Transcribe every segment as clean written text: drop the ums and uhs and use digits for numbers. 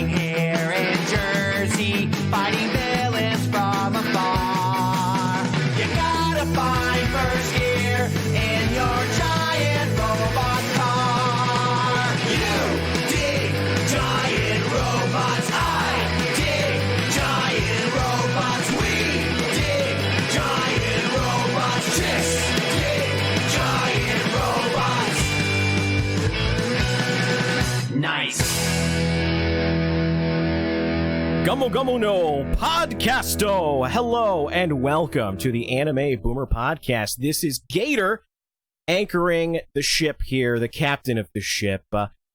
Lying here in Jersey, fighting villains from afar. You gotta find first gear in your giant robot car. You dig giant robots, I dig giant robots, we dig giant robots, just dig giant robots. Nice. Gummo Gummo no Podcasto! Hello and welcome to the Anime Boomer Podcast. This is GATOR anchoring the ship here, the captain of the ship.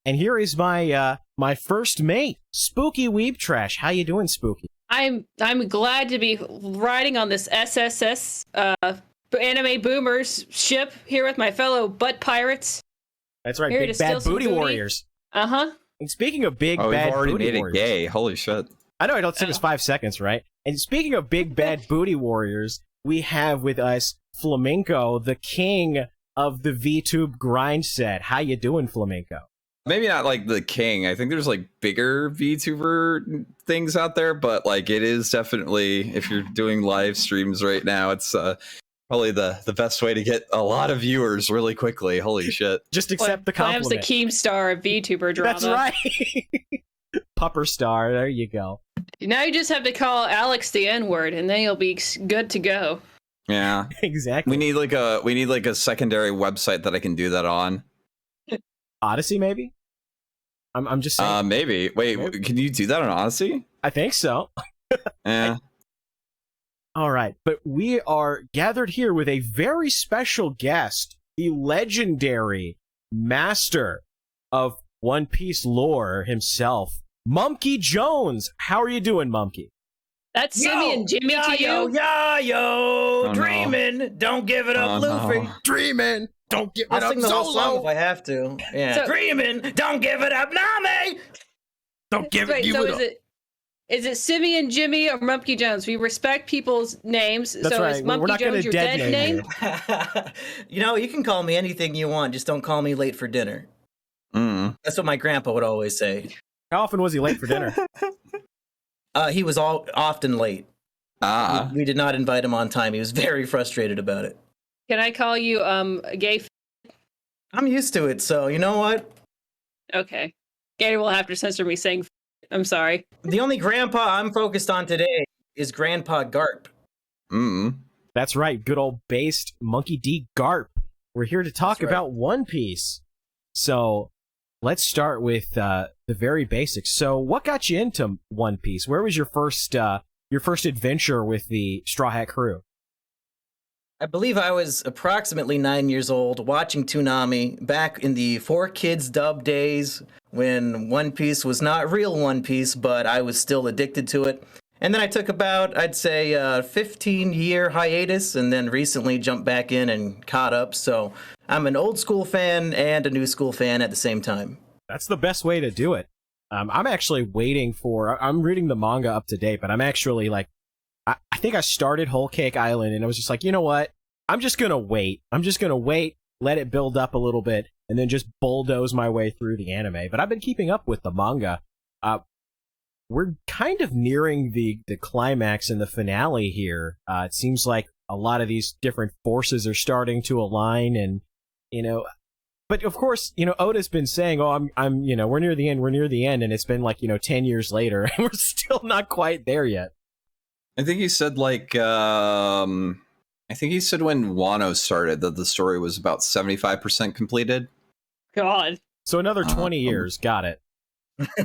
And here is my my first mate, Spooky Weeb Trash. How you doing, Spooky? I'm glad to be riding on this SSS Anime Boomers ship here with my fellow butt pirates. That's right, Here to big steal bad some booty booty. warriors. Uh-huh. And speaking of big Oh, we've bad already booty made it warriors, gay. Holy shit. I know, it don't take us 5 seconds, right? And speaking of big bad booty warriors, we have with us Flamenco, the king of the VTube grind set. How you doing, Flamenco? Maybe not like the king. I think there's like bigger VTuber things out there, but like it is definitely, if you're doing live streams right now, it's probably the best way to get a lot of viewers really quickly. Holy shit. Just accept the Clam's compliment. the Keemstar of VTuber drama. That's right. Pupper star, there you go. Now you just have to call Alex the N-word, and then you'll be good to go. Yeah. Exactly. We need like a secondary website that I can do that on. Odyssey, maybe? I'm just saying. Maybe. Wait, Maybe. can you do that on Odyssey? I think so. Yeah. All right, but we are gathered here with a very special guest, the legendary master of One Piece lore himself, Mumkey Jones. How are you doing, Mumkey? That's Simian Jimmy to you. Yo, no. dreaming. Don't give it up, Oh, Luffy. no. Dreaming. Don't give I'll sing the whole song if I have to. Yeah. So- Dreaming. Don't give it up, Nami. Don't give Wait, it. so Give it up. is it Simian Jimmy or Mumkey Jones? We respect people's names. That's so right. is We're Mumkey not gonna Jones your dead dead name name? You know, you can call me anything you want. Just don't call me late for dinner. Mm. That's what my grandpa would always say. How often was he late for dinner? He was often late. Ah. We did not invite him on time. He was very frustrated about it. Can I call you gay? I'm used to it, so you know what? Okay. Gator will have to censor me saying I'm sorry. The only grandpa I'm focused on today is Grandpa Garp. Mm. That's right, good old based Monkey D. Garp. We're here to talk That's right. about One Piece. So let's start with the very basics. So what got you into One Piece? Where was your first adventure with the Straw Hat crew? I believe I was approximately 9 years old watching Toonami back in the 4Kids dub days when One Piece was not real One Piece, but I was still addicted to it. And then I took about, I'd say, a 15-year hiatus and then recently jumped back in and caught up. So I'm an old school fan and a new school fan at the same time. That's the best way to do it. I'm actually waiting for, I'm reading the manga up to date, but I'm actually like, I think I started Whole Cake Island and I was just like, you know what? I'm just going to wait. Let it build up a little bit, and then just bulldoze my way through the anime. But I've been keeping up with the manga. We're kind of nearing the climax and the finale here. It seems like a lot of these different forces are starting to align, and, you know, but of course, you know, Oda's been saying, oh, I'm, you know, we're near the end, and it's been like, you know, 10 years later, and we're still not quite there yet. I think he said like I think he said when Wano started that the story was about 75% completed. God. So another 20 years, got it.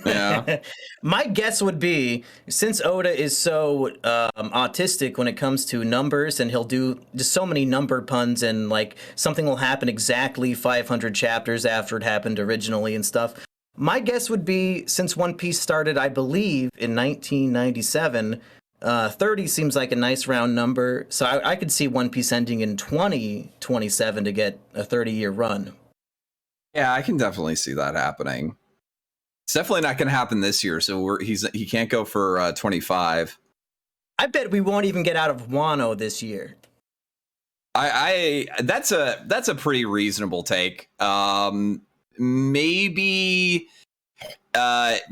Yeah. My guess would be, since Oda is so autistic when it comes to numbers, and he'll do just so many number puns, and like something will happen exactly 500 chapters after it happened originally and stuff. My guess would be, since One Piece started, I believe, in 1997, 30 seems like a nice round number. So I could see One Piece ending in 2027 to get a 30-year run. Yeah, I can definitely see that happening. It's definitely not going to happen this year, so he can't go for 25. I bet we won't even get out of Wano this year. That's a pretty reasonable take. Maybe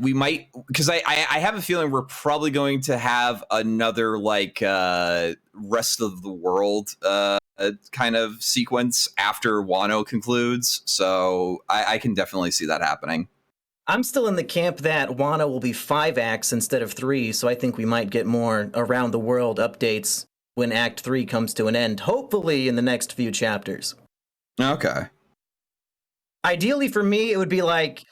we might, because I have a feeling we're probably going to have another like rest of the world kind of sequence after Wano concludes. So I can definitely see that happening. I'm still in the camp that Wano will be 5 acts instead of 3, so I think we might get more around the world updates when Act 3 comes to an end, hopefully in the next few chapters. Okay. Ideally for me, it would be like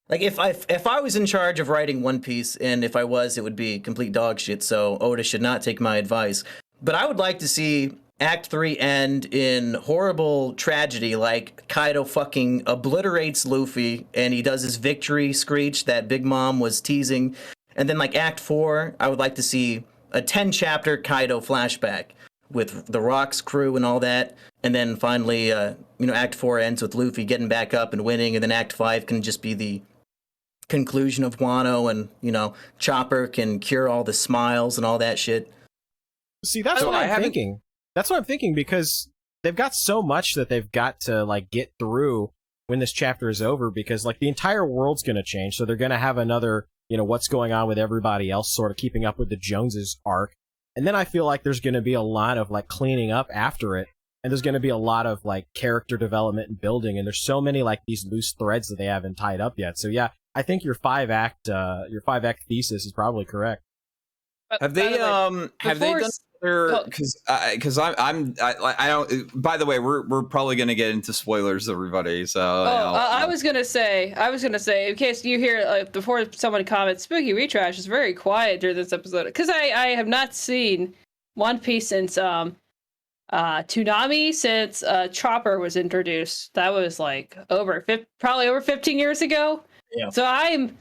if I was in charge of writing One Piece, and if I was, it would be complete dog shit, so Oda should not take my advice. But I would like to see Act 3 end in horrible tragedy, like Kaido fucking obliterates Luffy and he does his victory screech that Big Mom was teasing. And then like Act 4, I would like to see a 10-chapter Kaido flashback with the Rock's crew and all that. And then finally, Act 4 ends with Luffy getting back up and winning. And then Act 5 can just be the conclusion of Wano, and, Chopper can cure all the smiles and all that shit. See, that's what I'm thinking. That's what I'm thinking, because they've got so much that they've got to like get through when this chapter is over, because like the entire world's going to change. So they're going to have another, what's going on with everybody else, sort of keeping up with the Joneses arc. And then I feel like there's going to be a lot of like cleaning up after it. And there's going to be a lot of like character development and building. And there's so many like these loose threads that they haven't tied up yet. So yeah, I think your 5-act thesis is probably correct. Have they done because I don't. By the way, we're probably going to get into spoilers, everybody. So I was gonna say, in case you hear before someone comments, Spooky Retrash is very quiet during this episode, because I have not seen One Piece since Toonami, since Chopper was introduced. That was like probably over 15 years ago. Yeah. So I'm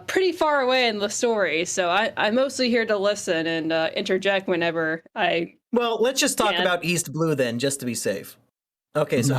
pretty far away in the story, so I'm mostly here to listen and interject whenever I. Well, let's just talk about East Blue then, just to be safe. Okay, so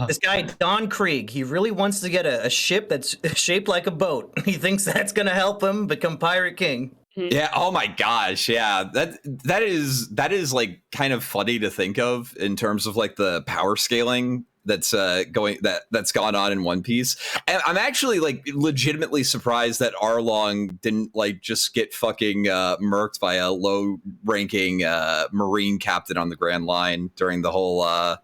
this guy Don Krieg, he really wants to get a ship that's shaped like a boat. He thinks that's gonna help him become Pirate King. Yeah. Oh my gosh. Yeah. That is like kind of funny to think of in terms of like the power scaling that's gone on in One Piece. And I'm actually like legitimately surprised that Arlong didn't like just get fucking murked by a low ranking Marine captain on the Grand Line during the whole what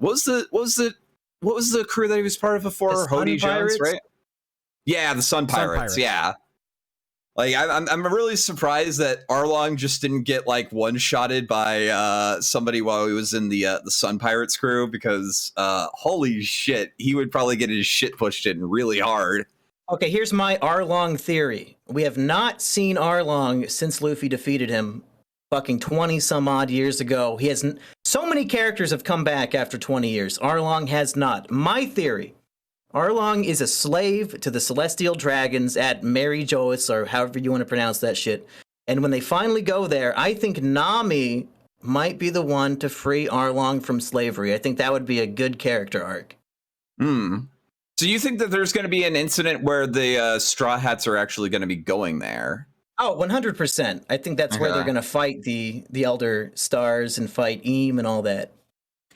was the crew that he was part of before? Hody Jones, right? Yeah, the Sun Pirates. Yeah. Like I'm really surprised that Arlong just didn't get like one-shotted by somebody while he was in the Sun Pirates crew, because holy shit, he would probably get his shit pushed in really hard. Okay, here's my Arlong theory. We have not seen Arlong since Luffy defeated him fucking 20 some odd years ago. He hasn't. So many characters have come back after 20 years. Arlong has not. My theory. Arlong is a slave to the Celestial Dragons at Mariejois, or however you want to pronounce that shit. And when they finally go there, I think Nami might be the one to free Arlong from slavery. I think that would be a good character arc. So you think that there's going to be an incident where the Straw Hats are actually going to be going there? Oh, 100%. I think that's where they're going to fight the Elder Stars and fight Eam and all that.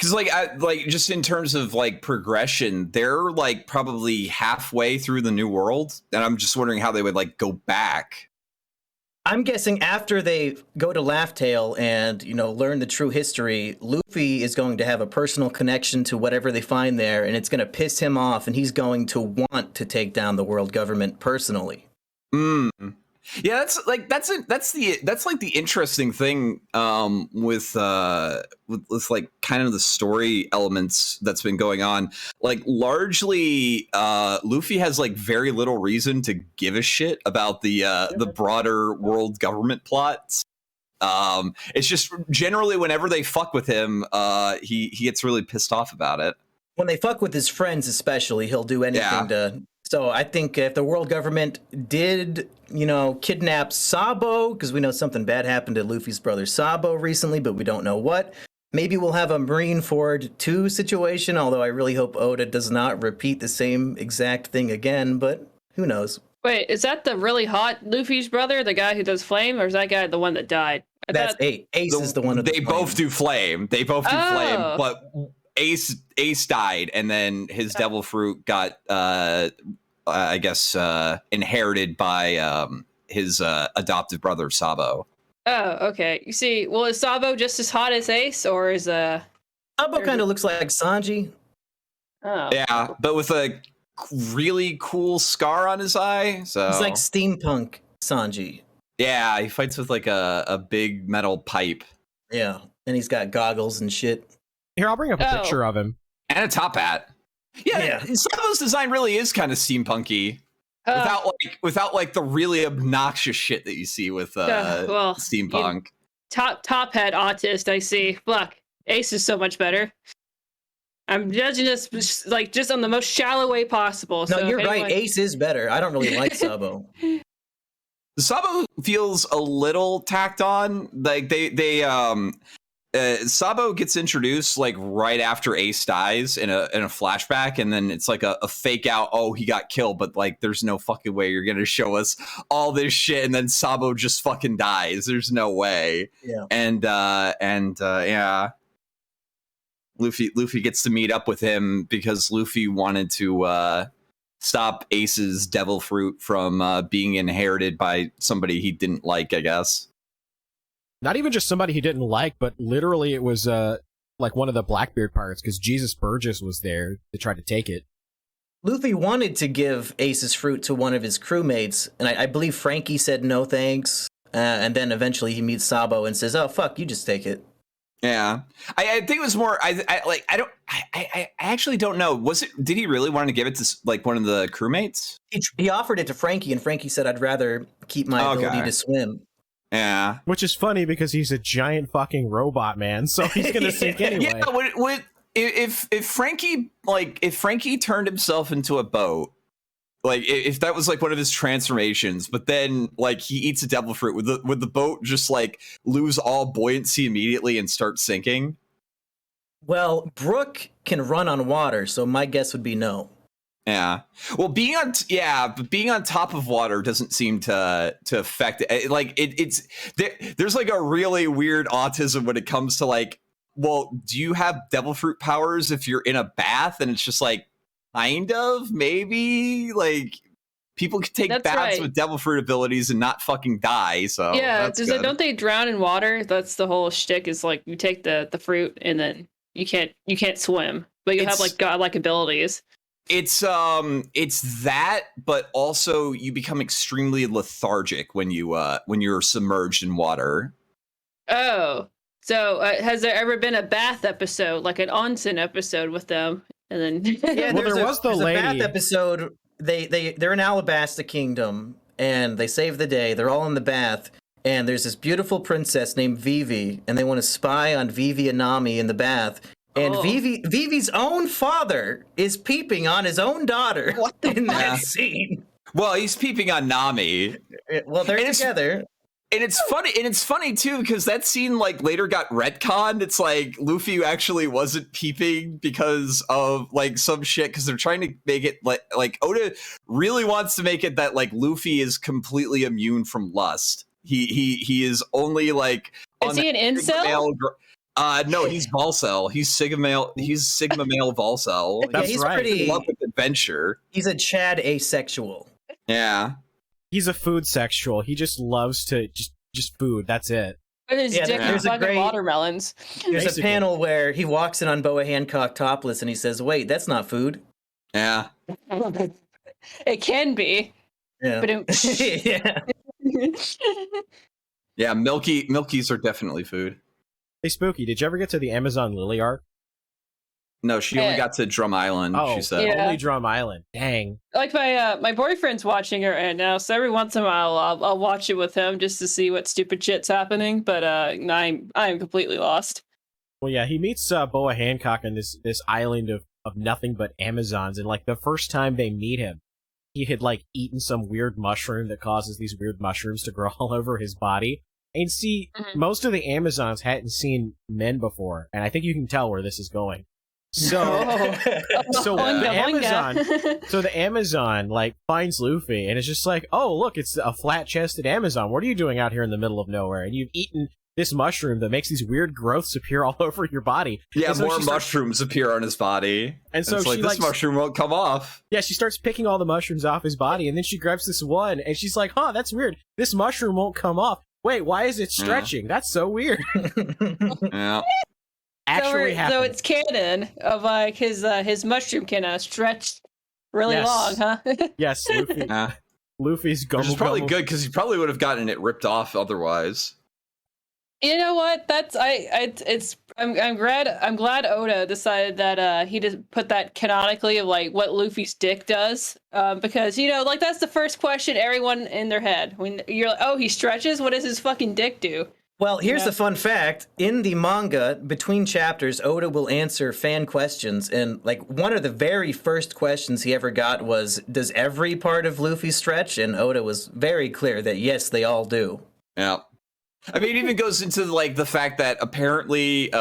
Because just in terms of like progression, they're like probably halfway through the New World, and I'm just wondering how they would like go back. I'm guessing after they go to Laugh-Tale and learn the true history, Luffy is going to have a personal connection to whatever they find there, and it's going to piss him off, and he's going to want to take down the world government personally. Yeah, that's like the interesting thing with like kind of the story elements that's been going on. Like largely, Luffy has like very little reason to give a shit about the broader world government plots. It's just generally whenever they fuck with him, he gets really pissed off about it. When they fuck with his friends, especially, he'll do anything to. So I think if the world government did, kidnap Sabo, because we know something bad happened to Luffy's brother Sabo recently, but we don't know what. Maybe we'll have a Marineford 2 situation, although I really hope Oda does not repeat the same exact thing again, but who knows? Wait, is that the really hot Luffy's brother, the guy who does flame, or is that guy the one that died? That's Ace. Ace is the one who They both do flame. They both do flame, but Ace died, and then his devil fruit got I guess inherited by his adoptive brother Sabo. Oh, okay. You see, well, is Sabo just as hot as Ace, or is Sabo kind of looks like Sanji. Oh, Yeah, but with a really cool scar on his eye. So He's like steampunk Sanji. yeah, he fights with like a big metal pipe Yeah, and he's got goggles and shit. Here, I'll bring up a picture of him. and a top hat. Yeah, Sabo's design really is kind of steampunky. Without like the really obnoxious shit that you see with steampunk. Top head autist, I see. Look, Ace is so much better. I'm judging this just on the most shallow way possible. No, so you're right. Ace is better. I don't really like Sabo. Sabo feels a little tacked on. Like Sabo gets introduced like right after Ace dies in a flashback, and then it's like a fake out. Oh, he got killed, but like, there's no fucking way you're gonna show us all this shit, and then Sabo just fucking dies. There's no way. Yeah. And yeah, Luffy gets to meet up with him because Luffy wanted to stop Ace's devil fruit from being inherited by somebody he didn't like, I guess. Not even just somebody he didn't like, but literally it was like one of the Blackbeard pirates, because Jesus Burgess was there to try to take it. Luffy wanted to give Ace's fruit to one of his crewmates, and I believe Franky said no thanks, and then eventually he meets Sabo and says, "Oh fuck, you just take it." Yeah, I think it was more. I actually don't know. Did he really want to give it to like one of the crewmates? He offered it to Franky, and Franky said, "I'd rather keep my ability to swim." Yeah, which is funny because he's a giant fucking robot, man. So he's gonna sink anyway. Yeah, if Franky turned himself into a boat, like if that was like one of his transformations, but then like he eats a devil fruit, would the boat just like lose all buoyancy immediately and start sinking? Well, Brook can run on water, so my guess would be no. Yeah. Well, being on top of water doesn't seem to affect it. Like there's like a really weird autism when it comes to like, well, do you have devil fruit powers if you're in a bath? And it's just like, kind of, maybe, like people can take baths with devil fruit abilities and not fucking die. So yeah, don't they drown in water? That's the whole shtick. Is like you take the fruit and then you can't swim, but you have like godlike abilities. It's that, but also you become extremely lethargic when you're submerged in water. Oh, so has there ever been a bath episode, like an onsen episode with them? And then yeah, well, there was the lady. Bath episode. They're in Alabasta Kingdom and they save the day. They're all in the bath, and there's this beautiful princess named Vivi, and they want to spy on Vivi and Nami in the bath. And Vivi's own father is peeping on his own daughter in that scene. Well, he's peeping on Nami. Well, they're together. And it's funny too, because that scene like later got retconned. It's like Luffy actually wasn't peeping because of like some shit, because they're trying to make it like Oda really wants to make it that like Luffy is completely immune from lust. He is only like, is he an incel? No, he's Volcel. He's Sigma male Volcel. That's he's right. pretty in love with adventure. He's a Chad asexual. Yeah. He's a food sexual. He just loves to just food. That's it. But his dick is fucking watermelons. There's Basically. a panel where he walks in on Boa Hancock topless and he says, "Wait, that's not food." Yeah. It can be. Yeah. But yeah. Yeah, Milkies are definitely food. Hey, Spooky, did you ever get to the Amazon Lily arc? No, she only got to Drum Island, she said. Yeah. Only Drum Island. Dang. Like my boyfriend's watching it right now, so every once in a while I'll watch it with him just to see what stupid shit's happening. But I'm completely lost. Well, yeah, he meets Boa Hancock on this island of nothing but Amazons, and like the first time they meet him, he had like eaten some weird mushroom that causes these weird mushrooms to grow all over his body. And see, most of the Amazons hadn't seen men before, and I think you can tell where this is going. So, the Amazon like finds Luffy and it's just like, oh look, it's a flat-chested Amazon. What are you doing out here in the middle of nowhere? And you've eaten this mushroom that makes these weird growths appear all over your body. Yeah, so more mushrooms appear on his body. And so it's like, this mushroom won't come off. Yeah, she starts picking all the mushrooms off his body, and then she grabs this one, and she's like, huh, that's weird. This mushroom won't come off. Wait, why is it stretching? That's so weird. Yeah. Actually happened. So it's canon of like his mushroom can stretch really long, huh? Yes, Luffy. Luffy's gummo. Which is probably good because he probably would have gotten it ripped off otherwise. You know what? I'm glad Oda decided that he just put that canonically of like what Luffy's dick does, because like that's the first question everyone in their head when you're like, oh, he stretches. What does his fucking dick do? Well, here's the fun fact. In the manga, between chapters, Oda will answer fan questions. And, like, one of the very first questions he ever got was, does every part of Luffy stretch? And Oda was very clear that, yes, they all do. Yeah. I mean, it even goes into, like, the fact that apparently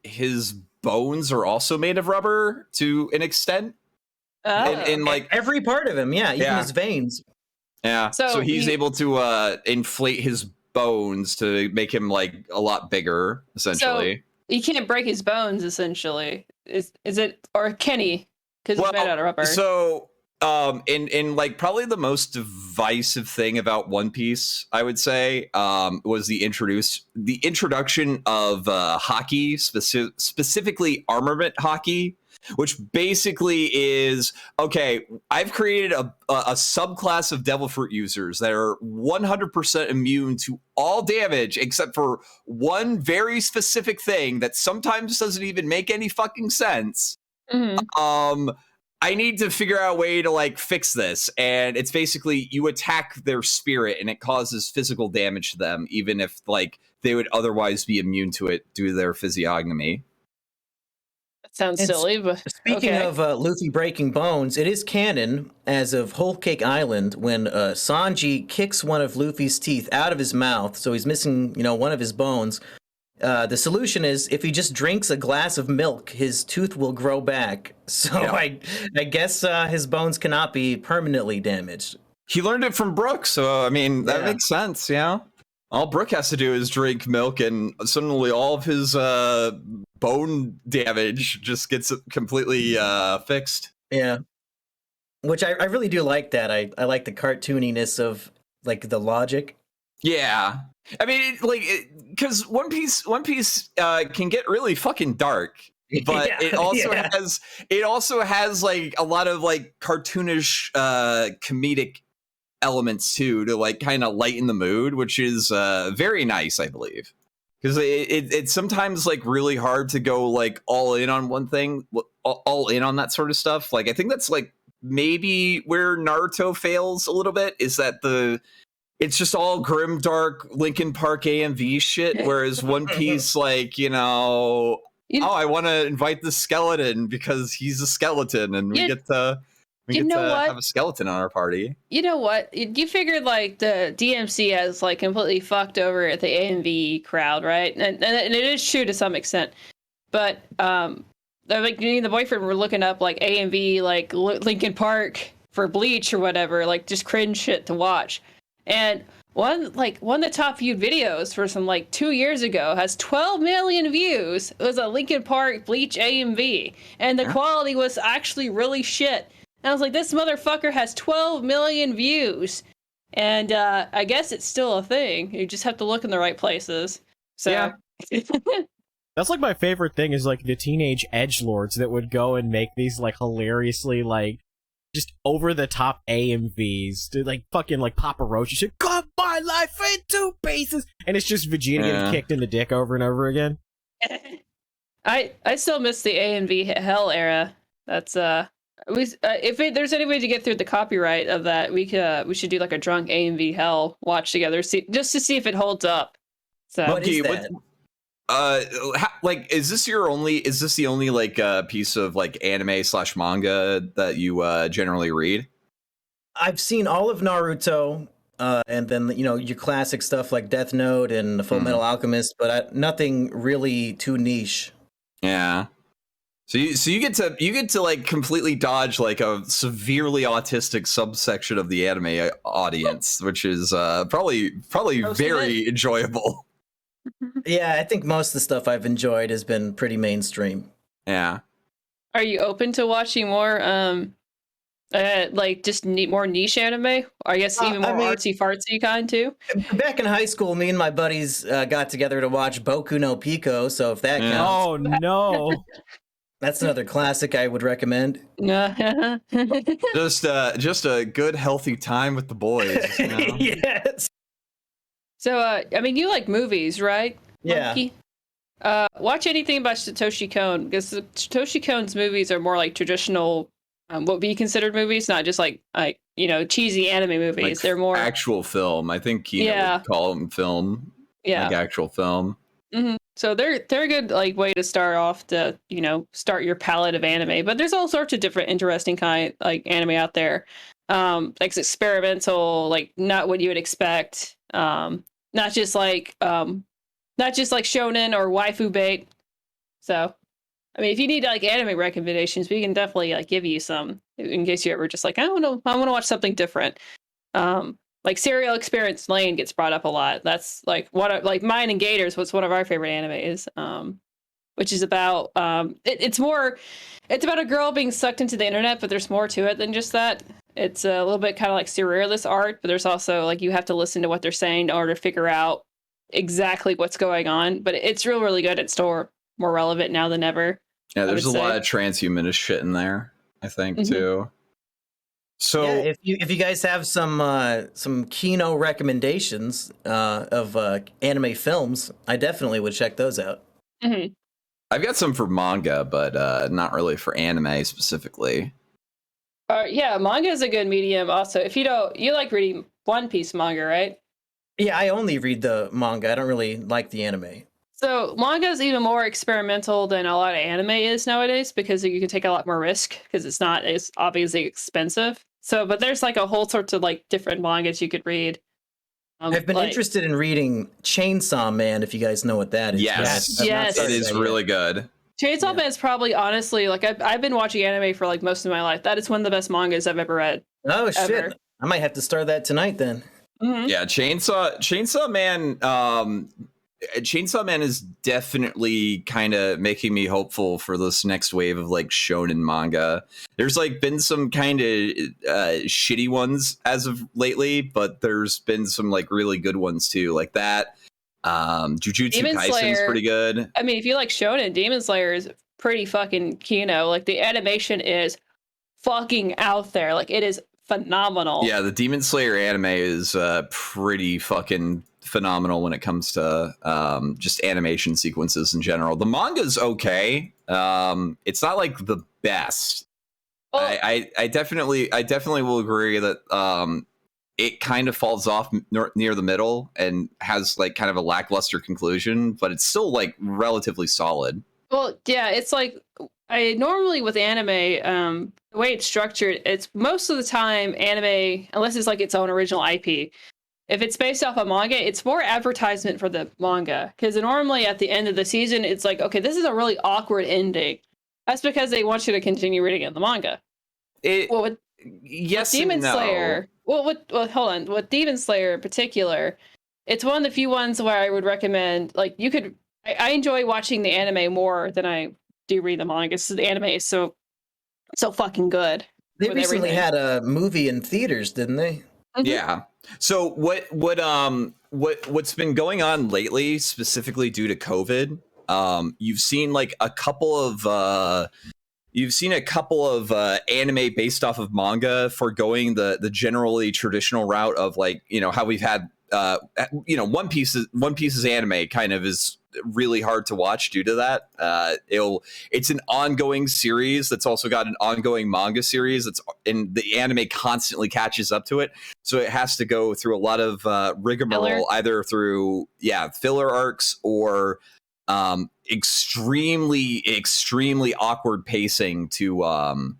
his bones are also made of rubber to an extent. And like, every part of him, even his veins. Yeah, so he's able to inflate his bones to make him like a lot bigger, essentially. So he can't break his bones, essentially. Is it, or can he? Because it's made out of rubber. So in like probably the most divisive thing about One Piece, I would say, was the introduction of Haki, specifically armament Haki, which basically is, okay, I've created a subclass of Devil Fruit users that are 100% immune to all damage except for one very specific thing that sometimes doesn't even make any fucking sense. Mm-hmm. I need to figure out a way to like fix this, and it's basically you attack their spirit and it causes physical damage to them, even if like they would otherwise be immune to it due to their physiognomy. Sounds silly, but speaking of Luffy breaking bones, it is canon as of Whole Cake Island when Sanji kicks one of Luffy's teeth out of his mouth, so he's missing, one of his bones. The solution is if he just drinks a glass of milk, his tooth will grow back. So I guess his bones cannot be permanently damaged. He learned it from Brook, so I mean that makes sense. Yeah. All Brook has to do is drink milk, and suddenly all of his bone damage just gets completely fixed. Yeah, which I really do like that. I like the cartooniness of like the logic. Yeah, I mean, because One Piece can get really fucking dark, but it also has like a lot of like cartoonish comedic elements too to like kind of lighten the mood, which is very nice, I believe, because it's sometimes like really hard to go like all in on one thing, all in on that sort of stuff. Like I think that's like maybe where Naruto fails a little bit, is that it's just all grimdark Linkin Park AMV shit, whereas One Piece, like, I want to invite the skeleton because he's a skeleton and we get to have a skeleton on our party. You know what? You figured like the DMC has like completely fucked over the AMV crowd, right? And it is true to some extent. But like me and the boyfriend were looking up like AMV, like Linkin Park for Bleach or whatever, like just cringe shit to watch. And one of the top viewed videos for some like 2 years ago has 12 million views. It was a Linkin Park Bleach AMV, and the quality was actually really shit. And I was like, this motherfucker has 12 million views. And I guess it's still a thing. You just have to look in the right places. So yeah. That's like my favorite thing is like the teenage edgelords that would go and make these like hilariously like just over the top AMVs to like fucking like Papa Roach. You should cut my life in 2 pieces. And it's just Vegeta getting kicked in the dick over and over again. I still miss the AMV hell era. That's if there's any way to get through the copyright of that, we should do like a drunk AMV hell watch together, just to see if it holds up. So what is that? Is this the only like piece of like anime / manga that you generally read? I've seen all of Naruto, and then your classic stuff like Death Note and Full Metal Alchemist, but nothing really too niche. Yeah. So you get to like completely dodge like a severely autistic subsection of the anime audience, which is probably very enjoyable. Yeah, I think most of the stuff I've enjoyed has been pretty mainstream. Yeah. Are you open to watching more, like just more niche anime? Or I guess even more I mean, artsy fartsy kind too. back in high school, me and my buddies got together to watch Boku no Pico, so if that counts, Oh no. that's another classic I would recommend. Just a good healthy time with the boys. You know? Yes. So, I mean, you like movies, right? Yeah. Monkey? Watch anything about Satoshi Kon, because Satoshi Kon's movies are more like traditional, what we considered movies, not just like cheesy anime movies. Like They're more actual film. I think Kino would call them film. Yeah. Like actual film. Mm-hmm. So they're a good like way to start off to start your palette of anime. But there's all sorts of different interesting kind like anime out there. Like experimental, like not what you would expect. Not just like shonen or waifu bait. So, I mean, if you need like anime recommendations, we can definitely like give you some in case you ever just like I don't know, I want to watch something different. Like Serial Experience Lain gets brought up a lot. That's like like Mine and Gators was one of our favorite animes. Which is about it's about a girl being sucked into the internet, but there's more to it than just that. It's a little bit kind of like surrealist art, but there's also like you have to listen to what they're saying in order to figure out exactly what's going on. But it's really good. It's still more relevant now than ever. Yeah, there's a lot of transhumanist shit in there, I think, too. So yeah, if you guys have some Kino recommendations of anime films, I definitely would check those out. Mm-hmm. I've got some for manga, but not really for anime specifically. Yeah, manga is a good medium. Also, if you like reading One Piece manga, right? Yeah, I only read the manga. I don't really like the anime. So manga is even more experimental than a lot of anime is nowadays because you can take a lot more risk because it's not as obviously expensive. So, but there's like a whole sorts of like different mangas you could read. I've been interested in reading Chainsaw Man, if you guys know what that is. Yes, yes, it is really good. Chainsaw Man is probably honestly like I've been watching anime for like most of my life. That is one of the best mangas I've ever read. Oh shit! I might have to start that tonight then. Mm-hmm. Yeah, Chainsaw Man. Chainsaw Man is definitely kind of making me hopeful for this next wave of like shonen manga. There's like been some kind of shitty ones as of lately, but there's been some like really good ones too, like that. Jujutsu Kaisen's pretty good. I mean, if you like shonen, Demon Slayer is pretty fucking Kino. Like the animation is fucking out there. Like it is phenomenal. Yeah, the Demon Slayer anime is pretty fucking phenomenal when it comes to just animation sequences in general. The manga's okay. It's not like the best. Well, I definitely will agree that it kind of falls off near the middle and has like kind of a lackluster conclusion, but it's still like relatively solid. Well, yeah, it's like I normally with anime, the way it's structured, it's most of the time anime, unless it's like its own original IP. If it's based off a manga, it's more advertisement for the manga. Because normally at the end of the season, it's like, okay, this is a really awkward ending. That's because they want you to continue reading in the manga. With Demon Slayer. Well, hold on. With Demon Slayer in particular, it's one of the few ones where I would recommend. Like, you could. I enjoy watching the anime more than I do read the manga. So the anime is so fucking good. They recently had a movie in theaters, didn't they? Mm-hmm. Yeah. So what's been going on lately, specifically due to COVID? You've seen like a couple of anime based off of manga forgoing the generally traditional route of like, you know, how we've had One Piece's anime kind of is really hard to watch due to that. It's an ongoing series that's also got an ongoing manga series and the anime constantly catches up to it, so it has to go through a lot of rigmarole, either through filler arcs or extremely awkward pacing to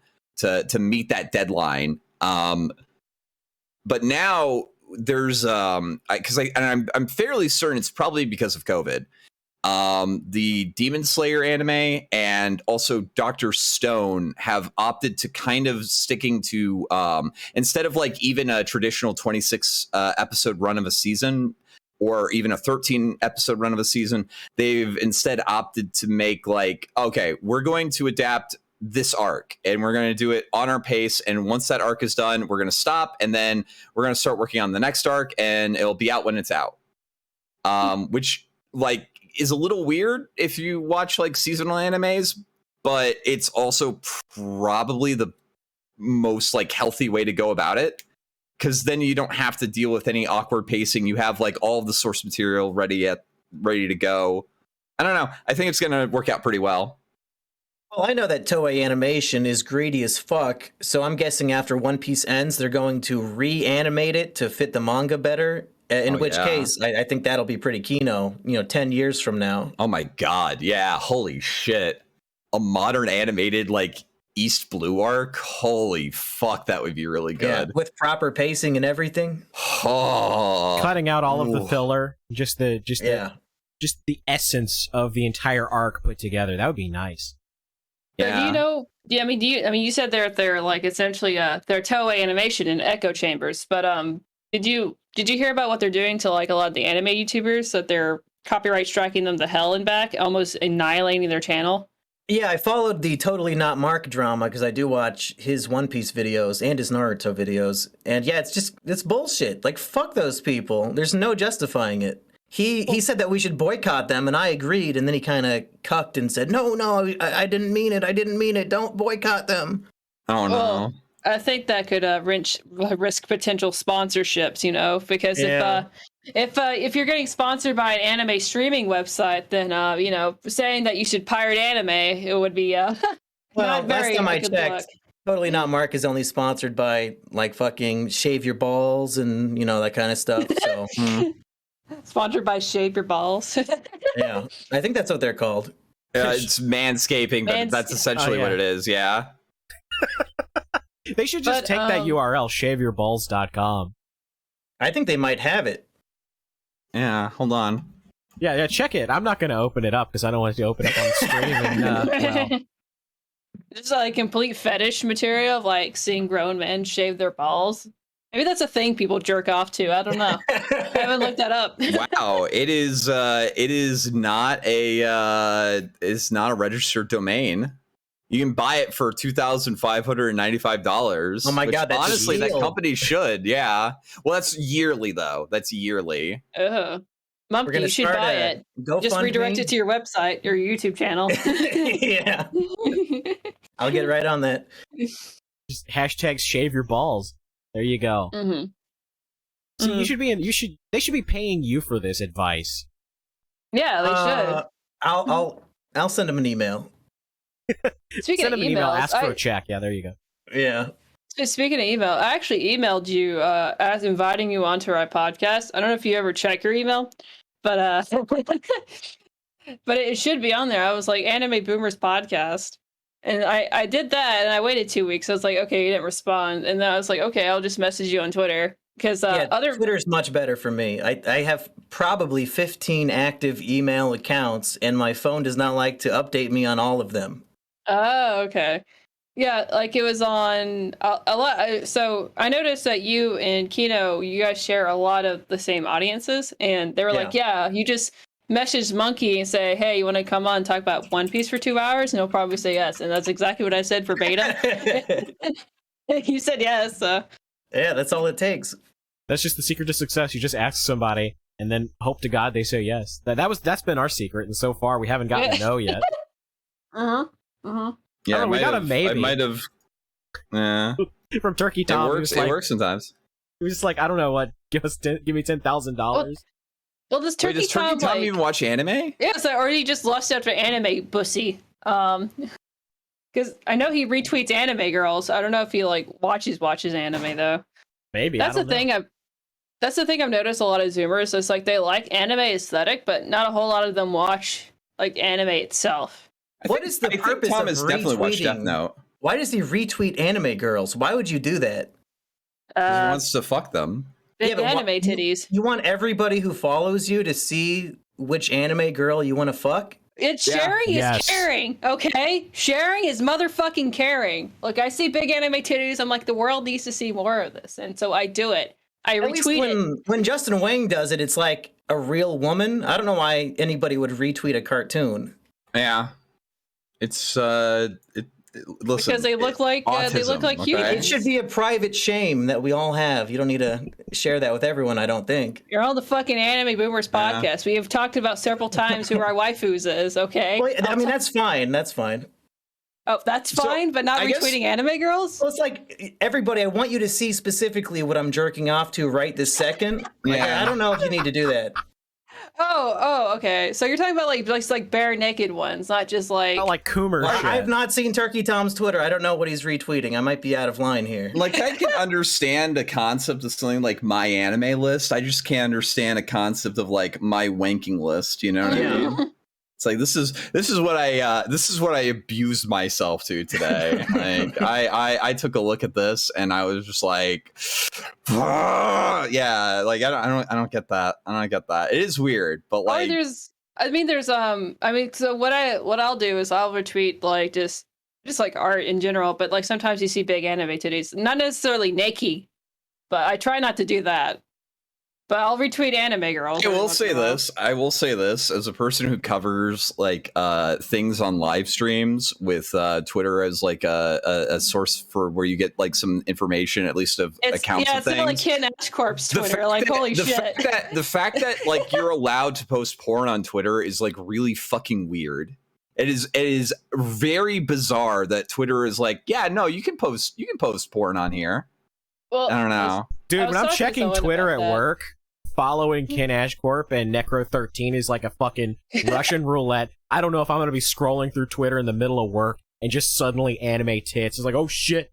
meet that deadline. But now there's I'm fairly certain it's probably because of COVID. The Demon Slayer anime and also Dr. Stone have opted to kind of sticking to instead of like even a traditional 26 episode run of a season, or even a 13 episode run of a season. They've instead opted to make like, okay, we're going to adapt this arc and we're going to do it on our pace. And once that arc is done, we're going to stop. And then we're going to start working on the next arc and it'll be out when it's out. Which like is a little weird if you watch like seasonal animes, but it's also probably the most like healthy way to go about it. Because then you don't have to deal with any awkward pacing. You have like all of the source material ready to go. I don't know. I think it's going to work out pretty well. Well, I know that Toei Animation is greedy as fuck, so I'm guessing after One Piece ends, they're going to reanimate it to fit the manga better. In which case, I think that'll be pretty kino, 10 years from now. Oh my god, yeah, holy shit. A modern animated, like, East Blue arc? Holy fuck, that would be really good. Yeah, with proper pacing and everything. Oh. Cutting out all of the filler, just the essence of the entire arc put together. That would be nice. Yeah. Do you said they're like essentially they're Toei Animation in echo chambers, but did you hear about what they're doing to like a lot of the anime YouTubers, that they're copyright striking them to hell and back, almost annihilating their channel? Yeah, I followed the Totally Not Mark drama because I do watch his One Piece videos and his Naruto videos. And yeah, it's bullshit. Like, fuck those people. There's no justifying it. He said that we should boycott them, and I agreed, and then he kind of cucked and said, no, I didn't mean it. Don't boycott them. Oh, no. Well, I think that could risk potential sponsorships, because if you're getting sponsored by an anime streaming website, then saying that you should pirate anime, it would be well, not very last time I good checked, luck. Totally Not Mark is only sponsored by like fucking Shave Your Balls and that kind of stuff. So Sponsored by Shave Your Balls. yeah, I think that's what they're called. It's manscaping, but that's essentially what it is. Yeah. They should just take that URL, shaveyourballs.com. I think they might have it. Yeah, hold on. Yeah, check it. I'm not going to open it up because I don't want it to open up on the screen. And, It's like complete fetish material of like seeing grown men shave their balls. Maybe that's a thing people jerk off to. I don't know. I haven't looked that up. Wow, it is not a registered domain. You can buy it for $2,595. Oh my god, that's honestly that company should. Yeah. Well, that's yearly though. That's yearly. Mumpkey, you should buy it. Just redirect it to your website, your YouTube channel. Yeah. I'll get right on that. Just hashtag shave your balls. There you go. Mm-hmm. See, they should be paying you for this advice. Yeah, they should. I'll send them an email. Speaking Send of them an email, ask for a check. Yeah, there you go. Yeah. So speaking of email, I actually emailed you as inviting you onto our podcast. I don't know if you ever check your email, but but it should be on there. I was like, Anime Boomers Podcast. And I did that, and I waited 2 weeks. I was like, okay, you didn't respond. And then I was like, okay, I'll just message you on Twitter. Because Twitter's much better for me. I have probably 15 active email accounts, and my phone does not like to update me on all of them. Oh, okay. Yeah, like it was on a lot. So I noticed that you and Kino, you guys share a lot of the same audiences. And they were like, yeah, you just message Monkey and say, hey, you want to come on and talk about One Piece for 2 hours? And he'll probably say yes. And that's exactly what I said for Beta. You said yes. So. Yeah, that's all it takes. That's just the secret to success. You just ask somebody and then hope to God they say yes. That's been our secret, and so far we haven't gotten a no yet. Yeah, we got a maybe. I might have. Yeah. From Turkey Tom. It works sometimes. He was just like, I don't know what. Give me $10,000. Well, does Turkey Tom even watch anime? Yeah, or he just lust after anime pussy. Because I know he retweets anime girls. I don't know if he like watches anime though. Maybe that's the thing. That's the thing I've noticed a lot of Zoomers. It's like they like anime aesthetic, but not a whole lot of them watch like anime itself. What is the purpose Tom of has definitely watched Death retweeting? Note. Why does he retweet anime girls? Why would you do that? He wants to fuck them. Big anime titties. You want everybody who follows you to see which anime girl you want to fuck? Sharing is caring, okay? Sharing is motherfucking caring. Look, I see big anime titties. I'm like, the world needs to see more of this, and so I do it. I retweet it. When Justin Wang does it, it's like, a real woman. I don't know why anybody would retweet a cartoon. Yeah, it's listen, Because they look like autism, okay? humans. It should be a private shame that we all have. You don't need to share that with everyone, I don't think. You're on the fucking Anime Boomers podcast. We have talked about several times who our waifus is, okay? Well, I mean, that's fine. That's fine. Oh, that's fine, but not I guess- retweeting anime girls? Well, it's like, everybody, I want you to see specifically what I'm jerking off to right this second. Like, Yeah. I don't know if you need to do that. Oh, okay. So you're talking about like bare naked ones, not just like Not like Coomer shit. I've not seen Turkey Tom's Twitter. I don't know what he's retweeting. I might be out of line here. Like, I can understand a concept of something like my anime list. I just can't understand a concept of like my wanking list. You know what I mean? It's like this is what I abused myself to today. Like I took a look at this and I was just like, yeah, like I don't get that. I don't get that. It is weird, but like so what I'll do is I'll retweet like just like art in general, but like sometimes you see big anime titties, not necessarily naked, but I try not to do that. But I'll retweet anime girls. I will say this as a person who covers like things on live streams with Twitter as like a source for where you get like some information, at least of accounts of it's things. not like Ken Ashcorp's Twitter. Like, holy shit. The fact that like you're allowed to post porn on Twitter is like really fucking weird. It is very bizarre that Twitter is like, yeah, no, you can post porn on here. Well, I don't know. Dude, when I'm talking to checking someone Twitter about at that. work, following Ken Ashcorp and Necro13 is like a fucking Russian roulette. I don't know if I'm going to be scrolling through Twitter in the middle of work and just suddenly anime tits. It's like, oh shit.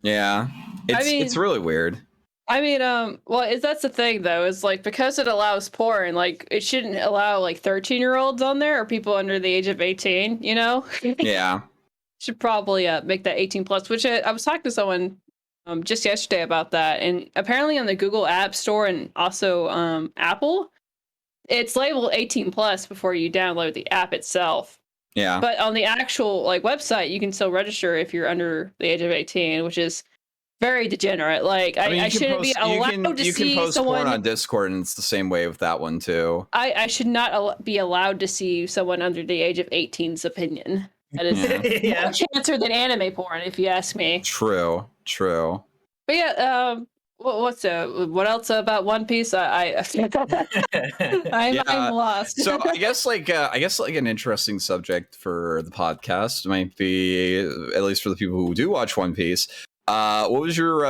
Yeah. It's really weird. I mean, that's the thing though, is like because it allows porn, like it shouldn't allow like 13-year-olds on there or people under the age of 18, you know? Yeah. Should probably make that 18 plus, which I was talking to someone just yesterday about that, and apparently on the Google App Store and also Apple, it's labeled 18 plus before you download the app itself. Yeah. But on the actual like website, you can still register if you're under the age of 18, which is very degenerate. Like I shouldn't be allowed to see someone. You can post porn on Discord, and it's the same way with that one too. I should not be allowed to see someone under the age of 18's opinion. That is more cancer than anime porn, if you ask me. True. But yeah, what else about One Piece? I'm lost. So I guess like an interesting subject for the podcast might be, at least for the people who do watch One Piece. What's your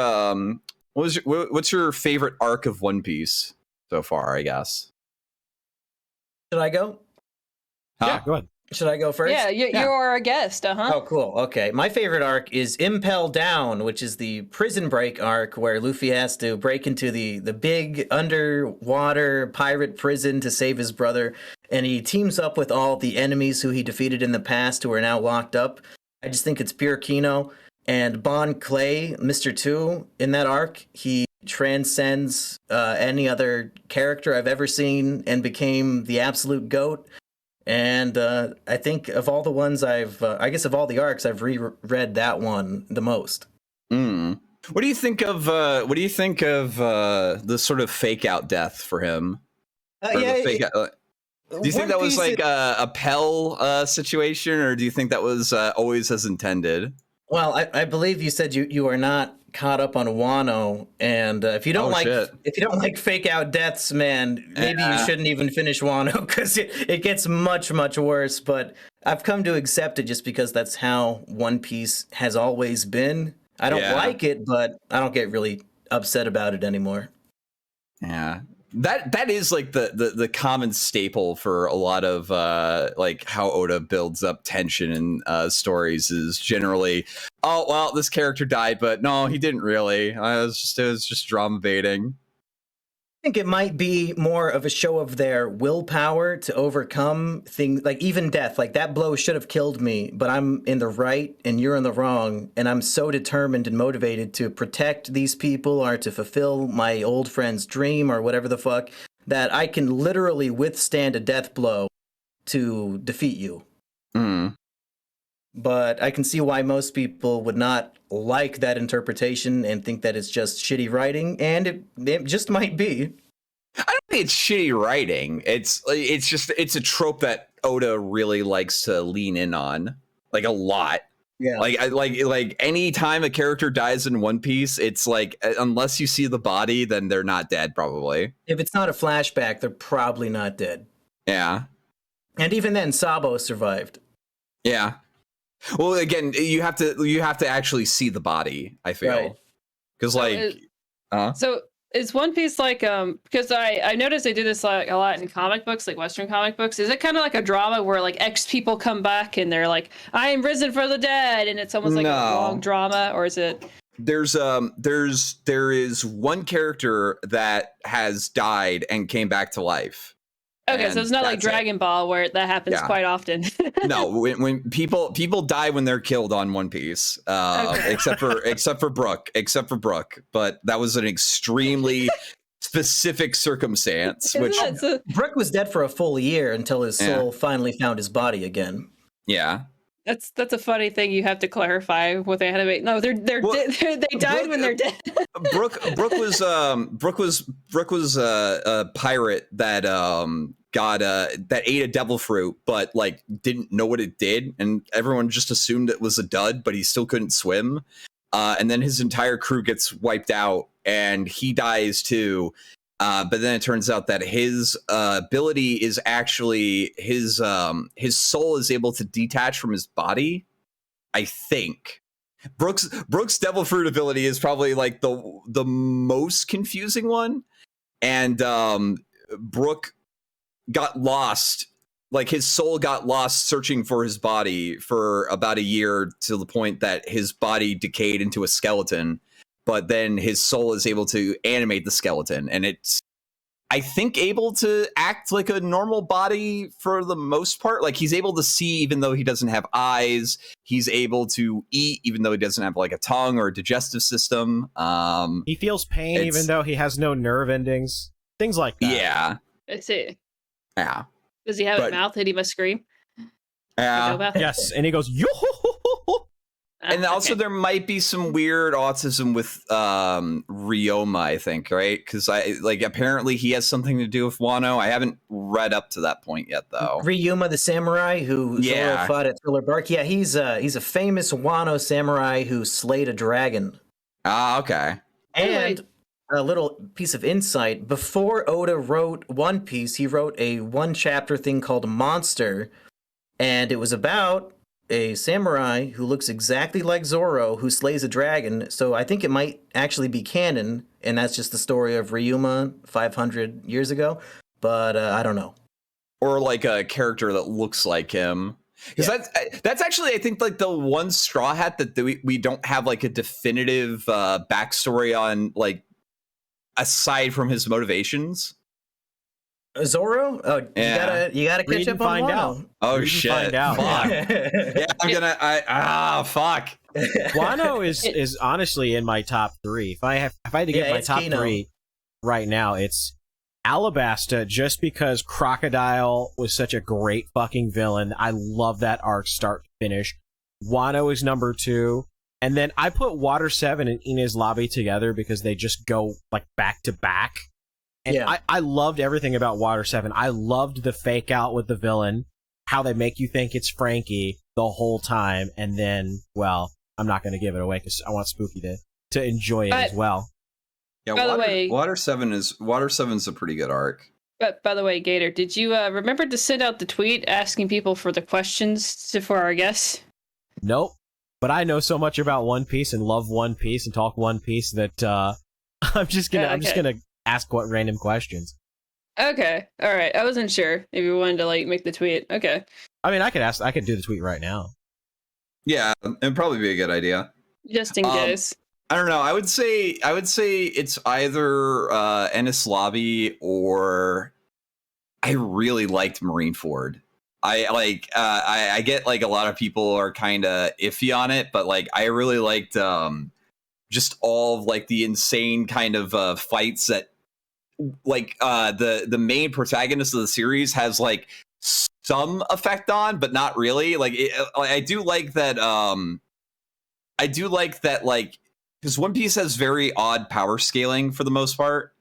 favorite arc of One Piece so far? I guess. Should I go? Yeah, go ahead. Should I go first? Yeah, you are a guest, Oh, cool. Okay. My favorite arc is Impel Down, which is the prison break arc where Luffy has to break into the big underwater pirate prison to save his brother. And he teams up with all the enemies who he defeated in the past who are now locked up. I just think it's pure Kino. And Bon Clay, Mr. 2, in that arc, he transcends any other character I've ever seen and became the absolute GOAT. And I think of all the ones of all the arcs, I've reread that one the most. What do you think of the sort of fake out death for him? Do you think that was like a Pell situation, or do you think that was always as intended? Well, I believe you said you are not caught up on Wano, and if you don't like fake out deaths, man, maybe you shouldn't even finish Wano because it gets much worse. But I've come to accept it just because that's how One Piece has always been. I don't like it, but I don't get really upset about it anymore. Yeah. That is like the common staple for a lot of like how Oda builds up tension in stories is generally, oh well, this character died, but no, he didn't really. It was just drama baiting. I think it might be more of a show of their willpower to overcome things like even death. Like that blow should have killed me, but I'm in the right and you're in the wrong. And I'm so determined and motivated to protect these people or to fulfill my old friend's dream or whatever the fuck that I can literally withstand a death blow to defeat you. But I can see why most people would not like that interpretation and think that it's just shitty writing, and it just might be. I don't think it's shitty writing. It's just it's a trope that Oda really likes to lean in on, like a lot. Yeah. Like any time a character dies in One Piece, it's like unless you see the body, then they're not dead probably. If it's not a flashback, they're probably not dead. Yeah. And even then, Sabo survived. Yeah. Well, again, you have to actually see the body, I feel. Because So is One Piece like because I noticed they do this like a lot in comic books, like Western comic books. Is it kind of like a drama where like X people come back and they're like, I am risen for the dead, and it's almost like a long drama, or is it? There is one character that has died and came back to life. Okay, so it's not like Dragon Ball where that happens quite often. No, when people die when they're killed on One Piece, except for Brook, but that was an extremely specific circumstance. Brook was dead for a full year until his soul finally found his body again. Yeah. That's a funny thing you have to clarify with anime. No, they died when they're dead. Brook was a pirate that that ate a devil fruit, but like didn't know what it did, and everyone just assumed it was a dud, but he still couldn't swim. And then his entire crew gets wiped out, and he dies too. But then it turns out that his ability is actually his soul is able to detach from his body. I think Brook's devil fruit ability is probably like the most confusing one, and Brook got lost. Like his soul got lost searching for his body for about a year, to the point that his body decayed into a skeleton. But then his soul is able to animate the skeleton, and it's, I think, able to act like a normal body for the most part. Like he's able to see even though he doesn't have eyes. He's able to eat even though he doesn't have like a tongue or a digestive system. He feels pain even though he has no nerve endings. Things like that. Yeah. I see. Yeah. Does he have a mouth that he must scream? Yeah. Yes, and he goes, yo. And also there might be some weird autism with Ryoma, I think, right? Because apparently he has something to do with Wano. I haven't read up to that point yet, though. Ryoma, the samurai who Zoro fought at Thriller Bark. Yeah, he's a famous Wano samurai who slayed a dragon. Ah, okay. And a little piece of insight: before Oda wrote One Piece, he wrote a one-chapter thing called Monster, and it was about a samurai who looks exactly like Zoro who slays a dragon. So I think it might actually be canon, and that's just the story of Ryuma 500 years ago. But I don't know. Or like a character that looks like him. Because that's actually, I think, like the one Straw Hat that we don't have like a definitive backstory on, like aside from his motivations. Zoro? Oh, you gotta catch up on Wano. Out. Oh shit! Find out. Fuck. Yeah, I'm gonna. Fuck. Wano is honestly in my top 3. If I had to get my top 3 right now, it's Alabasta, just because Crocodile was such a great fucking villain. I love that arc start to finish. Wano is number 2. And then I put Water 7 and Ines Lobby together because they just go like back to back. And I loved everything about Water 7. I loved the fake out with the villain, how they make you think it's Franky the whole time. And then, well, I'm not going to give it away because I want Spooky to enjoy it as well. Yeah, by the way, Water 7's a pretty good arc. But by the way, Gator, did you remember to send out the tweet asking people for the questions for our guests? Nope. But I know so much about One Piece and love One Piece and talk One Piece that I'm just gonna ask what random questions. Okay, all right. I wasn't sure if you wanted to like make the tweet. Okay. I mean, I could do the tweet right now. Yeah, it'd probably be a good idea. Just in case. I don't know. I would say it's either Ennis Lobby or I really liked Marineford. I get like a lot of people are kind of iffy on it, but like I really liked just all of like the insane kind of fights that like the main protagonist of the series has like some effect on, but not really. Like I do like that like, because One Piece has very odd power scaling for the most part.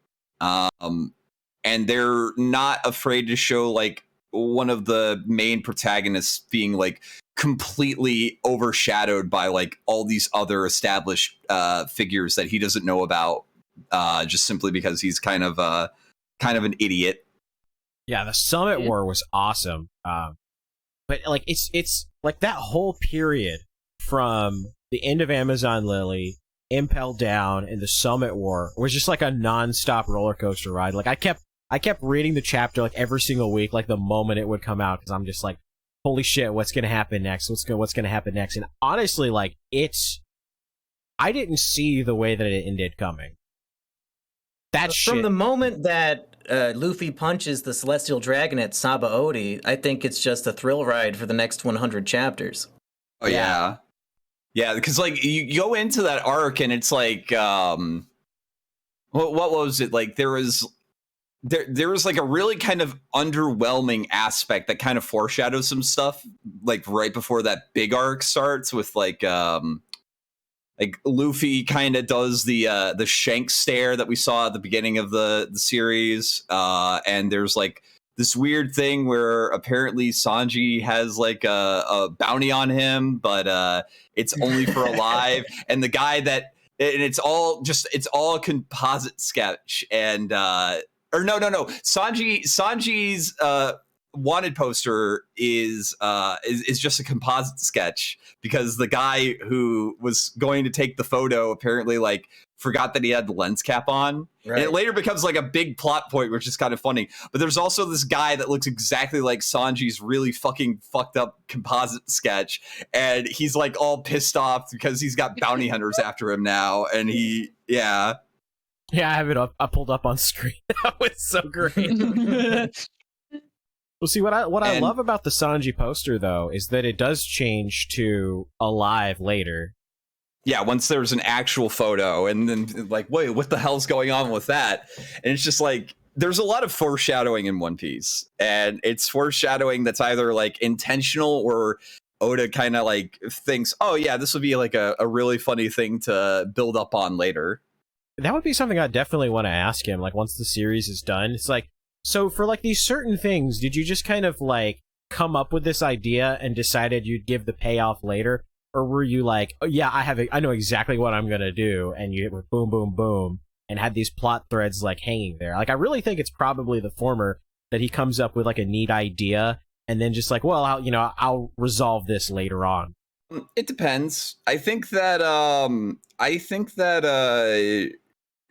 and they're not afraid to show like one of the main protagonists being like completely overshadowed by like all these other established figures that he doesn't know about, just simply because he's kind of an idiot. Yeah, the Summit War was awesome. But like it's like that whole period from the end of Amazon Lily, Impel Down, and the Summit War was just like a non-stop roller coaster ride. Like I kept reading the chapter like every single week, like the moment it would come out, because I'm just like, holy shit, what's gonna happen next? What's gonna happen next? And honestly, like I didn't see the way that it ended coming. That shit. From the moment that Luffy punches the Celestial Dragon at Sabaody, I think it's just a thrill ride for the next 100 chapters. Oh yeah. Yeah, because like you go into that arc and it's like what was it? Like there was like a really kind of underwhelming aspect that kind of foreshadows some stuff like right before that big arc starts with like Luffy kind of does the Shank stare that we saw at the beginning of the series, and there's like this weird thing where apparently Sanji has like a bounty on him, but it's only for alive, and the guy that and it's all a composite sketch, and or no Sanji's wanted poster is just a composite sketch, because the guy who was going to take the photo apparently like forgot that he had the lens cap on. Right. And it later becomes like a big plot point, which is kind of funny. But there's also this guy that looks exactly like Sanji's really fucking fucked up composite sketch, and he's like all pissed off because he's got bounty hunters after him now, and yeah, I have it up. I pulled up on screen. That was so great. Well, see, what I love about the Sanji poster, though, is that it does change to alive later. Yeah, once there's an actual photo, and then like, wait, what the hell's going on with that? And it's just like, there's a lot of foreshadowing in One Piece, and it's foreshadowing that's either like intentional or Oda kind of like thinks, oh yeah, this would be like a really funny thing to build up on later. That would be something I definitely want to ask him, like once the series is done. It's like, so for like these certain things, did you just kind of like come up with this idea and decided you'd give the payoff later? Or were you like, oh yeah, I know exactly what I'm going to do, and you went boom, boom, boom, and had these plot threads like hanging there? Like, I really think it's probably the former, that he comes up with like a neat idea and then just like, well, I'll resolve this later on. It depends. I think that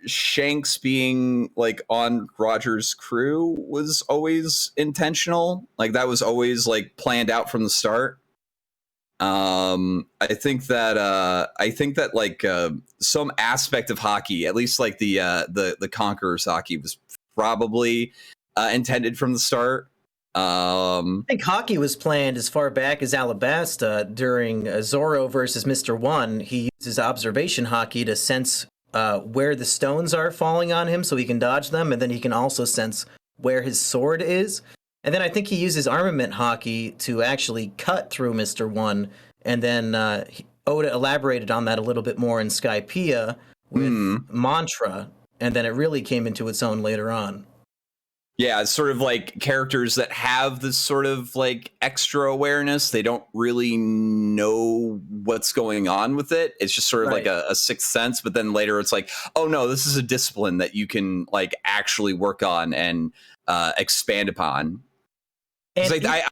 Shanks being like on Roger's crew was always intentional. Like that was always like planned out from the start. I think that like some aspect of Haki, at least like the Conqueror's Haki, was probably intended from the start. I think Haki was planned as far back as Alabasta during Zoro versus Mr. One. He uses observation Haki to sense where the stones are falling on him so he can dodge them, and then he can also sense where his sword is. And then I think he uses armament Haki to actually cut through Mr. One, and then Oda elaborated on that a little bit more in Skypiea with Mantra, and then it really came into its own later on. Yeah, it's sort of like characters that have this sort of like extra awareness. They don't really know what's going on with it. It's just sort of like a sixth sense. But then later it's like, oh no, this is a discipline that you can like actually work on and expand upon. And even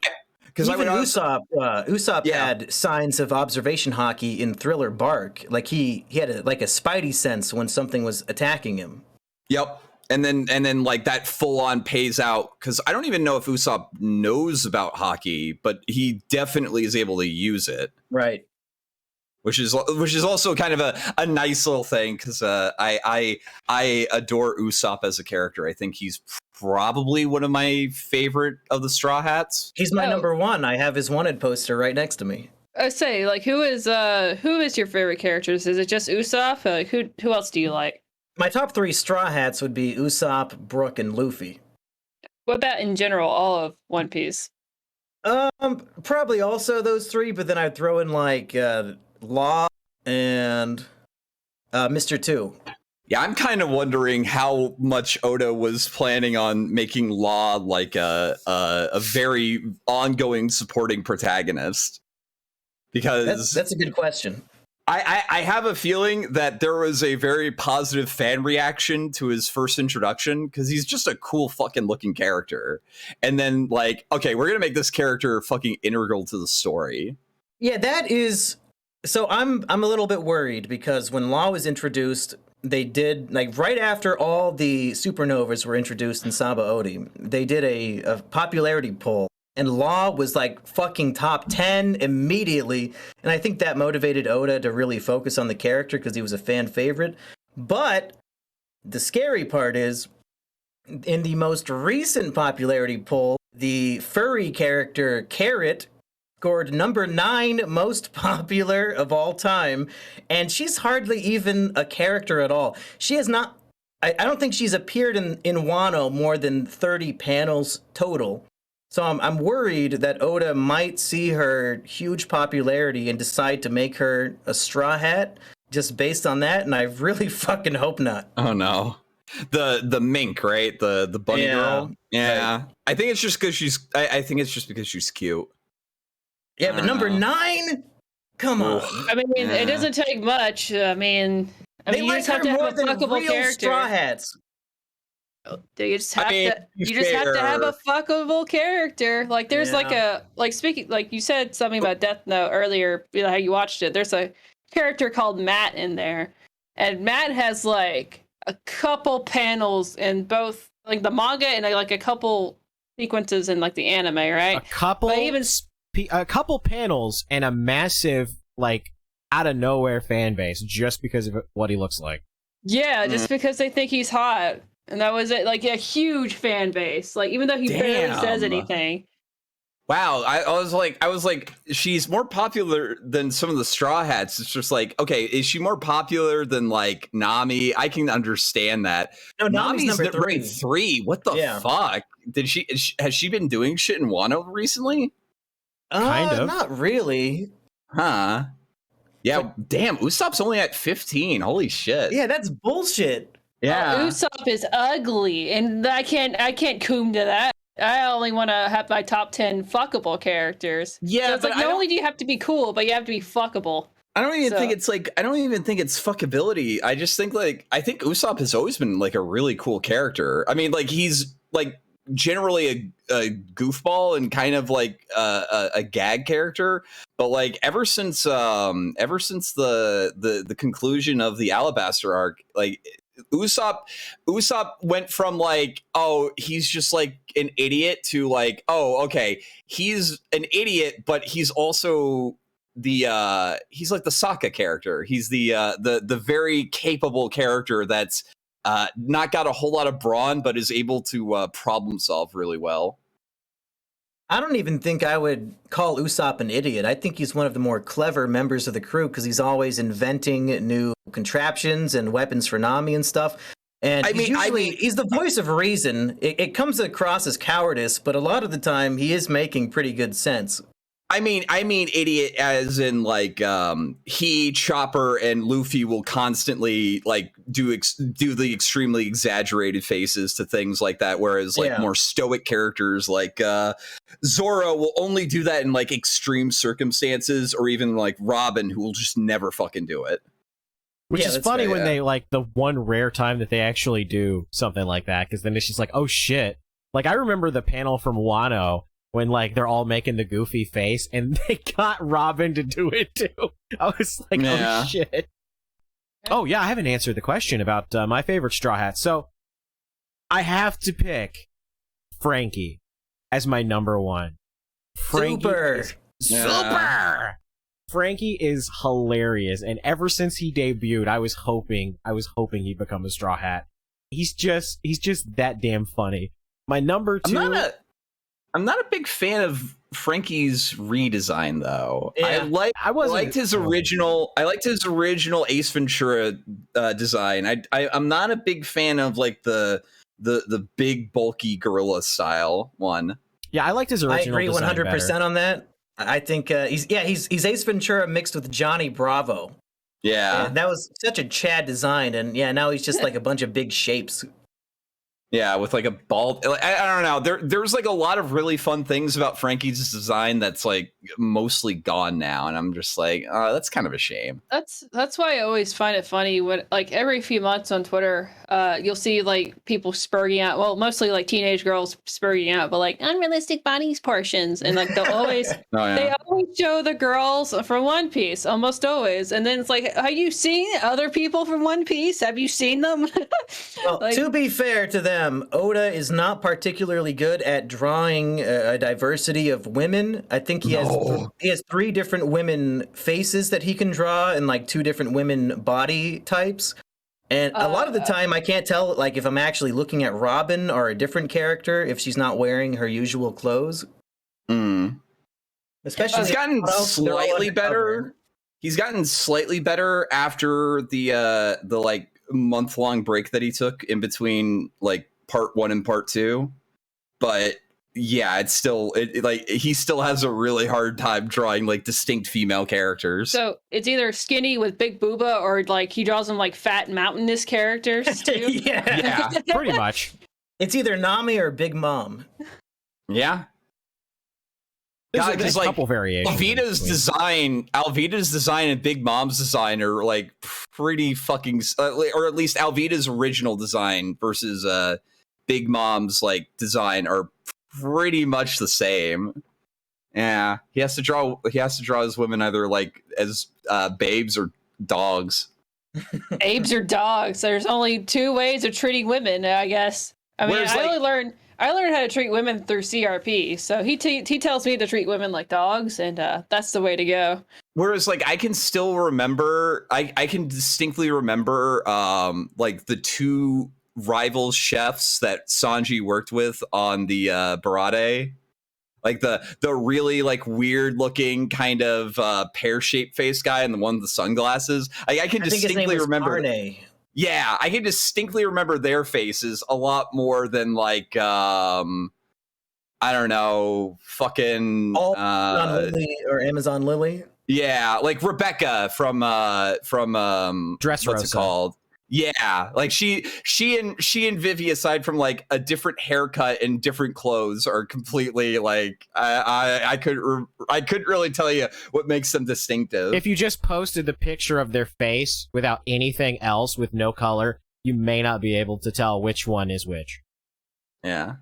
Usopp had signs of observation Haki in Thriller Bark. Like he had a spidey sense when something was attacking him. Yep. And then like that full on pays out, because I don't even know if Usopp knows about Haki, but he definitely is able to use it. Right. Which is also kind of a nice little thing, because I adore Usopp as a character. I think he's probably one of my favorite of the Straw Hats. He's my number one. I have his wanted poster right next to me. I say, like, who is your favorite characters? Is it just Usopp? Like, who else do you like? My top three Straw Hats would be Usopp, Brook, and Luffy. What about in general, all of One Piece? Probably also those three, but then I'd throw in like Law and Mr. Two. Yeah, I'm kind of wondering how much Oda was planning on making Law like a very ongoing supporting protagonist. Because that's a good question. I have a feeling that there was a very positive fan reaction to his first introduction because he's just a cool fucking looking character. And then like, okay, we're gonna make this character fucking integral to the story. Yeah, that is. So I'm a little bit worried because when Law was introduced, they did like right after all the supernovas were introduced in Sabo Odi, they did a popularity poll, and Law was like fucking top 10 immediately, and I think that motivated Oda to really focus on the character because he was a fan favorite. But the scary part is, in the most recent popularity poll, the furry character Carrot scored number 9 most popular of all time, and she's hardly even a character at all. She has not, I don't think she's appeared in Wano more than 30 panels total. So I'm worried that Oda might see her huge popularity and decide to make her a Straw Hat just based on that, and I really fucking hope not. Oh no. The mink, right? The bunny girl. Yeah. Right. I think it's just because I think it's just because she's cute. Yeah, but number 9? Come on. I mean, it doesn't take much. I mean, you just have to have a fuckable character. Straw Hats. You just have to have a fuckable character. Like there's speaking, like you said something about Death Note earlier, you know, how you watched it. There's a character called Matt in there, and Matt has like a couple panels in both like the manga and like a couple sequences in like the anime, right? A couple panels and a massive, like, out of nowhere fan base just because of what he looks like. Yeah, just because they think he's hot. And that was it, like a huge fan base. Like, even though he barely says anything. Wow, I was like, she's more popular than some of the Straw Hats. It's just like, okay, is she more popular than like Nami? I can understand that. No, Nami's number 3. 3. What the fuck? Has she been doing shit in Wano recently? Kind of. Not really. Huh. Yeah, damn, Usopp's only at 15. Holy shit. Yeah, that's bullshit. Yeah. Usopp is ugly, and I can't coom to that. I only want to have my top 10 fuckable characters. Yeah, so it's like not only do you have to be cool, but you have to be fuckable. I don't even think it's fuckability. I just think I think Usopp has always been like a really cool character. I mean, like he's like generally a goofball and kind of like a gag character, but like ever since the conclusion of the Alabaster arc, like Usopp went from like, oh, he's just like an idiot to like, oh, okay, he's an idiot, but he's also he's like the Sokka character. He's the very capable character that's not got a whole lot of brawn, but is able to problem solve really well. I don't even think I would call Usopp an idiot. I think he's one of the more clever members of the crew because he's always inventing new contraptions and weapons for Nami and stuff. And he's the voice of reason. It comes across as cowardice, but a lot of the time he is making pretty good sense. I mean, idiot as in like he, Chopper, and Luffy will constantly like do the extremely exaggerated faces to things like that, whereas like more stoic characters like Zoro will only do that in like extreme circumstances, or even like Robin, who will just never fucking do it. Which is funny when they like the one rare time that they actually do something like that, because then it's just like, oh shit. Like I remember the panel from Wano when like they're all making the goofy face and they got Robin to do it too. I was like, oh shit. Oh yeah, I haven't answered the question about my favorite Straw Hat. So I have to pick Franky as my number 1. Super! Franky is hilarious, and ever since he debuted, I was hoping he'd become a Straw Hat. He's just that damn funny. My number 2. I'm not a big fan of Franky's redesign though. Yeah, I liked his original Ace Ventura design. I'm not a big fan of like the big bulky gorilla style one. Yeah, I liked his original. I agree 100% on that. I think he's Ace Ventura mixed with Johnny Bravo. Yeah. And that was such a Chad design, and yeah, now he's just like a bunch of big shapes. Yeah, with like a bald. I don't know. There's like a lot of really fun things about Franky's design that's like mostly gone now, and I'm just like, that's kind of a shame. That's why I always find it funny when, like, every few months on Twitter, you'll see like people spurging out. Well, mostly like teenage girls spurging out, but like unrealistic bodies portions, and like they'll always they always show the girls from One Piece, almost always, and then it's like, have you seen other people from One Piece? Have you seen them? Well, Like, to be fair to them, Oda is not particularly good at drawing a diversity of women. I think he has 3 different women faces that he can draw and like 2 different women body types. And a lot of the time I can't tell like if I'm actually looking at Robin or a different character if she's not wearing her usual clothes. Especially he's gotten slightly better. He's gotten slightly better after the like month-long break that he took in between like part 1 and part 2, but yeah, it's still like he still has a really hard time drawing like distinct female characters. so it's either skinny with big booba, or like he draws them like fat mountainous characters too. yeah. Pretty much. It's either Nami or Big Mom. Yeah. There's a couple variations. Alvida's design and Big Mom's design are like pretty fucking, or at least Alvida's original design versus Big Mom's like design are pretty much the same. Yeah, he has to draw his women either like as babes or dogs. Babes or dogs. There's only 2 ways of treating women, I guess. I mean, I learned how to treat women through CRP, so he tells me to treat women like dogs, and that's the way to go. Whereas, like, I can still remember, I can distinctly remember, like, the 2 rival chefs that Sanji worked with on the Barade. Like, the really, like, weird-looking kind of pear-shaped face guy and the one with the sunglasses. I can distinctly remember... Yeah, I can distinctly remember their faces a lot more than like I don't know, fucking Lily or Amazon Lily. Yeah, like Rebecca from Dressrosa. What's it called? Yeah, like she and Vivi, aside from like a different haircut and different clothes, are completely like I couldn't really tell you what makes them distinctive. If you just posted the picture of their face without anything else, with no color, you may not be able to tell which one is which. Yeah.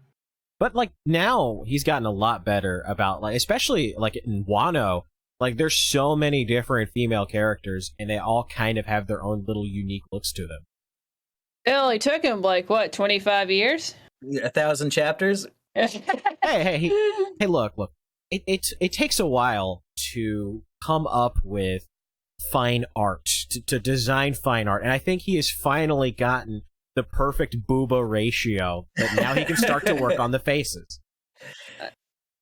But like now he's gotten a lot better about, like, especially like in Wano, like there's so many different female characters and they all kind of have their own little unique looks to them. It only took him like what, 25 years? 1,000 chapters. Hey, look. It takes a while to come up with fine art, to design fine art, and I think he has finally gotten the perfect booba ratio that now he can start to work on the faces.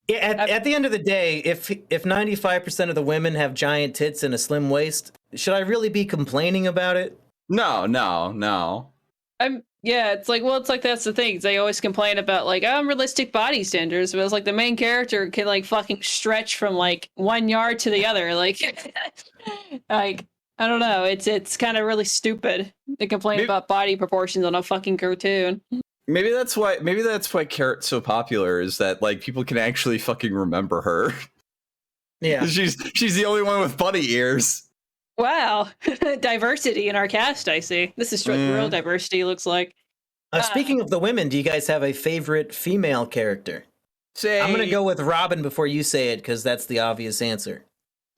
Yeah, at the end of the day, if 95% of the women have giant tits and a slim waist, should I really be complaining about it? No. Yeah, it's like that's the thing. They always complain about like unrealistic body standards, but it's like the main character can like fucking stretch from like 1 yard to the other. Like, like I don't know. It's kind of really stupid to complain about body proportions on a fucking cartoon. Maybe that's why Carrot's so popular, is that like people can actually fucking remember her. Yeah, she's the only one with bunny ears. Wow, diversity in our cast. I see. This is real diversity. Looks like. Speaking of the women, do you guys have a favorite female character? I'm gonna go with Robin before you say it because that's the obvious answer.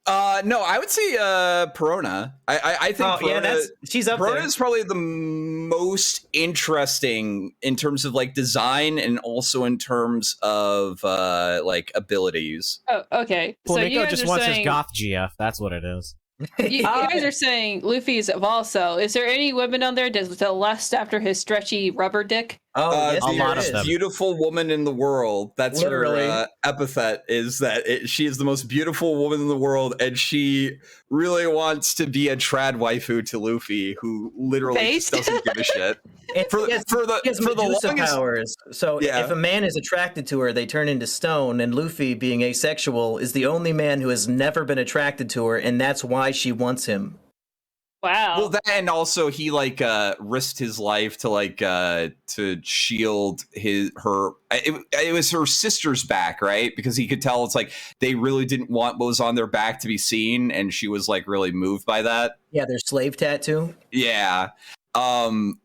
No, I would say Perona. I think Perona, she's up Perona there. is probably the most interesting in terms of like design and also in terms of like abilities. Oh, okay. Well, So Nico you guys just are wants saying his goth GF. That's what it is. you guys are saying Luffy's also. Is there any women on there to lust after his stretchy rubber dick? Oh, yes, a lot there of is. them. Beautiful woman in the world. That's Literally. her epithet, is that she is the most beautiful woman in the world, and she really wants to be a trad waifu to Luffy, who literally just doesn't give a shit. For the longest powers. So if a man is attracted to her, they turn into stone, and Luffy, being asexual, is the only man who has never been attracted to her, and that's why she wants him. Wow. Well, that, and also he like risked his life to like to shield her. It was her sister's back, right? Because he could tell it's like they really didn't want what was on their back to be seen, and she was like really moved by that. Yeah, their slave tattoo. Yeah. And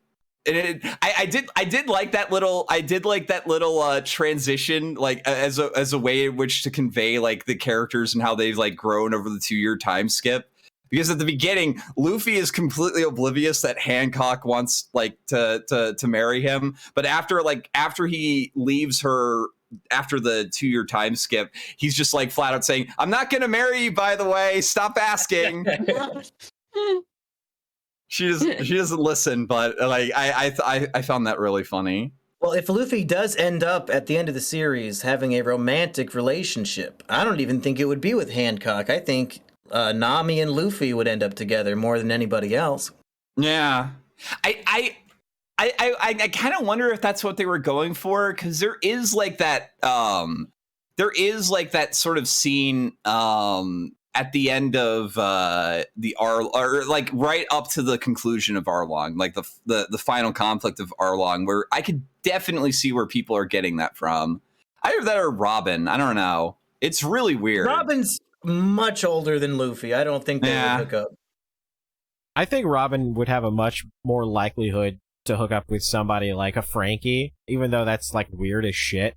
I did like that little transition, like as a way in which to convey like the characters and how they've like grown over the 2-year time skip. Because at the beginning, Luffy is completely oblivious that Hancock wants like to marry him, but after he leaves her after the 2-year time skip, he's just like flat out saying, "I'm not gonna marry you, by the way. Stop asking." She doesn't listen, but like I found that really funny. Well, if Luffy does end up at the end of the series having a romantic relationship, I don't even think it would be with Hancock. I think Nami and Luffy would end up together more than anybody else. Yeah, I kind of wonder if that's what they were going for, because there is like that sort of scene at the end of the or like right up to the conclusion of Arlong, like the final conflict of Arlong, where I could definitely see where people are getting that from. Either that or Robin. I don't know. It's really weird. Robin's much older than Luffy. I don't think they would hook up. I think Robin would have a much more likelihood to hook up with somebody like a Franky, even though that's like weird as shit.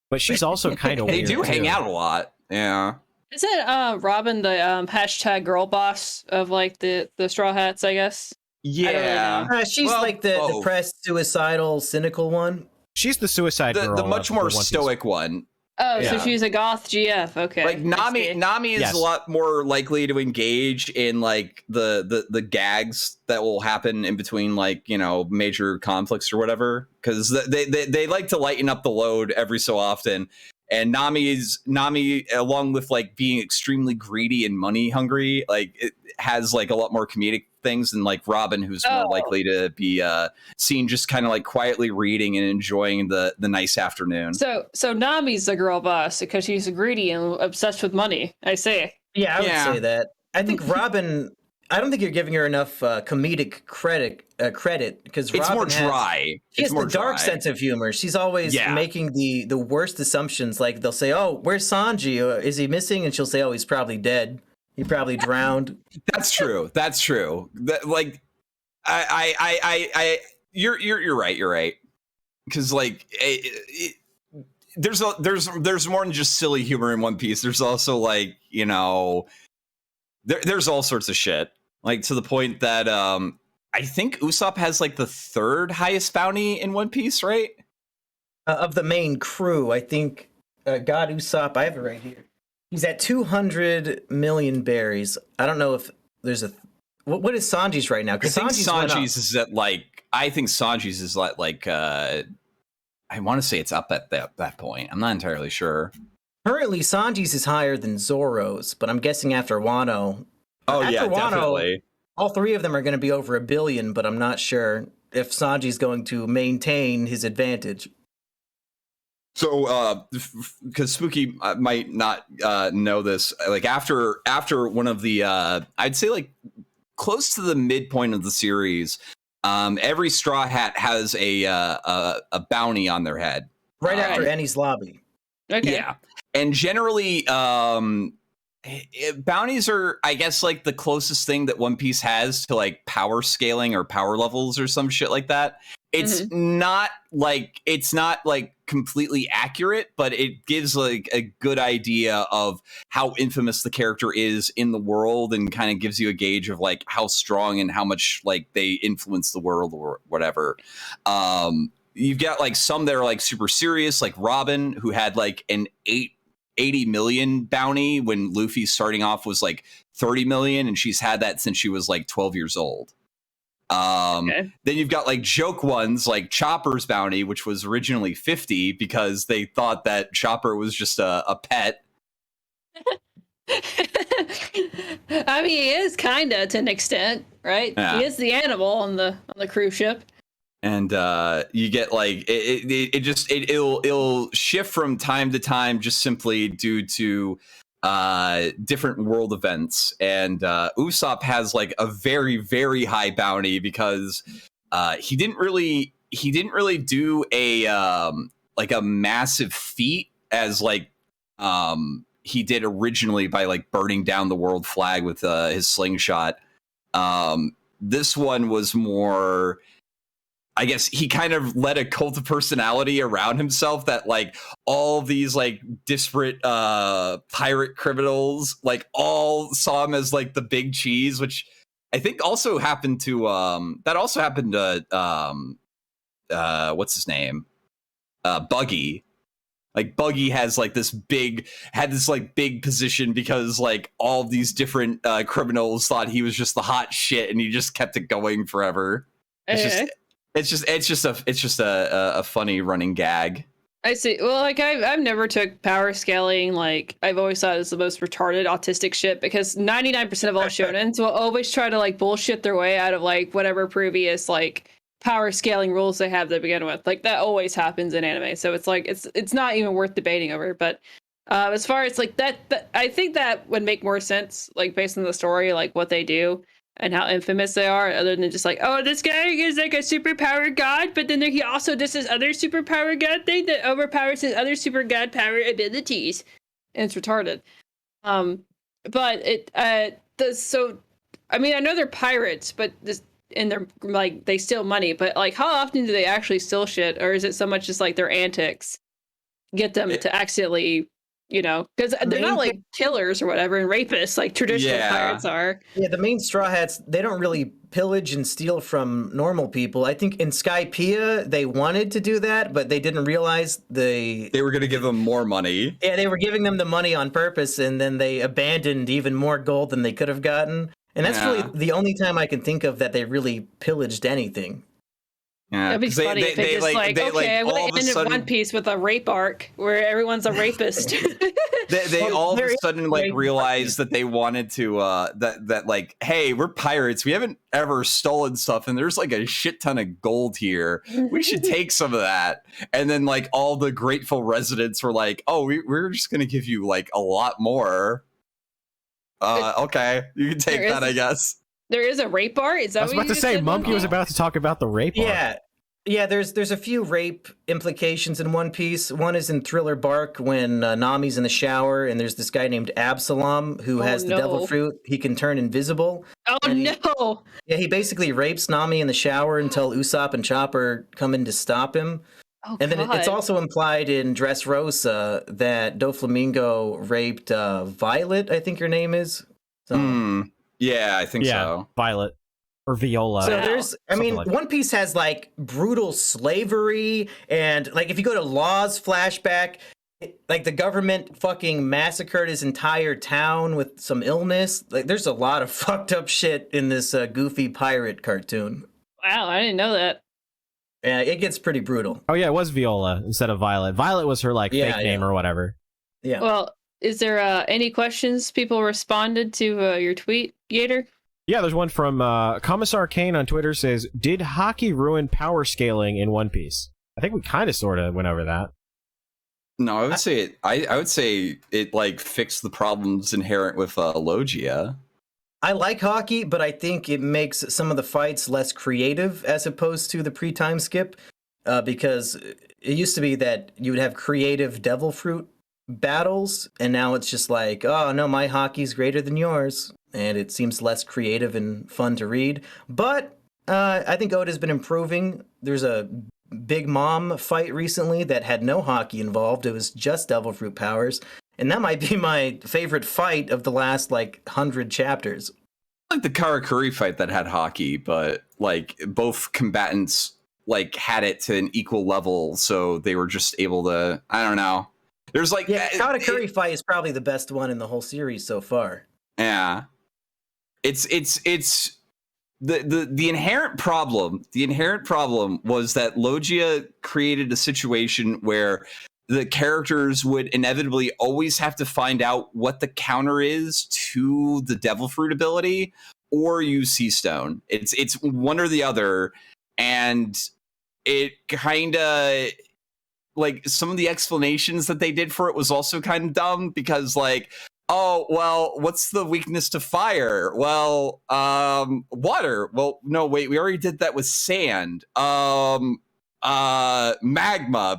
But she's also kind of weird. They do hang out a lot. Yeah. Isn't Robin the hashtag girl boss of like the Straw Hats, I guess? Yeah. She's like the depressed, suicidal, cynical one. She's the suicide girl. The much more stoic one. Oh, yeah. So she's a goth GF. Okay. Like Nami is a lot more likely to engage in like the gags that will happen in between like, you know, major conflicts or whatever, because they like to lighten up the load every so often. And Nami, along with like being extremely greedy and money hungry, like it has like a lot more comedic things than like Robin, who's more likely to be seen just kind of like quietly reading and enjoying the nice afternoon. So Nami's the girl boss because she's greedy and obsessed with money, I say. Yeah, I would say that. I think Robin, I don't think you're giving her enough comedic credit because it's more dry. She has the dark sense of humor. She's always making the worst assumptions. Like they'll say, "Oh, where's Sanji? Is he missing?" And she'll say, "Oh, he's probably dead. He probably drowned." That's true. That's true. Like, you're right. You're right. Because like, there's more than just silly humor in One Piece. There's also like, you know, there's all sorts of shit. Like to the point that I think Usopp has like the 3rd highest bounty in One Piece, right? Of the main crew, I think God Usopp, I have it right here. He's at 200 million berries. I don't know if there's a... What is Sanji's right now? Because Sanji's is at like... I think Sanji's is at like... I want to say it's up at that point. I'm not entirely sure. Currently, Sanji's is higher than Zoro's, but I'm guessing after Wano... definitely. All 3 of them are going to be over 1 billion, but I'm not sure if Sanji's going to maintain his advantage. So, because Spooky might not know this, like after one of the, I'd say like close to the midpoint of the series, every Straw Hat has a bounty on their head. Right after Enies Lobby. Okay. Yeah, and generally, bounties are, I guess, like the closest thing that One Piece has to like power scaling or power levels or some shit like that. It's not like completely accurate, but it gives like a good idea of how infamous the character is in the world, and kind of gives you a gauge of like how strong and how much like they influence the world or whatever. You've got like some that are like super serious, like Robin, who had like an 80 million bounty when Luffy starting off was like 30 million, and she's had that since she was like 12 years old. Then you've got like joke ones like Chopper's bounty, which was originally 50 because they thought that Chopper was just a pet. I mean, he is kinda to an extent, right? Yeah. He is the animal on the cruise ship. And you get like it'll shift from time to time just simply due to different world events, and Usopp has like a very, very high bounty because he didn't really do a like a massive feat as like he did originally by like burning down the world flag with his slingshot. This one was more, I guess he kind of led a cult of personality around himself that like all these like disparate pirate criminals like all saw him as like the big cheese, which I think also happened to what's his name? Buggy. Like Buggy has like this big position because like all these different criminals thought he was just the hot shit and he just kept it going forever. It's just a funny running gag. I see. Well, like I've never took power scaling. Like I've always thought it was the most retarded autistic shit because 99% of all shonens will always try to like bullshit their way out of like whatever previous like power scaling rules they have to begin with. Like that always happens in anime. So it's like it's not even worth debating over. But as far as like that, I think that would make more sense, like based on the story, like what they do and how infamous they are, other than just like, oh, this guy is like a superpower god, but then he also does this other superpower god thing that overpowers his other super god power abilities, and it's retarded. But it does so. I mean, I know they're pirates, but this and they're like they steal money, but like how often do they actually steal shit, or is it so much just like their antics get them to accidentally? You know, because they're not like killers or whatever and rapists like traditional pirates are. Yeah, the main Straw Hats, they don't really pillage and steal from normal people. I think in Skypiea, they wanted to do that, but they didn't realize they were going to give them more money. Yeah, they were giving them the money on purpose, and then they abandoned even more gold than they could have gotten. And that's really the only time I can think of that they really pillaged anything. Yeah, it'd be funny if it's just like, okay, I'm going to end in One Piece with a rape arc where everyone's a rapist. they all of a sudden like realized that they wanted to that like, hey, we're pirates, we haven't ever stolen stuff, and there's like a shit ton of gold here, we should take some of that. And then like all the grateful residents were like, oh, we're just gonna give you like a lot more. Okay, you can take that, I guess. There is a rape art? Is that I was about to say, Monkey was about to talk about the rape art. Yeah, there's a few rape implications in One Piece. One is in Thriller Bark when Nami's in the shower and there's this guy named Absalom who has the devil fruit. He can turn invisible. Oh, no! He basically rapes Nami in the shower until Usopp and Chopper come in to stop him. Oh, and then it's also implied in Dressrosa that Doflamingo raped Violet, I think her name is. So. Yeah, I think so. Violet. Or Viola. So there's, I mean, like One Piece has like brutal slavery, and like if you go to Law's flashback, like the government fucking massacred his entire town with some illness. Like there's a lot of fucked up shit in this goofy pirate cartoon. Wow, I didn't know that. Yeah, it gets pretty brutal. Oh yeah, it was Viola instead of Violet. Violet was her like fake name or whatever. Yeah. Well, is there any questions people responded to your tweet, Gator? Yeah, there's one from Commissar Kane on Twitter says, did Haki ruin power scaling in One Piece? I think we kind of sort of went over that. No, I would say it. I would say it like fixed the problems inherent with Logia. I like Haki, but I think it makes some of the fights less creative as opposed to the pre-time skip, because it used to be that you would have creative devil fruit battles, and now it's just like, oh no, my Haki's greater than yours. And it seems less creative and fun to read. But I think Oda's been improving. There's a Big Mom fight recently that had no Haki involved. It was just Devil Fruit powers. And that might be my favorite fight of the last, 100 chapters. Like the Karakuri fight that had Haki, but, both combatants, had it to an equal level, so they were just able to... I don't know. There's, Karakuri fight is probably the best one in the whole series so far. Yeah. It's the inherent problem. The inherent problem was that Logia created a situation where the characters would inevitably always have to find out what the counter is to the Devil Fruit ability or use Sea Stone. It's one or the other, and it kind of some of the explanations that they did for it was also kind of dumb because Oh, well, what's the weakness to fire? Well, water. Well, no, wait, we already did that with sand. Magma,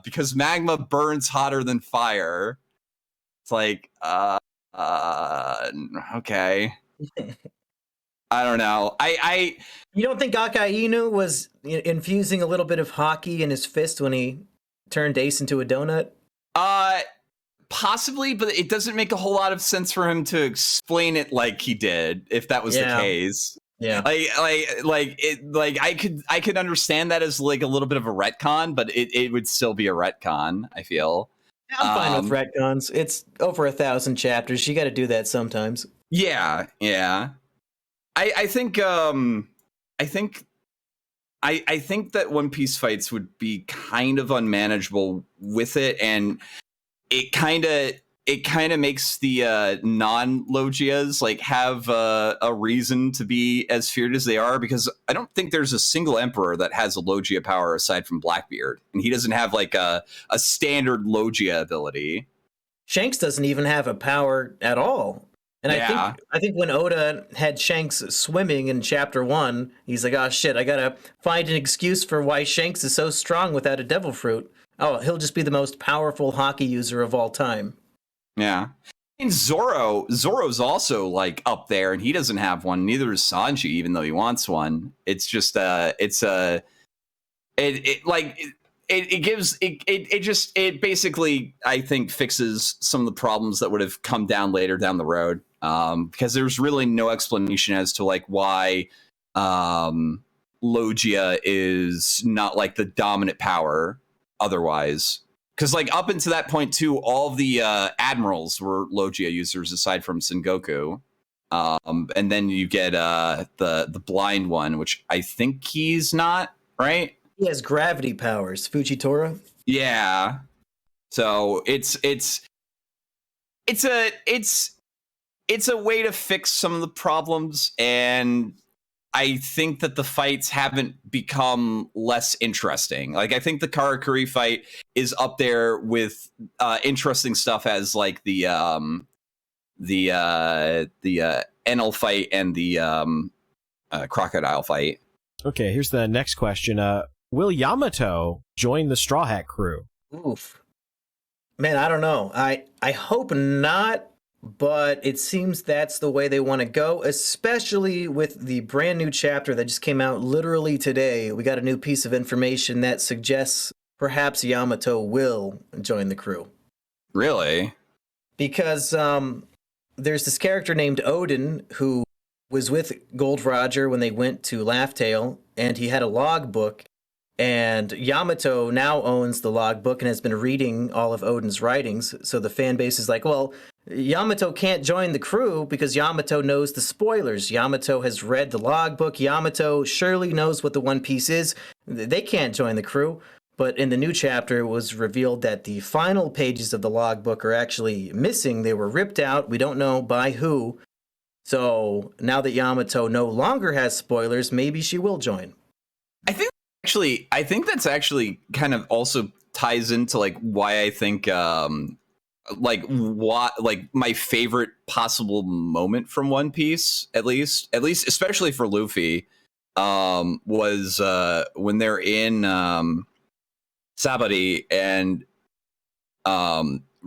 because magma burns hotter than fire. It's like, okay. I don't know. You don't think Akai Inu was infusing a little bit of Haki in his fist when he turned Ace into a donut? Possibly, but it doesn't make a whole lot of sense for him to explain it like he did, if that was the case. Yeah. I could understand that as like a little bit of a retcon, but it would still be a retcon, I feel. I'm fine with retcons. It's over 1,000 chapters. You got to do that sometimes. Yeah. I think that One Piece fights would be kind of unmanageable with it, and it kind of makes the non-Logias like have a reason to be as feared as they are, because I don't think there's a single emperor that has a Logia power aside from Blackbeard, and he doesn't have like a standard Logia ability. Shanks doesn't even have a power at all. And yeah. I think when Oda had Shanks swimming in chapter 1, he's like, oh shit, I gotta find an excuse for why Shanks is so strong without a devil fruit. Oh, he'll just be the most powerful Haki user of all time. Yeah. And Zoro's also like up there, and he doesn't have one. Neither is Sanji, even though he wants one. It's just it basically, I think, fixes some of the problems that would have come down later down the road. Because there's really no explanation as to like why Logia is not like the dominant power otherwise. Because like up until that point too, all of the admirals were Logia users aside from Sengoku. And then you get the blind one, which I think he's not, right? He has gravity powers, Fujitora. Yeah. So it's a way to fix some of the problems, and I think that the fights haven't become less interesting. Like, I think the Karakuri fight is up there with interesting stuff as like the Enel fight and the crocodile fight. Okay, here's the next question. Will Yamato join the Straw Hat crew? Oof. Man, I don't know. I hope not, but it seems that's the way they want to go, especially with the brand new chapter that just came out literally today. We got a new piece of information that suggests perhaps Yamato will join the crew. Really? Because there's this character named Odin who was with Gold Roger when they went to Laugh-Tale, and he had a logbook. And Yamato now owns the logbook and has been reading all of Odin's writings. So the fan base is like, well, Yamato can't join the crew because Yamato knows the spoilers. Yamato has read the logbook. Yamato surely knows what the One Piece is. They can't join the crew. But in the new chapter, it was revealed that the final pages of the logbook are actually missing. They were ripped out. We don't know by who. So now that Yamato no longer has spoilers, maybe she will join. I think that's actually kind of also ties into like why I think like my favorite possible moment from One Piece, at least especially for Luffy, was when they're in Sabari and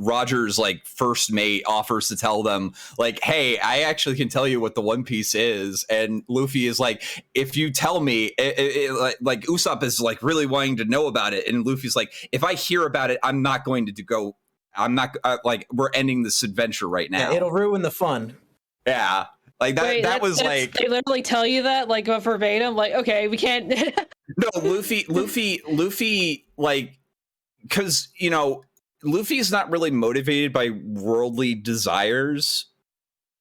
Roger's like first mate offers to tell them like, hey, I actually can tell you what the One Piece is, and Luffy is like, if you tell me, like Usopp is like really wanting to know about it, and Luffy's like, if I hear about it, I'm not going to go. I'm not like, we're ending this adventure right now. Yeah, it'll ruin the fun. Yeah, like that. Wait, that was like they literally tell you that like verbatim. Like, okay, we can't. No, Luffy, like, because Luffy is not really motivated by worldly desires.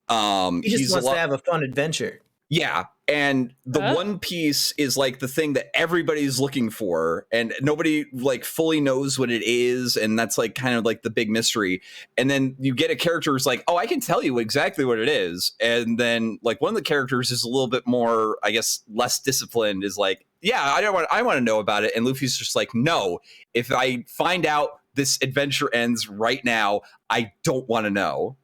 He just wants to have a fun adventure. Yeah, and the One Piece is like the thing that everybody's looking for, and nobody like fully knows what it is, and that's like kind of like the big mystery. And then you get a character who's like, oh, I can tell you exactly what it is. And then like one of the characters is a little bit more, I guess, less disciplined, is like, yeah, I want to know about it. And Luffy's just like, no, if I find out this adventure ends right now, I don't want to know.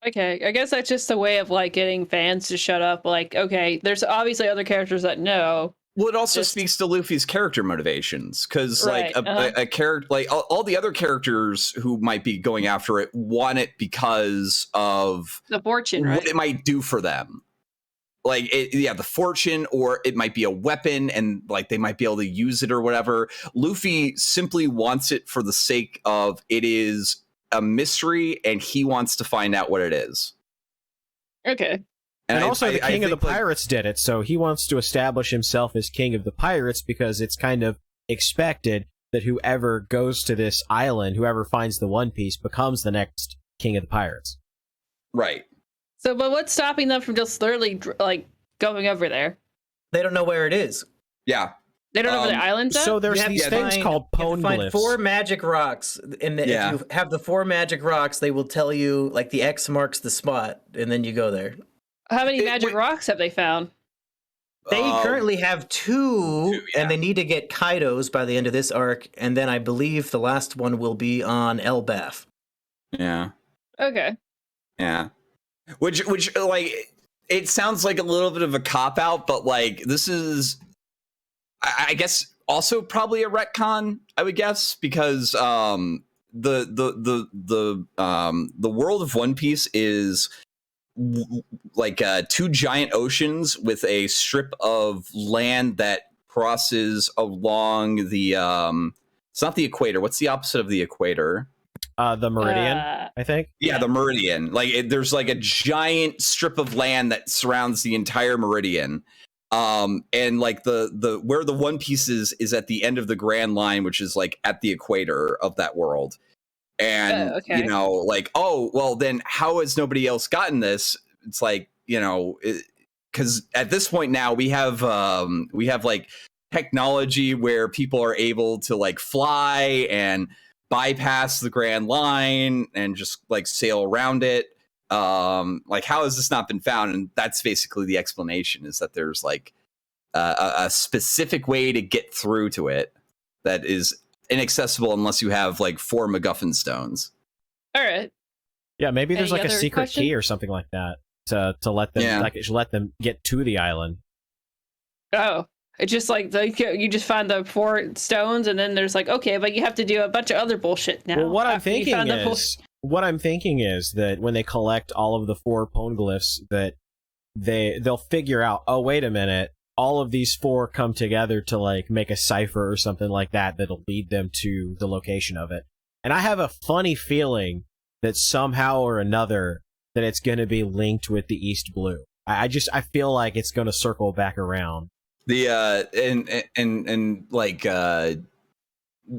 Okay, I guess that's just a way of like getting fans to shut up. Like, okay, there's obviously other characters that know. Well, it also Just- speaks to Luffy's character motivations, because like Right, a character, like all the other characters who might be going after it want it because of The fortune, what right? it might do for them. Like, the fortune, or it might be a weapon, and like they might be able to use it or whatever. Luffy simply wants it for the sake of it is a mystery, and he wants to find out what it is. Okay. And also, the king of the pirates did it, so he wants to establish himself as king of the pirates because it's kind of expected that whoever goes to this island, whoever finds the One Piece, becomes the next king of the pirates. Right. So, but what's stopping them from just literally like going over there? They don't know where it is. Yeah. They don't know where the island's at? So there's these things called Poneglyphs. Find 4 magic rocks, and if you have the 4 magic rocks, they will tell you like the X marks the spot, and then you go there. How many magic rocks have they found? They currently have 2, and they need to get Kaido's by the end of this arc, and then I believe the last one will be on Elbaf. Yeah. Okay. Yeah. Which like, it sounds like a little bit of a cop out, but like this is, I guess, also probably a retcon, I would guess, because the world of One Piece is like 2 giant oceans with a strip of land that crosses along the it's not the equator. What's the opposite of the equator? The meridian, I think. Yeah, the meridian. Like there's like a giant strip of land that surrounds the entire meridian. And like the where the One Piece is at the end of the Grand Line, which is like at the equator of that world. And you know, like, oh well, then how has nobody else gotten this? It's like, you know, because at this point now we have like technology where people are able to like fly and bypass the Grand Line and just like sail around it. Like, how has this not been found? And that's basically the explanation, is that there's like a specific way to get through to it that is inaccessible unless you have like 4 MacGuffin stones. All right. Yeah, maybe there's like a secret key or something like that to let them let them get to the island. Oh, it's just like you just find the 4 stones, and then there's like, okay, but you have to do a bunch of other bullshit now. Well, what I'm thinking is that when they collect all of the 4 Poneglyphs, that they'll figure out, oh, wait a minute, all of these 4 come together to like make a cipher or something like that that'll lead them to the location of it. And I have a funny feeling that somehow or another that it's going to be linked with the East Blue. I feel like it's going to circle back around. The and like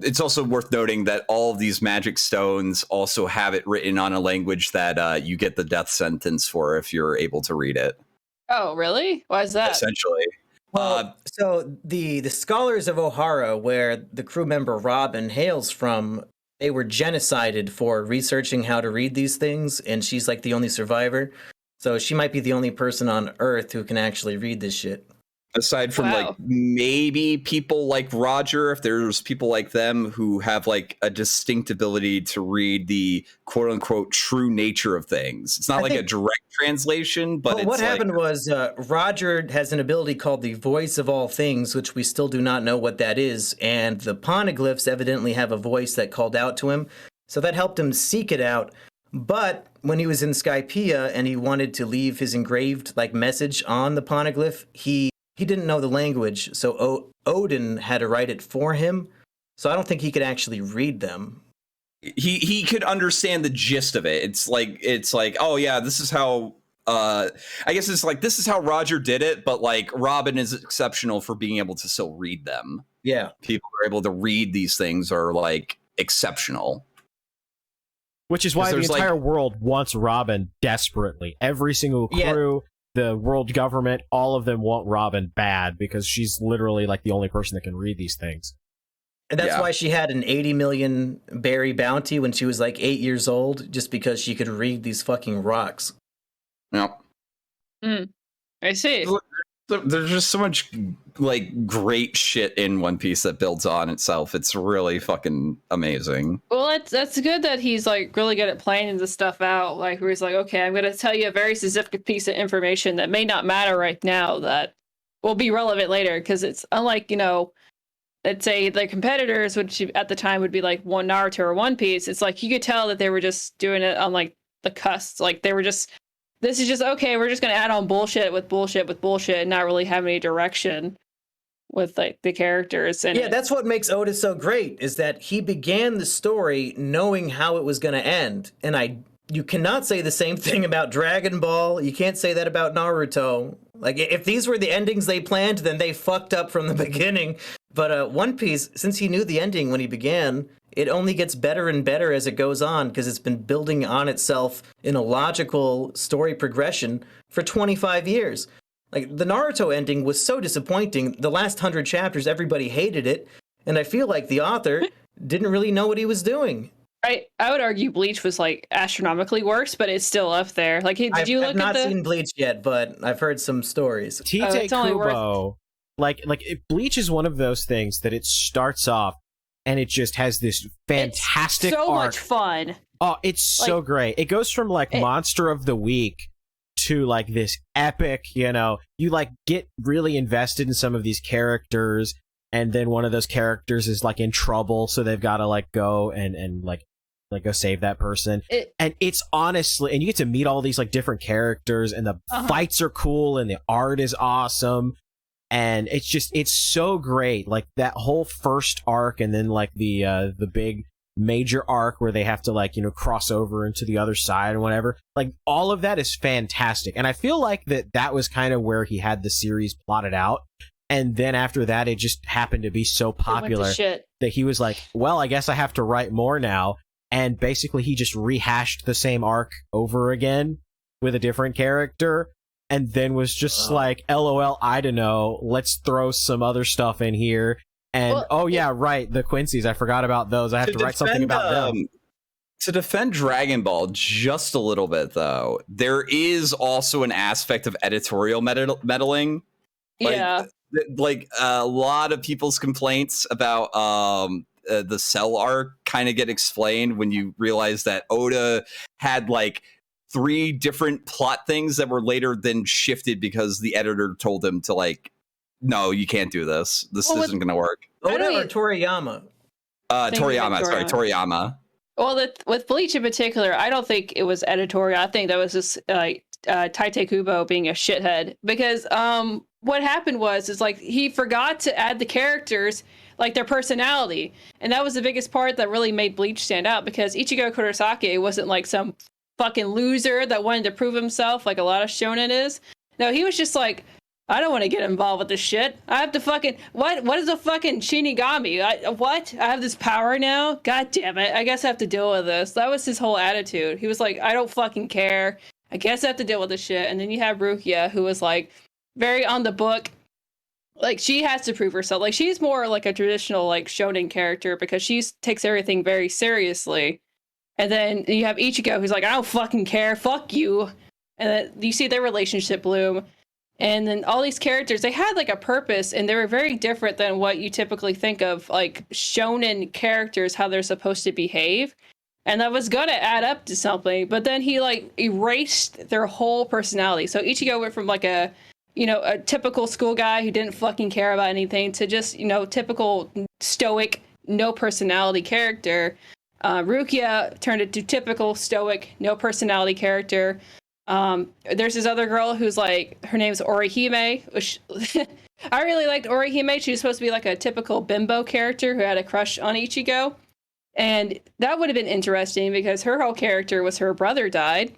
it's also worth noting that all of these magic stones also have it written on a language that you get the death sentence for if you're able to read it. Oh, really? Why is that? Essentially. Well, so the scholars of Ohara, where the crew member Robin hails from, they were genocided for researching how to read these things, and she's like the only survivor. So she might be the only person on Earth who can actually read this shit. Aside from like maybe people like Roger, if there's people like them who have like a distinct ability to read the quote unquote true nature of things. It's not like a direct translation, but it's what happened was Roger has an ability called the Voice of All Things, which we still do not know what that is. And the Poneglyphs evidently have a voice that called out to him. So that helped him seek it out. But when he was in Skypiea and he wanted to leave his engraved like message on the Poneglyph, he didn't know the language, so Odin had to write it for him. So I don't think he could actually read them. He could understand the gist of it. It's like, oh yeah, this is how I guess it's like this is how Roger did it, but like Robin is exceptional for being able to still read them. Yeah. People who are able to read these things are like exceptional. Which is why the entire world wants Robin desperately. Every single crew, the world government, all of them want Robin bad because she's literally like the only person that can read these things. And that's why she had an 80 million berry bounty when she was like 8 years old, just because she could read these fucking rocks. Yep. I see. There's just so much like great shit in One Piece that builds on itself. It's really fucking amazing. Well, that's good that he's like really good at planning this stuff out. Like where he's like, okay, I'm going to tell you a very specific piece of information that may not matter right now that will be relevant later. Because it's unlike, you know, let's say the competitors, which at the time would be like one Naruto or One Piece. It's like you could tell that they were just doing it on like the cusp. Like they were just, this is just okay. We're just going to add on bullshit with bullshit with bullshit and not really have any direction with like the characters. And yeah, that's what makes Oda so great, is that he began the story knowing how it was going to end. And you cannot say the same thing about Dragon Ball. You can't say that about Naruto. Like, if these were the endings they planned, then they fucked up from the beginning. But One Piece, since he knew the ending when he began, it only gets better and better as it goes on, because it's been building on itself in a logical story progression for 25 years. Like, the Naruto ending was so disappointing. The last 100 chapters, everybody hated it. And I feel like the author didn't really know what he was doing. I would argue Bleach was like astronomically worse, but it's still up there. Like, did you look at the... I've not seen Bleach yet, but I've heard some stories. Tite Kubo, like Bleach is one of those things that it starts off and it just has this fantastic so arc. Much fun. Oh, it's so great. It goes from like Monster of the Week to like this epic, you know, you like get really invested in some of these characters, and then one of those characters is like in trouble, so they've got to like go and like go save that person. And it's honestly, and you get to meet all these like different characters, and the fights are cool, and the art is awesome, and it's so great. Like that whole first arc, and then like the big major arc where they have to like, you know, cross over into the other side and whatever. Like all of that is fantastic, and I feel like that was kind of where he had the series plotted out. And then after that, it just happened to be so popular that he was like, well, I guess I have to write more now. And basically, he just rehashed the same arc over again with a different character. And then was just like, LOL, I don't know. Let's throw some other stuff in here. And, the Quincy's. I forgot about those. I have to write something about them. To defend Dragon Ball just a little bit, though, there is also an aspect of editorial meddling. Like a lot of people's complaints about the Cell arc kind of get explained when you realize that Oda had like 3 different plot things that were later then shifted because the editor told him to like, no, you can't do this. This isn't going to work. Oda or Toriyama? Toriyama. Well, with Bleach in particular, I don't think it was editorial. I think that was just Tite Kubo being a shithead, because what happened is like he forgot to add the characters, like their personality, and that was the biggest part that really made Bleach stand out, because Ichigo Kurosaki wasn't like some fucking loser that wanted to prove himself like a lot of shonen is. No, he was just like, I don't want to get involved with this shit. I have to fucking what is a fucking Shinigami? I have this power now? God damn it. I guess I have to deal with this. That was his whole attitude. He was like, I don't fucking care. I guess I have to deal with this shit. And then you have Rukia, who was like very on the book. Like, she has to prove herself. Like, she's more like a traditional like shonen character, because she takes everything very seriously. And then you have Ichigo, who's like, I don't fucking care. Fuck you. And then you see their relationship bloom. And then all these characters, they had like a purpose, and they were very different than what you typically think of like shonen characters, how they're supposed to behave. And that was gonna add up to something, but then he like erased their whole personality. So Ichigo went from like a typical school guy who didn't fucking care about anything to just, typical stoic, no personality character. Rukia turned into typical stoic, no personality character. There's this other girl who's like, her name's Orihime, which I really liked Orihime. She was supposed to be like a typical bimbo character who had a crush on Ichigo. And that would have been interesting, because her whole character was her brother died.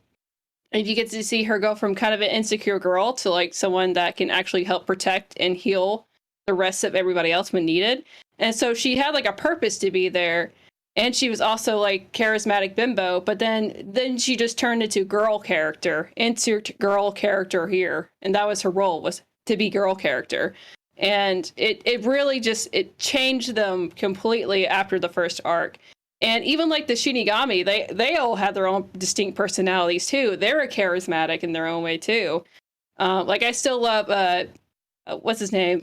And you get to see her go from kind of an insecure girl to like someone that can actually help protect and heal the rest of everybody else when needed. And so she had like a purpose to be there. And she was also like charismatic bimbo, but then she just turned into girl character, insert girl character here. And that was her role, was to be girl character. And it really just, it changed them completely after the first arc. And even like the Shinigami, they all had their own distinct personalities too. They were charismatic in their own way too. Like I still love what's his name?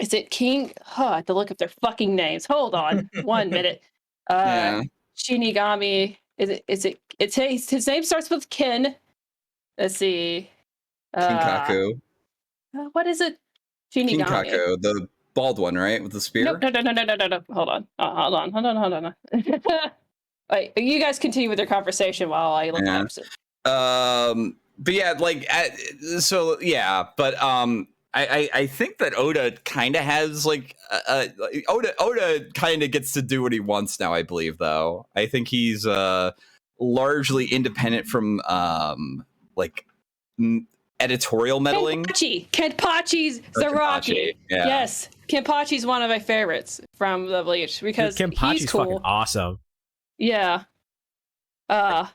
Is it King? Oh, I have to look up their fucking names. Hold on, 1 minute. Yeah. Shinigami. It's his name starts with Kin. Let's see. Kinkaku. What is it? Shinigami. Kinkaku, the bald one, right, with the spear. No. Hold on. Wait, you guys continue with your conversation while I look it up. But yeah, like, so yeah, but I think that Oda kind of has like Oda kind of gets to do what he wants now. I believe, though. I think he's largely independent from like editorial meddling. Kenpachi's Zaraki. Yeah. Yes, Kenpachi's one of my favorites from the Bleach because Kenpachi's he's cool. fucking awesome. Yeah. I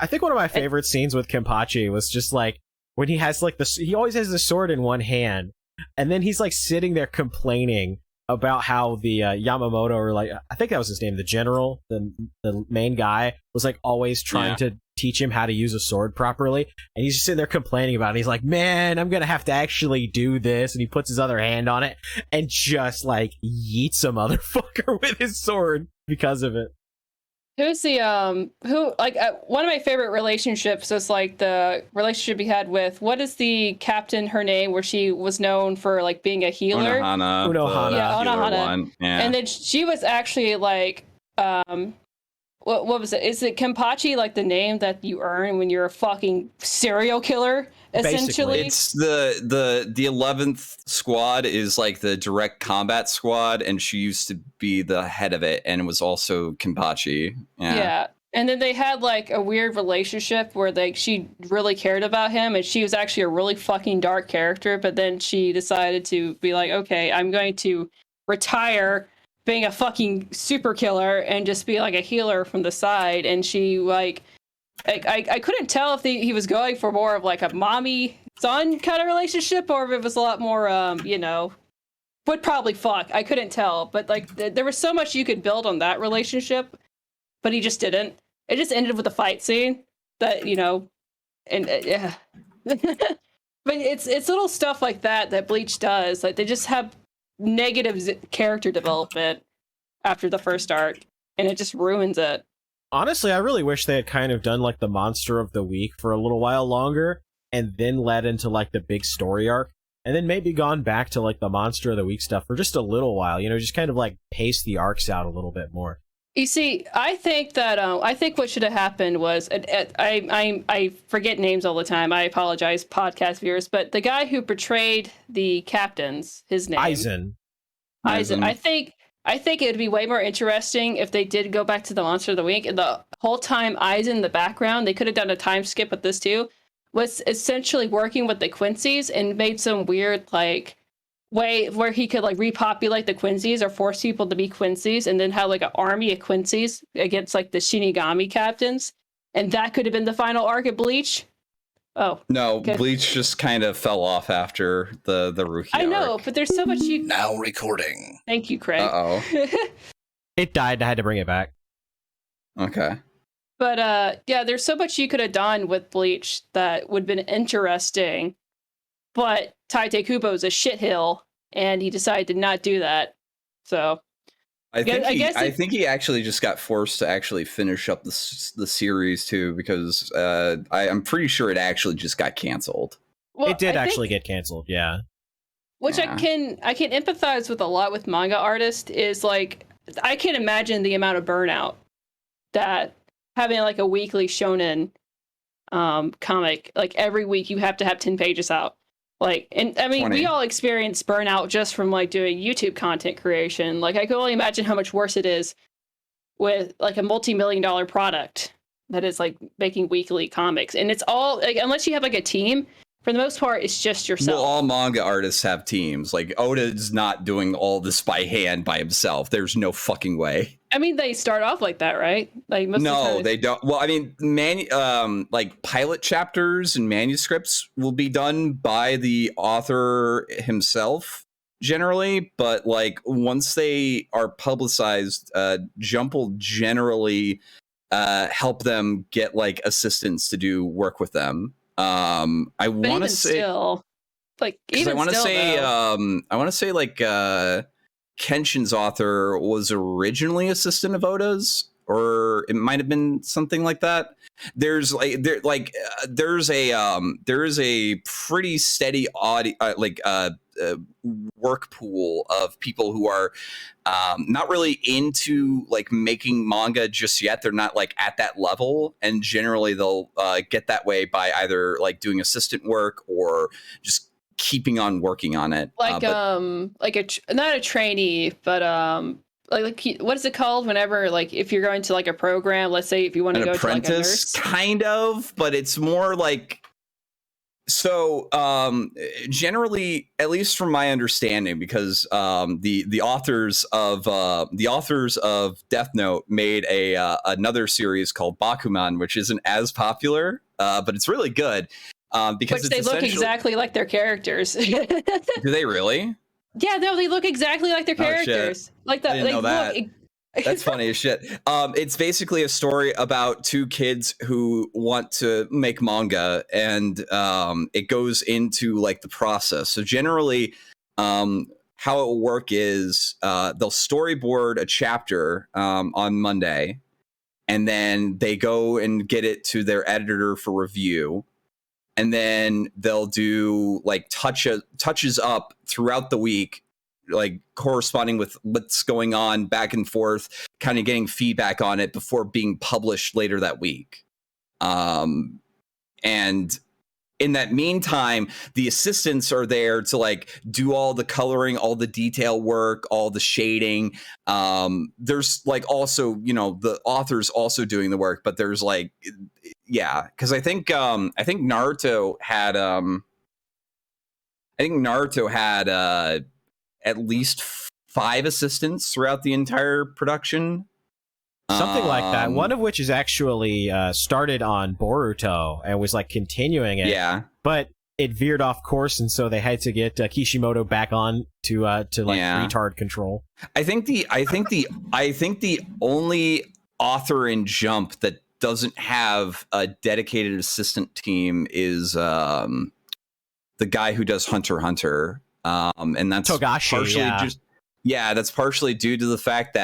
think one of my favorite scenes with Kenpachi was just like when he has like he always has the sword in one hand, and then he's like sitting there complaining about how the Yamamoto, or like I think that was his name, the general, the main guy, was like always trying to teach him how to use a sword properly, and he's just sitting there complaining about it. He's like, man, I'm gonna have to actually do this, and he puts his other hand on it and just like yeets a motherfucker with his sword because of it. Who's the one of my favorite relationships is like the relationship he had with, what is the captain, her name, where she was known for like being a healer? Unohana. Yeah, Unohana. Yeah. And then she was actually like what was it? Is it Kenpachi like the name that you earn when you're a fucking serial killer? Essentially, it's the 11th squad is like the direct combat squad, and she used to be the head of it, and it was also Kenpachi. Yeah. And then they had like a weird relationship where like she really cared about him, and she was actually a really fucking dark character. But then she decided to be like, okay, I'm going to retire being a fucking super killer and just be like a healer from the side. And she like. I couldn't tell if he was going for more of like a mommy-son kind of relationship, or if it was a lot more, would probably fuck. I couldn't tell, but like there was so much you could build on that relationship, but he just didn't. It just ended with a fight scene that, and yeah. But it's little stuff like that Bleach does. Like they just have negative character development after the first arc, and it just ruins it. Honestly, I really wish they had kind of done like the monster of the week for a little while longer, and then led into like the big story arc, and then maybe gone back to like the monster of the week stuff for just a little while, just kind of like pace the arcs out a little bit more. You see, I think that what should have happened was I forget names all the time. I apologize, podcast viewers, but the guy who portrayed the captains, his name Aizen. I think it would be way more interesting if they did go back to the monster of the week, and the whole time Aizen in the background, they could have done a time skip with this too, was essentially working with the Quincy's and made some weird like way where he could like repopulate the Quincy's or force people to be Quincy's, and then have like an army of Quincy's against like the Shinigami captains, and that could have been the final arc of Bleach. Oh no, Bleach just kind of fell off after the Ruki I know, arc. but there's so much you now recording. Thank you, Craig. It died. I had to bring it back. Okay. But yeah, there's so much you could have done with Bleach that would have been interesting. But Tite Kubo is a shithill, and he decided to not do that. So I think he actually just got forced to actually finish up the series too, because I'm pretty sure it actually just got canceled. Well, it did actually get canceled, yeah. Which yeah. I can empathize with a lot with manga artists. Is like I can't imagine the amount of burnout that having like a weekly shonen comic, like every week you have to have 10 pages out. Like, and I mean, 20. We all experience burnout just from like doing YouTube content creation. Like, I can only imagine how much worse it is with like a multi-million-dollar product that is like making weekly comics. And it's all like, unless you have like a team, for the most part, it's just yourself. Well, all manga artists have teams. Like, Oda's not doing all this by hand by himself. There's no fucking way. I mean, they start off like that, right? Like most no, they don't. Well, I mean, like pilot chapters and manuscripts will be done by the author himself generally, but like once they are publicized, Jump will generally help them get like assistants to do work with them. I want to say. Still, Like, Because even still, though. I want to say like Kenshin's author was originally assistant of Oda's, or it might have been something like that. There's there's a pretty steady work pool of people who are not really into like making manga just yet. They're not like at that level, and generally they'll get that way by either like doing assistant work or just keeping on working on it. Like not a trainee, but what is it called whenever, like, if you're going to like a program, let's say if you want to go to like a nurse, kind of, but it's more like, so generally, at least from my understanding, because the authors of Death Note made another series called Bakuman, which isn't as popular, but it's really good. Because which they look exactly like their characters. Do they really? Yeah, no, they look exactly like their characters. Like that. I didn't know that. That's funny as shit. It's basically a story about two kids who want to make manga, and it goes into like the process. So generally, how it will work is they'll storyboard a chapter on Monday, and then they go and get it to their editor for review. And then they'll do like touches up throughout the week, like corresponding with what's going on back and forth, kind of getting feedback on it before being published later that week. And in that meantime, the assistants are there to like do all the coloring, all the detail work, all the shading. There's like also, the authors also doing the work, but there's like, yeah, because I think Naruto had at least 5 assistants throughout the entire production. Something like that. One of which is actually started on Boruto and was like continuing it. Yeah. But it veered off course, and so they had to get Kishimoto back on to retard control. I think the only author in Jump that doesn't have a dedicated assistant team is the guy who does Hunter x Hunter. And that's Togashi, partially that's partially due to the fact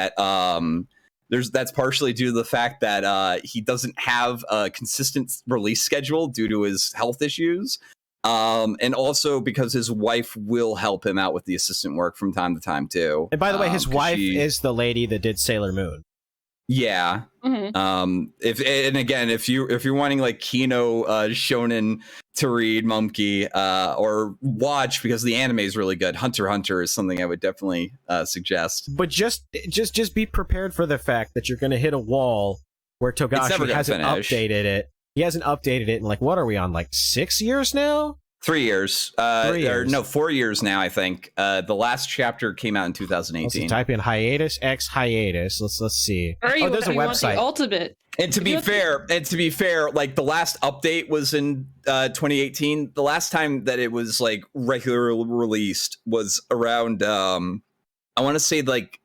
that he doesn't have a consistent release schedule due to his health issues. And also because his wife will help him out with the assistant work from time to time too. And by the way, his wife is the lady that did Sailor Moon. Yeah. Mm-hmm. If you're wanting like Kino shonen to read Mumkey or watch, because the anime is really good, Hunter x Hunter is something I would definitely suggest. But just be prepared for the fact that you're going to hit a wall where Togashi hasn't updated it. He hasn't updated it in like, what are we on, like 6 years now? 3 years. 3 years. No, 4 years now, I think. The last chapter came out in 2018. Let's type in hiatus x hiatus. Let's see. There's a website. Ultimate. And to be fair, like the last update was in 2018. The last time that it was like regularly released was around I want to say like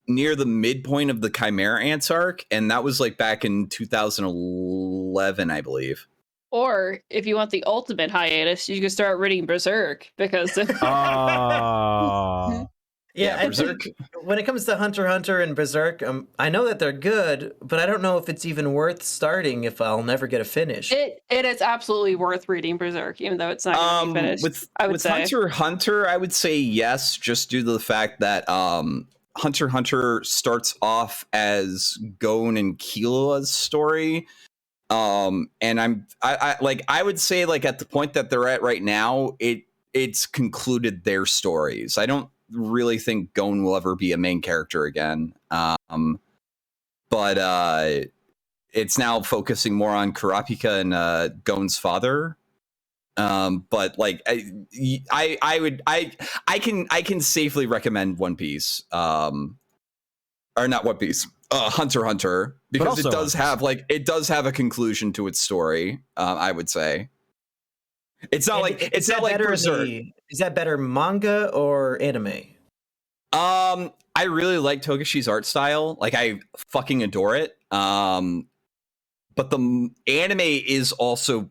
near the midpoint of the Chimera Ants arc, and that was like back in 2011, I believe. Or if you want the ultimate hiatus, you can start reading Berserk, because Yeah, Berserk. When it comes to Hunter x Hunter and Berserk, I know that they're good, but I don't know if it's even worth starting if I'll never get a finish. It is absolutely worth reading Berserk, even though it's not going to be finished. With say. Hunter x Hunter, I would say yes, just due to the fact that Hunter x Hunter starts off as Gon and Killua's story. And I would say like at the point that they're at right now, it's concluded their stories. I don't really think Gon will ever be a main character again. But it's now focusing more on Kurapika and Gon's father. But like I can safely recommend One Piece. Or not One Piece. Hunter x Hunter, because it does have a conclusion to its story. I would say it's not like Berserk. Is that better manga or anime? I really like Togashi's art style. Like I fucking adore it. But the anime is also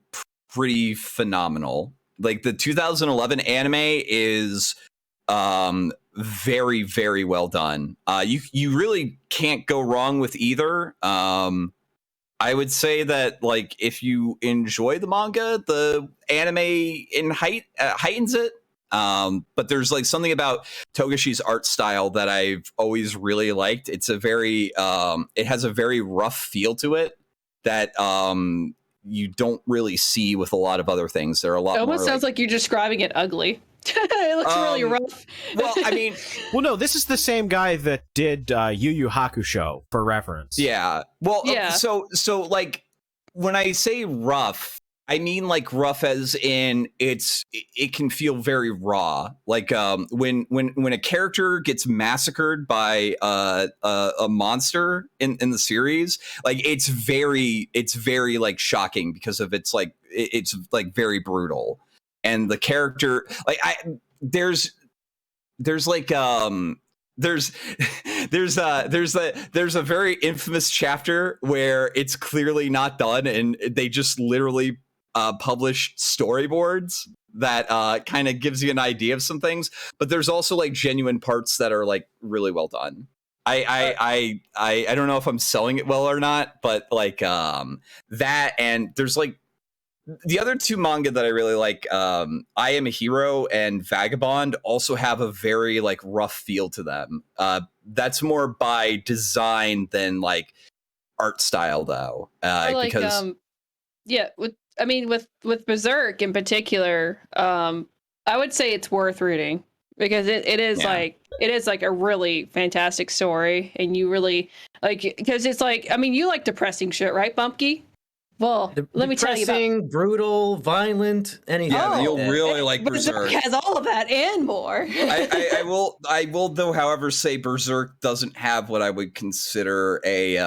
pretty phenomenal. Like the 2011 anime is very, very well done. You really can't go wrong with either. I would say that, like, if you enjoy the manga, the anime heightens it. But there's like something about Togashi's art style that I've always really liked. It's a very it has a very rough feel to it that you don't really see with a lot It almost more sounds like you're describing it ugly. It looks really rough. Well, I mean, well, no, this is the same guy that did Yu Yu Hakusho for reference. yeah. Well, Yeah. So like when I say rough, I mean like rough as in it can feel very raw. Like when a character gets massacred by a monster in the series, like it's very like shocking because of it's like very brutal. And the character, like there's like there's a very infamous chapter where it's clearly not done, and they just literally publish storyboards that kind of gives you an idea of some things. But there's also like genuine parts that are like really well done. I don't know if I'm selling it well or not, but like that, and there's like the other two manga that I really like, I Am a Hero and Vagabond, also have a very like rough feel to them. That's more by design than like art style, though. Like, because with Berserk in particular, I would say it's worth reading because it is like a really fantastic story, and you really like, because it's like, I mean, you like depressing shit, right, Bumpky? Well, let me tell you about Depressing, brutal, violent, anything. yeah, like you'll that. really like Berserk. has all of that and more. I will though, however, say Berserk doesn't have what I would consider a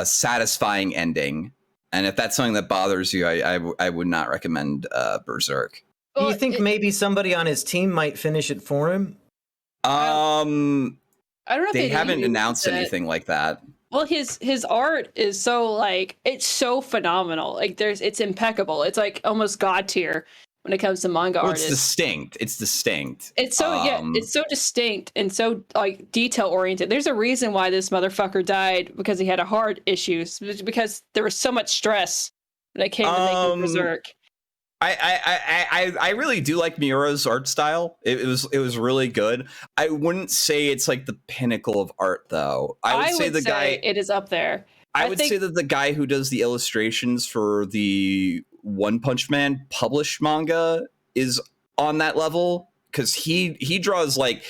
satisfying ending. And if that's something that bothers you, I would not recommend Berserk. Do you think maybe somebody on his team might finish it for him? I don't know if They haven't announced anything like that. Well, his art is so like, it's so phenomenal. Like it's impeccable. It's like almost god tier when it comes to manga artists. It's distinct. It's so it's so distinct and so like detail oriented. There's a reason why this motherfucker died, because he had a heart issues, because there was so much stress when it came to making Berserk. I really do like Miura's art style. It was really good. I wouldn't say it's like the pinnacle of art, though. I would say it is up there. I would say that the guy who does the illustrations for the One Punch Man published manga is on that level, because he draws like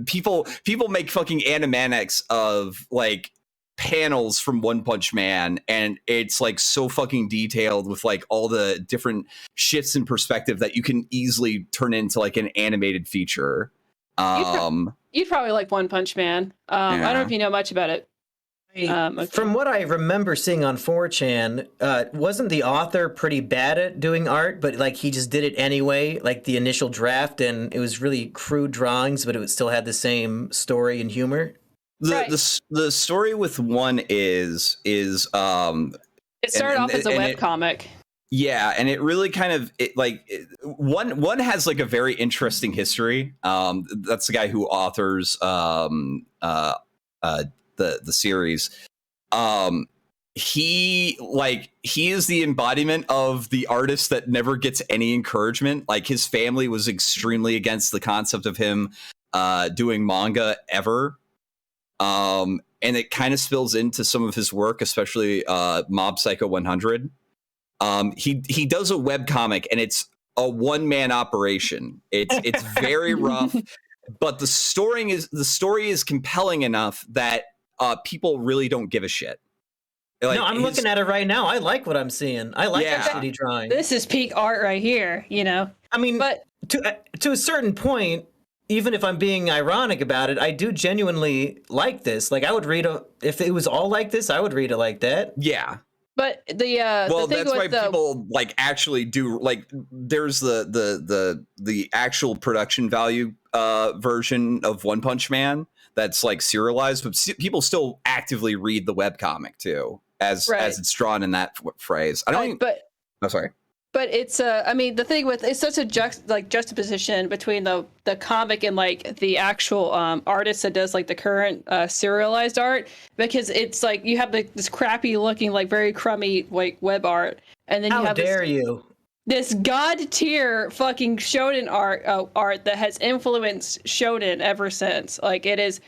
people make fucking animaniacs of like panels from One Punch Man, and it's like so fucking detailed with like all the different shifts in perspective that you can easily turn into like an animated feature. You'd probably like One Punch Man. I don't know if you know much about it. Okay. From what I remember seeing on 4chan, wasn't the author pretty bad at doing art, but like he just did it anyway, like the initial draft, and it was really crude drawings, but it still had the same story and humor? The story with One is it started off as a webcomic. Yeah, and it really kind of one has like a very interesting history. That's the guy who authors the series. He is the embodiment of the artist that never gets any encouragement. Like, his family was extremely against the concept of him doing manga ever. And it kind of spills into some of his work, especially Mob Psycho 100. He does a webcomic, and it's a one-man operation. It's very rough, but the story is compelling enough that people really don't give a shit. Like, no, I'm looking at it right now. I like what I'm seeing. I like that shitty drawing. This is peak art right here, you know. I mean, but to a certain point, even if I'm being ironic about it, I do genuinely like this. Like, I would read if it was all like this, I would read it like that. Yeah. But the thing that's why with people like actually do, like, there's the actual production value version of One Punch Man that's like serialized, but people still actively read the webcomic too, as it's drawn in that phrase. Oh, sorry. But it's I mean, the thing with it's such a juxtaposition between the comic and like the actual artist that does like the current serialized art, because it's like you have this crappy looking like very crummy like web art, and then you have this god tier fucking shonen art that has influenced shonen ever since. Like it is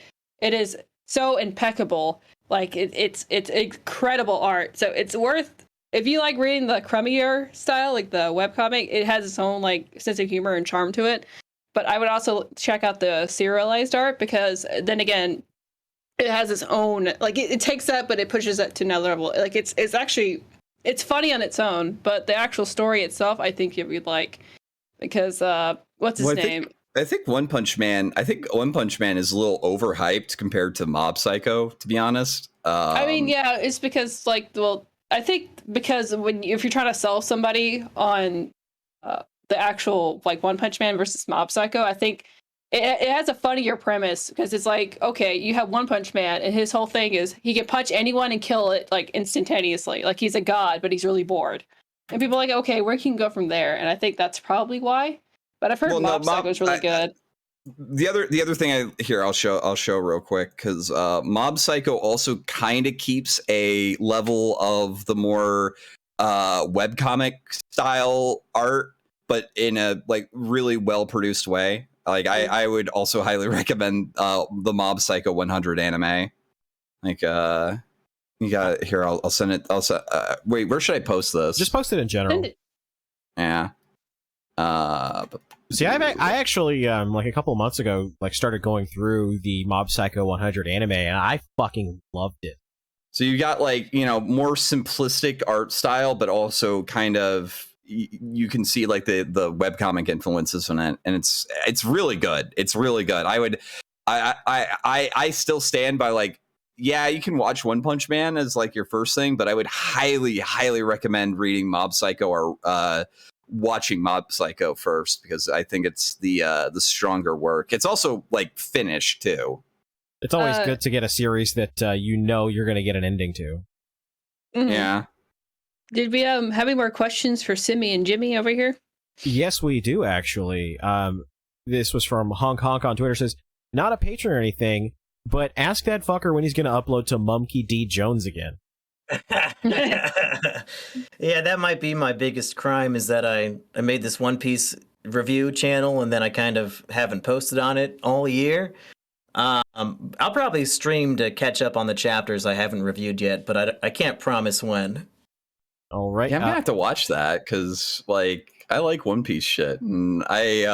so impeccable. Like it's incredible art. So it's worth, if you like reading the crummier style, like the webcomic, it has its own like sense of humor and charm to it. But I would also check out the serialized art, because then again, it has its own, like it takes that, but it pushes it to another level. Like it's actually, it's funny on its own, but the actual story itself, I think you'd like, because what's his name? I think One Punch Man is a little overhyped compared to Mob Psycho, to be honest. I mean, yeah, it's because like, well, I think because if you're trying to sell somebody on the actual like One Punch Man versus Mob Psycho, I think it has a funnier premise, because it's like, okay, you have One Punch Man and his whole thing is he can punch anyone and kill it like instantaneously, like he's a god, but he's really bored, and people are like, okay, where can you go from there? And I think that's probably why. But I've heard Mob Psycho is really good. The other thing I'll show real quick, because Mob Psycho also kind of keeps a level of the more webcomic style art, but in a like really well produced way. Like I would also highly recommend the Mob Psycho 100 anime. Like you got it here. I'll send it. Wait, where should I post this? Just post it in general. Yeah. See, I actually like a couple of months ago like started going through the Mob Psycho 100 anime, and I fucking loved it. So you got like, you know, more simplistic art style, but also kind of you can see like the webcomic influences in it, and it's really good. It's really good. I still stand by, like, yeah, you can watch One Punch Man as like your first thing, but I would highly recommend reading Mob Psycho or watching Mob Psycho first, because I think it's the stronger work. It's also like finished too. It's always good to get a series that you know you're going to get an ending to. Mm-hmm. Yeah. Did we have any more questions for Simi and Jimmy over here? Yes, we do actually. This was from Honk Honk on Twitter. Says, not a patron or anything, but ask that fucker when he's going to upload to Mumkey D. Jones again. Yeah, that might be my biggest crime, is that I made this One Piece review channel and then I kind of haven't posted on it all year. I'll probably stream to catch up on the chapters I haven't reviewed yet, but I can't promise when. All right. Yeah, I'm gonna have to watch that, because like I like One Piece shit, and I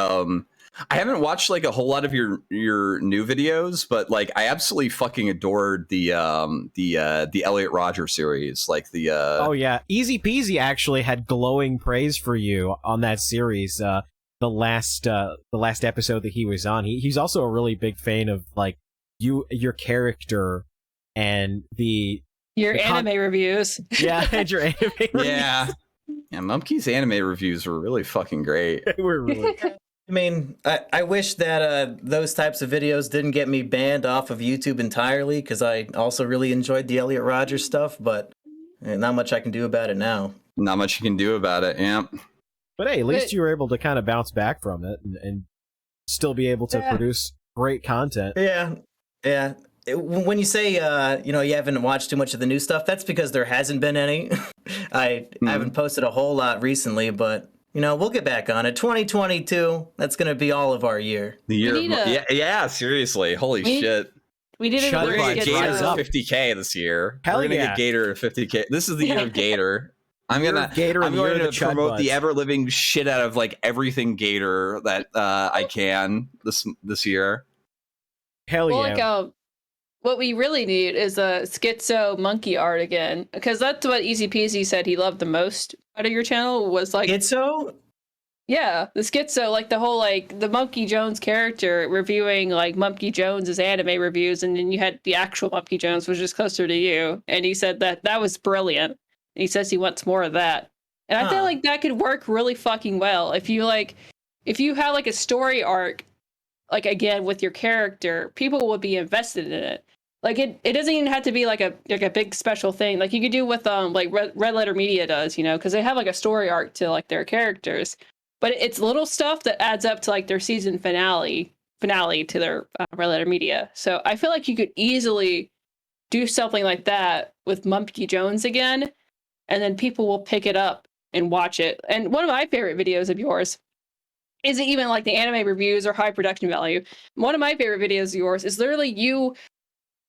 haven't watched like a whole lot of your new videos, but like I absolutely fucking adored the Elliot Rodger series, like the Oh yeah, Easy Peasy actually had glowing praise for you on that series. The last episode that he was on, he's also a really big fan of like your character and your anime reviews. Yeah, and your anime reviews. Yeah, Mumkey's anime reviews were really fucking great. They were really. I mean, I wish that those types of videos didn't get me banned off of YouTube entirely, because I also really enjoyed the Elliot Rodgers stuff, but not much I can do about it now. Not much you can do about it, yeah. But hey, at least you were able to kind of bounce back from it and still be able to produce great content. Yeah. When you say, you haven't watched too much of the new stuff, that's because there hasn't been any. I haven't posted a whole lot recently, but... we'll get back on it. 2022, that's going to be all of our year. The year, yeah, seriously. Holy shit. We did another We're going to get Gator 50K this year. Hell We're going to get Gator 50K. This is the year of Gator. I'm going to promote the ever-living shit out of like everything Gator that I can this year. Hell yeah. Like, what we really need is a schizo monkey art again, because that's what Easy Peasy said he loved the most out of your channel, was like Schizo? Yeah, the schizo, like the whole like the Monkey Jones character reviewing like Monkey Jones's anime reviews, and then you had the actual Monkey Jones, which is closer to you, and he said that was brilliant. And he says he wants more of that. And I feel like that could work really fucking well if you had like a story arc, like again with your character, people would be invested in it. Like it doesn't even have to be like a big special thing. Like you could do with like Red Letter Media does, you know, because they have like a story arc to like their characters, but it's little stuff that adds up to like their season finale to their Red Letter Media. So I feel like you could easily do something like that with Monkey Jones again, and then people will pick it up and watch it. And one of my favorite videos of yours isn't even like the anime reviews or high production value. One of my favorite videos of yours is literally you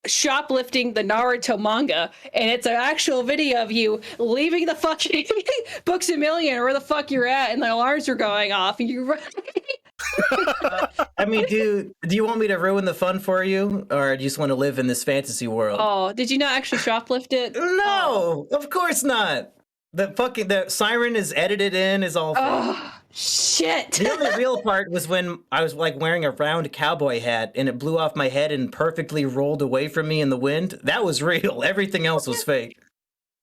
shoplifting the Naruto manga, and it's an actual video of you leaving the fucking Books A Million or where the fuck you're at, and the alarms are going off, and you I mean, do you want me to ruin the fun for you, or do you just want to live in this fantasy world? Oh, did you not actually shoplift it? No, of course not. The siren is edited in, is all. Oh, shit. The only real part was when I was like wearing a round cowboy hat and it blew off my head and perfectly rolled away from me in the wind. That was real. Everything else was fake.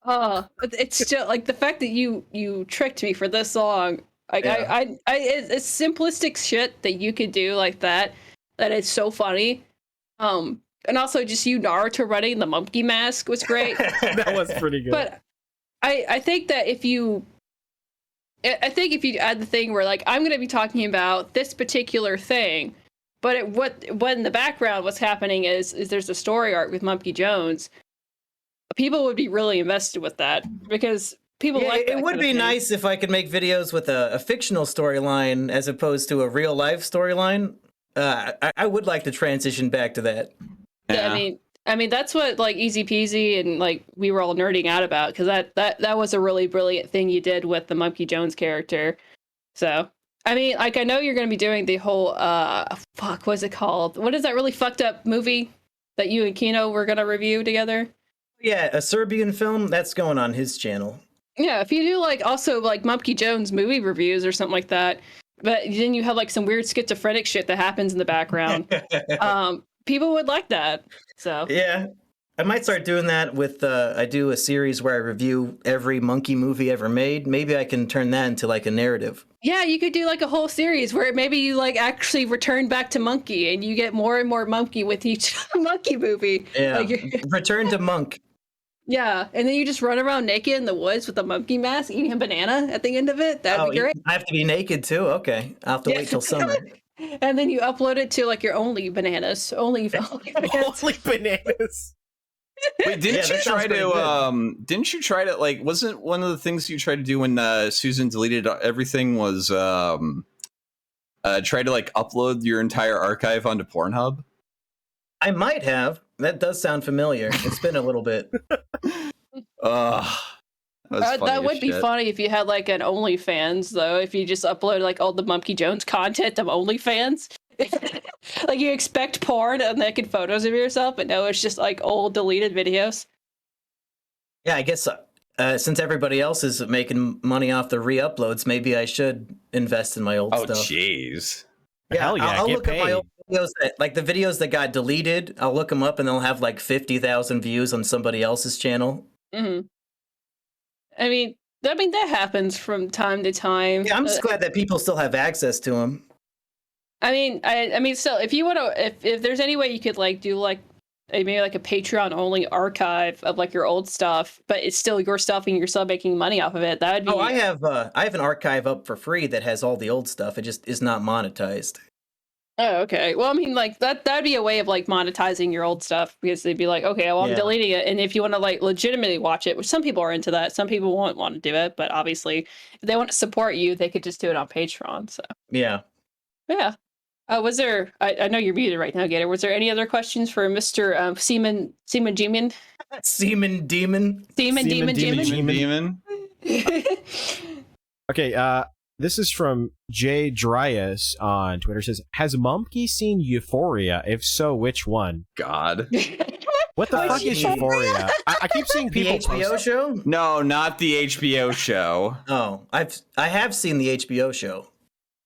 Oh, it's still like the fact that you tricked me for this long. Like Yeah. it's simplistic shit that you could do like that. That is so funny. And also just you Naruto running the monkey mask was great. That was pretty good. But I think that if you add the thing where like I'm going to be talking about this particular thing, but what in the background what's happening is there's a story arc with Monkey Jones. People would be really invested with that because people like that it would kind of be thing. nice if I could make videos with a fictional storyline as opposed to a real life storyline. I would like to transition back to that. Yeah, I mean that's what like Easy Peasy and like we were all nerding out about because that was a really brilliant thing you did with the Monkey Jones character. So I mean, like I know you're going to be doing the whole what's it called? What is that really fucked up movie that you and Kino were going to review together? Yeah, a Serbian film that's going on his channel. Yeah, if you do like also like Monkey Jones movie reviews or something like that, but then you have like some weird schizophrenic shit that happens in the background. People would like that. So Yeah, I might start doing that with I do a series where I review every monkey movie ever made. Maybe I can turn that into like a narrative. yeah, you could do like a whole series where maybe you like actually return back to monkey and you get more and more monkey with each monkey movie. Yeah, Like, Return to Monk. yeah, and then you just run around naked in the woods with a monkey mask eating a banana at the end of it. That'd be great. I have to be naked too. Okay, I'll have to wait till summer. And then you upload it to like your only bananas, only bananas. Holy bananas. Wait, didn't Yeah, you that sounds try pretty to didn't you try to like wasn't one of the things you tried to do when Susan deleted everything was try to like upload your entire archive onto Pornhub? I might have. That does sound familiar. It's been a little bit. That would be funny if you had like an OnlyFans though. If you just upload like all the Monkey Jones content of OnlyFans, like you expect porn and naked photos of yourself, but no, it's just like old deleted videos. Yeah, I guess since everybody else is making money off the re-uploads, maybe I should invest in my old Oh stuff. jeez. Yeah, Hell yeah, I'll get look at my paid. old videos, like the videos that got deleted. I'll look them up, and they'll have like 50,000 views on somebody else's channel. Hmm. I mean that happens from time to time. Yeah, I'm just glad that people still have access to them. I mean, still, if you want to, if there's any way you could like do like maybe like a Patreon only archive of like your old stuff, but it's still your stuff and you're still making money off of it, that would be. Oh, I have an archive up for free that has all the old stuff. It just is not monetized. Oh, okay. Well, I mean, like that'd be a way of like monetizing your old stuff because they'd be like, okay, well, I'm Yeah. deleting it, and if you want to like legitimately watch it, which some people are into that, some people won't want to do it, but obviously, if they want to support you, they could just do it on Patreon. So Yeah. yeah. Was there? I know you're muted right now, Gator. Was there any other questions for Mr. Seaman G-Man? Seaman Demon. Demon. Demon. Okay, this is from Jay Dryas on Twitter. Says, has Mumkey seen Euphoria? If so, which one? God. What the fuck is Euphoria? I keep seeing The people HBO post- show? No, not the HBO show. Oh, I have seen the HBO show.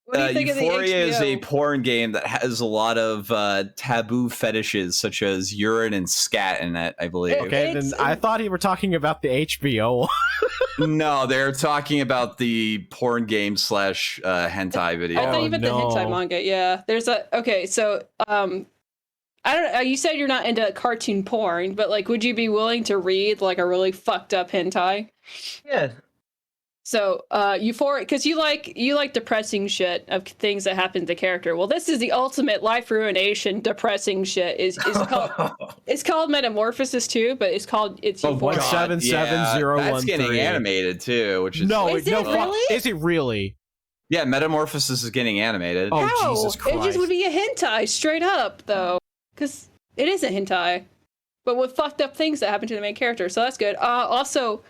What do you think of the Euphoria is a HBO? porn game that has a lot of taboo fetishes, such as urine and scat in it, I believe. Okay, then I thought you were talking about the HBO. No, they're talking about the porn game / hentai video. I thought you meant no. the hentai manga. Yeah, there's a okay. So I I don't know. You said you're not into cartoon porn, but like, would you be willing to read like a really fucked up hentai? Yeah. So, Euphoria, because you like depressing shit of things that happen to the character. Well, this is the ultimate life ruination, depressing shit. Is called it's called Metamorphosis too, but it's Euphoria. 177013. That's getting animated too, which is Is it really? Is it really? Yeah, Metamorphosis is getting animated. Oh, How? Jesus Christ. It just would be a hentai straight up though, because it isn't hentai, but with fucked up things that happen to the main character. So that's good. Also,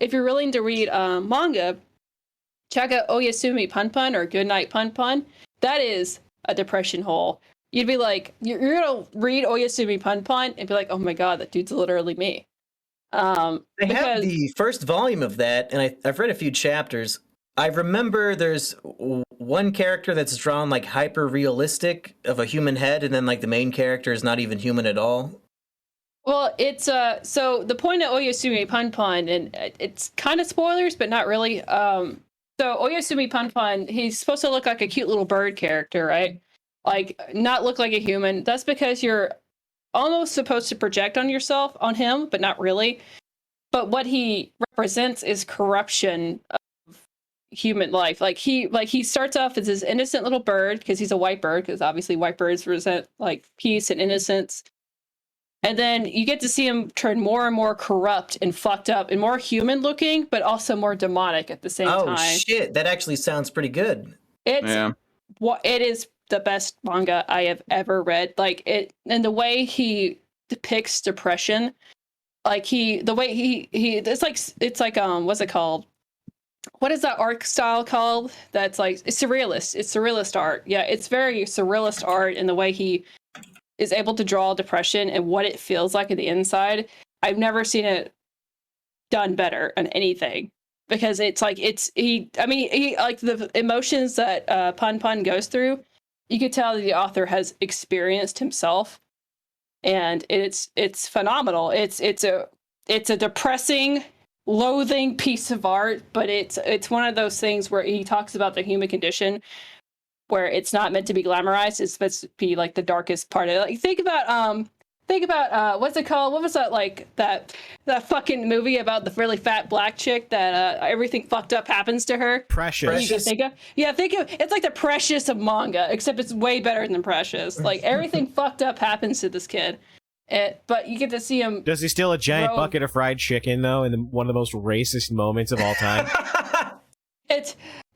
if you're willing to read manga, check out Oyasumi Pun Pun or Goodnight Pun Pun. That is a depression hole. You'd be like, you're gonna read Oyasumi Pun Pun and be like, oh my god, that dude's literally me. I have the first volume of that, and I've read a few chapters. I remember there's one character that's drawn like hyper realistic of a human head, and then like the main character is not even human at all. Well, it's so the point of Oyasumi Pun Pun, and it's kind of spoilers, but not really. So Oyasumi Pun Pun, he's supposed to look like a cute little bird character, right? Like not look like a human. That's because you're almost supposed to project on yourself on him, but not really. But what he represents is corruption of human life. Like he starts off as this innocent little bird because he's a white bird, because obviously white birds represent like peace and innocence. And then you get to see him turn more and more corrupt and fucked up and more human looking, but also more demonic at the same time. Oh shit, that actually sounds pretty good. It is the best manga I have ever read. Like it, and the way he depicts depression, like it's like what's it called? What is that art style called? That's like it's surrealist. It's surrealist art. Yeah, it's very surrealist art in the way he is able to draw depression and what it feels like in the inside. I've never seen it done better on anything, because it's like he like the emotions that Pun Pun goes through, you could tell that the author has experienced himself, and it's phenomenal. It's a depressing, loathing piece of art, but it's one of those things where he talks about the human condition, where it's not meant to be glamorized. It's supposed to be like the darkest part of it. Like think about what's it called? What was that, like that fucking movie about the really fat black chick that everything fucked up happens to her? Precious. You can think of it's like the Precious of manga, except it's way better than Precious. Like everything fucked up happens to this kid. But you get to see him. Does he steal a giant bucket of fried chicken though in one of the most racist moments of all time?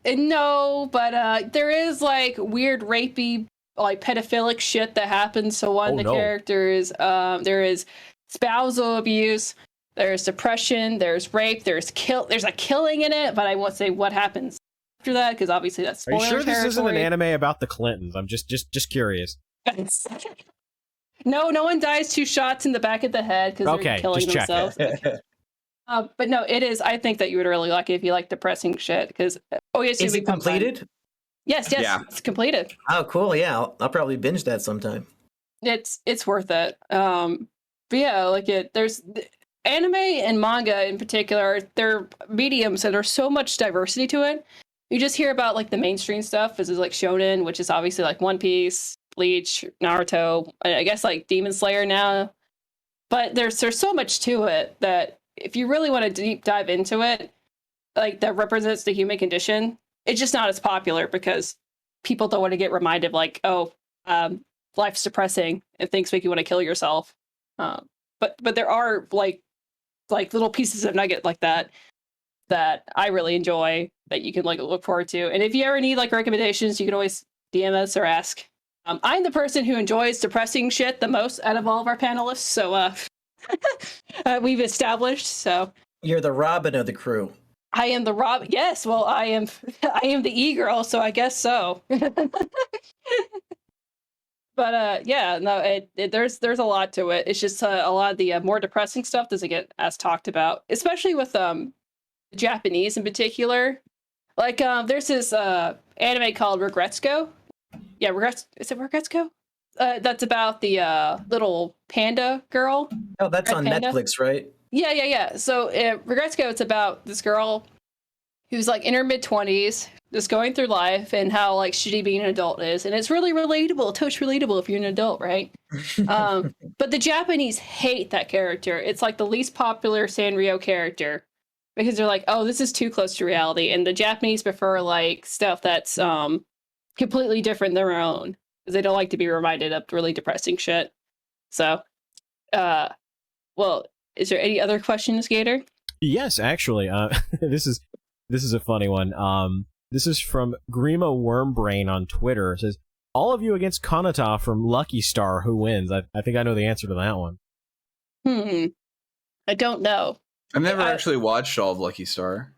No, but there is like weird rapey, like pedophilic shit that happens to one of the characters. There is spousal abuse, there's depression, there's rape, there's a killing in it, but I won't say what happens after that because obviously that's spoiler territory. Are you sure this isn't an anime about the Clintons? I'm just curious. No one dies 2 shots in the back of the head because they're killing themselves. But no, it is. I think that you would really like it if you like depressing shit. Because is it completed? Yes, yeah. It's completed. Oh, cool. Yeah, I'll probably binge that sometime. It's worth it. But yeah, like there's anime and manga in particular. They're mediums and there's so much diversity to it. You just hear about like the mainstream stuff. This is like Shonen, which is obviously like One Piece, Bleach, Naruto. I guess like Demon Slayer now. But there's so much to it that if you really want to deep dive into it, like that represents the human condition, it's just not as popular because people don't want to get reminded like, life's depressing and things make you want to kill yourself. But there are like little pieces of nugget like that I really enjoy that you can like look forward to. And if you ever need like recommendations, you can always DM us or ask. I'm the person who enjoys depressing shit the most out of all of our panelists, so we've established. So you're the Robin of the crew. I am the Robin. Yes, well, I am the e-girl, so I guess so. But yeah, no, there's a lot to it. It's just a lot of the more depressing stuff doesn't get as talked about, especially with Japanese in particular. Like there's this anime called Regretsuko. Yeah, is it Regretsuko? That's about the little panda girl. Oh, that's on Netflix, right? Yeah. So Regretsuko, it's about this girl, who's like in her mid-20s, just going through life and how like shitty being an adult is, and it's really relatable, touch relatable if you're an adult, right? But the Japanese hate that character. It's like the least popular Sanrio character because they're like, oh, this is too close to reality, and the Japanese prefer like stuff that's completely different than their own because they don't like to be reminded of really depressing shit. So, well, is there any other questions, Gator? Yes, actually. This is a funny one. This is from Grima Wormbrain on Twitter. It says, all of you against Kanata from Lucky Star. Who wins? I think I know the answer to that one. I don't know. I've never actually watched all of Lucky Star.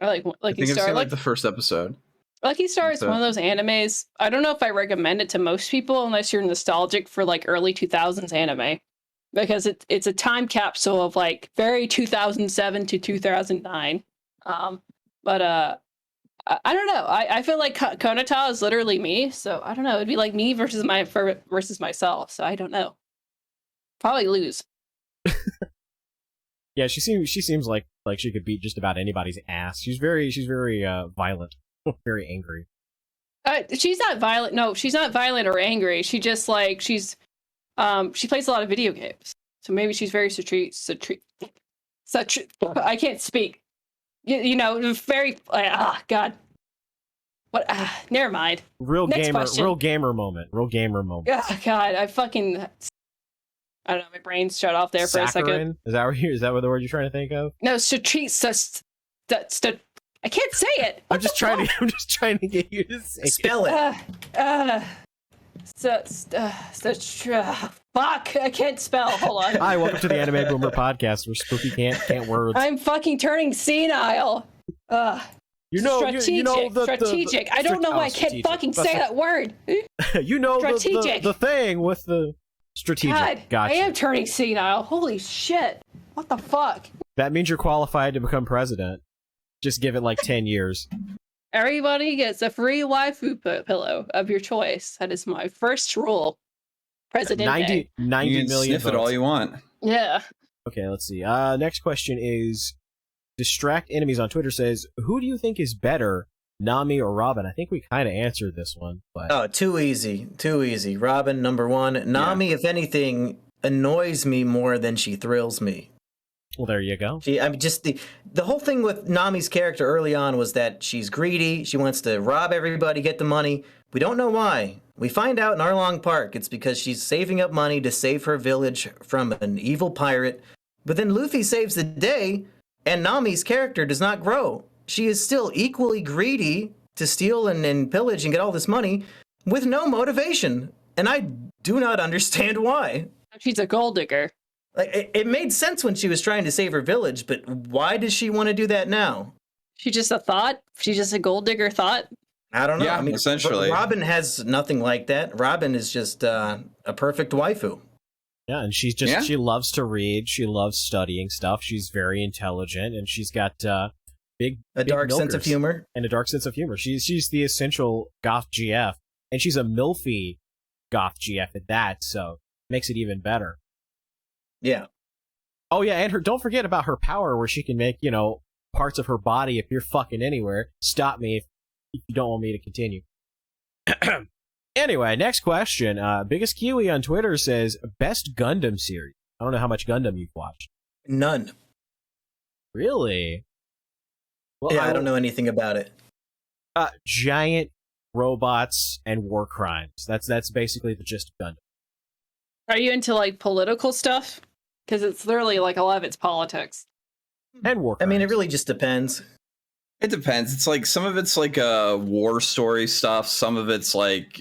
I like Lucky I think Star. I've seen like the first episode. Lucky Star is one of those animes. I don't know if I recommend it to most people unless you're nostalgic for like early 2000s anime, because it's a time capsule of like very 2007 to 2009. But I don't know. I feel like Konata is literally me, so I don't know. It'd be like me versus myself. So I don't know. Probably lose. Yeah, she seems like she could beat just about anybody's ass. She's very violent, very angry. She's not violent. No, she's not violent or angry. She just like she plays a lot of video games. So maybe she's very such I can't speak. You know, very God. What? Never mind. Real gamer moment. Oh God, I don't know. My brain's shut off there for a second. Is that what the word you're trying to think of? No, I can't say it. I'm just trying to get you to say Spell it. Fuck, I can't spell. Hold on. Hi, welcome to the Anime Boomer podcast where Spooky can't words. I'm fucking turning senile. Strategic. I don't know why I can't fucking say that word. You know the thing with the strategic. God, gotcha. I am turning senile. Holy shit. What the fuck? That means you're qualified to become president. Just give it like 10 years. Everybody gets a free waifu pillow of your choice. That is my first rule. President 90 You can million sniff it all you want. Yeah. Okay, let's see. Next question is Distract Enemies on Twitter says, who do you think is better, Nami or Robin? I think we kind of answered this one, but Oh, too easy. Robin, number one. Nami, if anything, annoys me more than she thrills me. well, there you go. Just the whole thing with Nami's character early on was that she's greedy. She wants to rob everybody, get the money. We don't know why. We find out in Arlong Park it's because she's saving up money to save her village from an evil pirate. But then Luffy saves the day, and Nami's character does not grow. She is still equally greedy to steal and pillage and get all this money with no motivation. And I do not understand why. She's a gold digger. Like, it made sense when she was trying to save her village, but why does she want to do that now? She's just a thought? She's just a gold digger thought? I don't know. Yeah, I mean, essentially. Robin has nothing like that. Robin is just a perfect waifu. Yeah, and she loves to read. She loves studying stuff. She's very intelligent, and she's got a dark sense of humor. And a dark sense of humor. She's the essential goth GF, and she's a milfy goth GF at that, so makes it even better. Yeah. Oh yeah, and don't forget about her power where she can make, parts of her body appear fucking anywhere. Stop me if you don't want me to continue. Anyway, next question. Biggest Kiwi on Twitter says, best Gundam series. I don't know how much Gundam you've watched. None. Really? Well, Yeah, I don't know anything about it. Giant robots and war crimes. That's basically the gist of Gundam. Are you into like political stuff? Because it's literally like a lot of it's politics. And war crimes. I mean, it really just depends. It depends. It's like some of it's like war story stuff. Some of it's like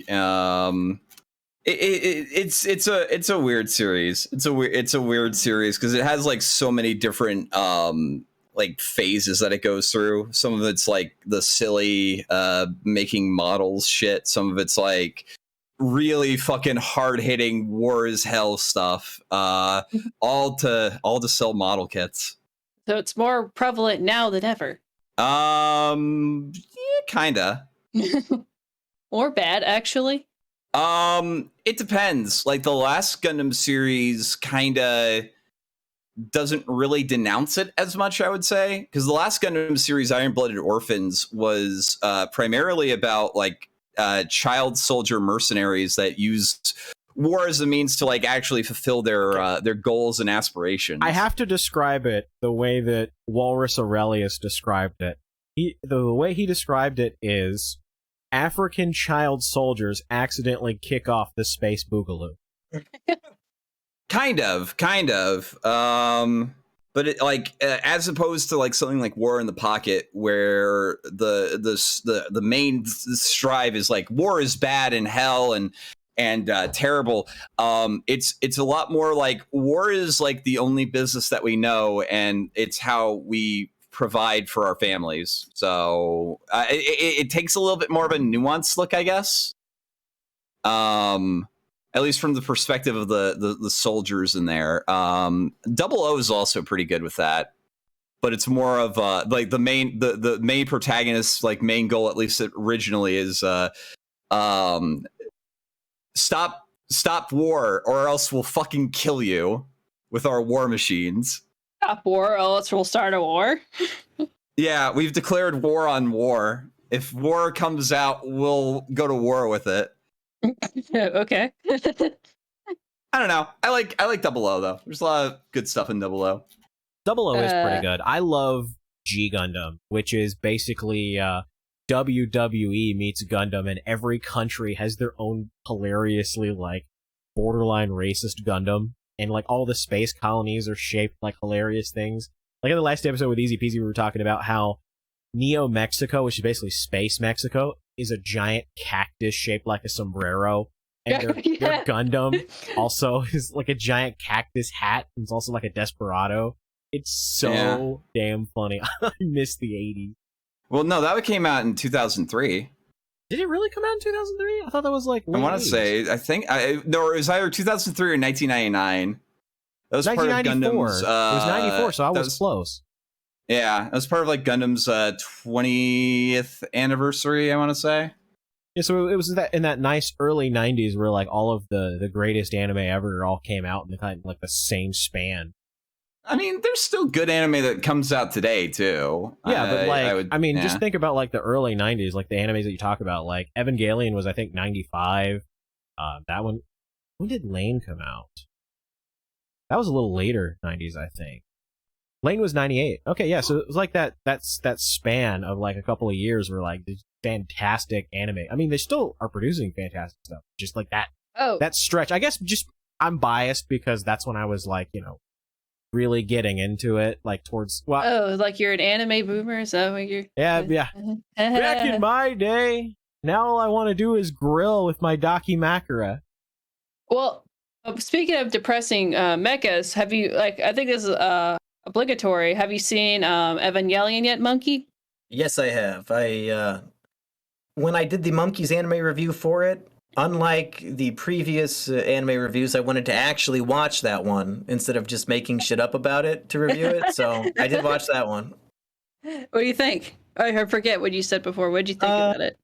it's a weird series. It's a weird series because it has like so many different like phases that it goes through. Some of it's like the silly making models shit. Some of it's like really fucking hard hitting war as hell stuff. All to sell model kits. So it's more prevalent now than ever. Yeah, kinda. Or bad, actually. It depends. Like the last Gundam series kinda doesn't really denounce it as much, I would say, because the last Gundam series, Iron-Blooded Orphans, was primarily about like child soldier mercenaries that used war as a means to like actually fulfill their goals and aspirations. I have to describe it the way that Walrus Aurelius described it. The way he described it is African child soldiers accidentally kick off the space boogaloo. Kind of. But it, like as opposed to like something like War in the Pocket, where the main strive is like war is bad and hell and terrible. It's a lot more like war is like the only business that we know, and it's how we provide for our families. So it takes a little bit more of a nuanced look, I guess. At least from the perspective of the soldiers in there. Double O is also pretty good with that, but it's more of like the main protagonist's like main goal, at least originally, is stop war or else we'll fucking kill you with our war machines. Stop war, or else we'll start a war. Yeah, we've declared war on war. If war comes out, we'll go to war with it. Okay. I don't know. I like Double O though. There's a lot of good stuff in Double O. Double O is pretty good. I love G Gundam, which is basically WWE meets Gundam, and every country has their own hilariously like borderline racist Gundam, and like all the space colonies are shaped like hilarious things. Like in the last episode with Easy Peasy, we were talking about how Neo Mexico, which is basically space Mexico, is a giant cactus shaped like a sombrero, and their Gundam also is like a giant cactus hat, and it's also like a Desperado. It's so damn funny. I miss the 80s. Well, no, that came out in 2003. Did it really come out in 2003? I thought that was like I want to say, I think, no, it was either 2003 or 1999. That was part of Gundam's. It was 94, so I was close. Yeah, it was part of like Gundam's 20th anniversary, I want to say. Yeah, so it was in that nice early 90s where like all of the greatest anime ever all came out in the kind of like the same span. I mean, there's still good anime that comes out today too. Yeah, but like, just think about like the early 90s, like the animes that you talk about. Like Evangelion was, I think, 95. That one, when did Lain come out? That was a little later 90s, I think. Lain was 98. Okay, yeah, so it was like that span of like a couple of years where like these fantastic anime. I mean, they still are producing fantastic stuff. Just like that that stretch. I guess just I'm biased because that's when I was like, really getting into it, like towards like you're an anime boomer, so you're yeah. Back in my day, now all I want to do is grill with my Dakimakura. Well, speaking of depressing mechas, have you I think this is obligatory. Have you seen Evangelion yet, Monkey? Yes, I have. When I did the Monkeys anime review for it, unlike the previous anime reviews, I wanted to actually watch that one instead of just making shit up about it to review it. So I did watch that one. What do you think? I forget what you said before. What did you think about it?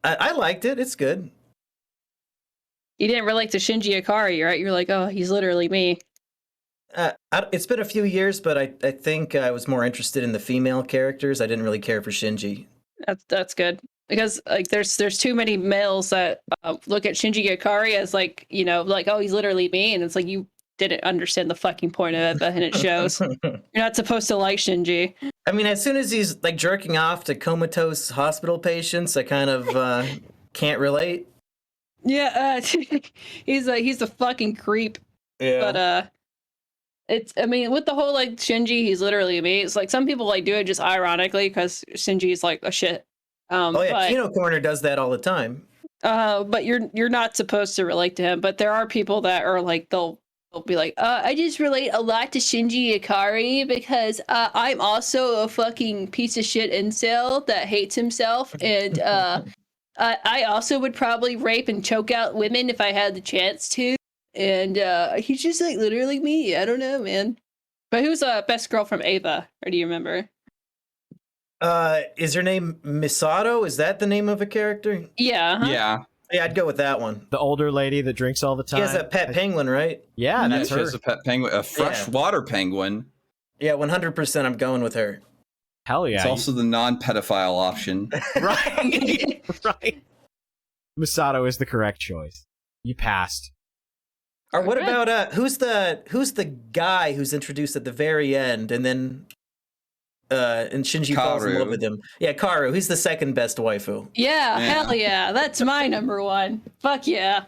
I liked it. It's good. You didn't relate to Shinji Ikari, right? You're like, oh, he's literally me. It's been a few years, but I think I was more interested in the female characters. I didn't really care for Shinji. That's good. Because like there's too many males that look at Shinji Ikari as like, like, oh, he's literally me, and it's like you didn't understand the fucking point of it, and it shows. You're not supposed to like Shinji. I mean, as soon as he's like jerking off to comatose hospital patients, I kind of can't relate. Yeah, he's a fucking creep. Yeah. But I mean, with the whole like Shinji, he's literally me. It's like some people like do it just ironically because Shinji's like a shit. Kino Corner does that all the time. But you're not supposed to relate to him. But there are people that are like they'll be like, I just relate a lot to Shinji Ikari because I'm also a fucking piece of shit incel that hates himself, and I also would probably rape and choke out women if I had the chance to. And he's just like literally me. I don't know, man. But who's best girl from Ava? Or do you remember? Is her name Misato? Is that the name of a character? Yeah. Yeah. Yeah, I'd go with that one. The older lady that drinks all the time. She has a pet penguin, right? Yeah, that's she her. has a pet penguin, a freshwater penguin. Yeah, 100% I'm going with her. Hell yeah. It's also the non-pedophile option. Right. Right. Masato is the correct choice. You passed. Or what about who's the guy who's introduced at the very end and then and Shinji falls in love with him? Yeah, Karu. He's the second best waifu. Yeah, hell yeah. That's my number one. Fuck yeah.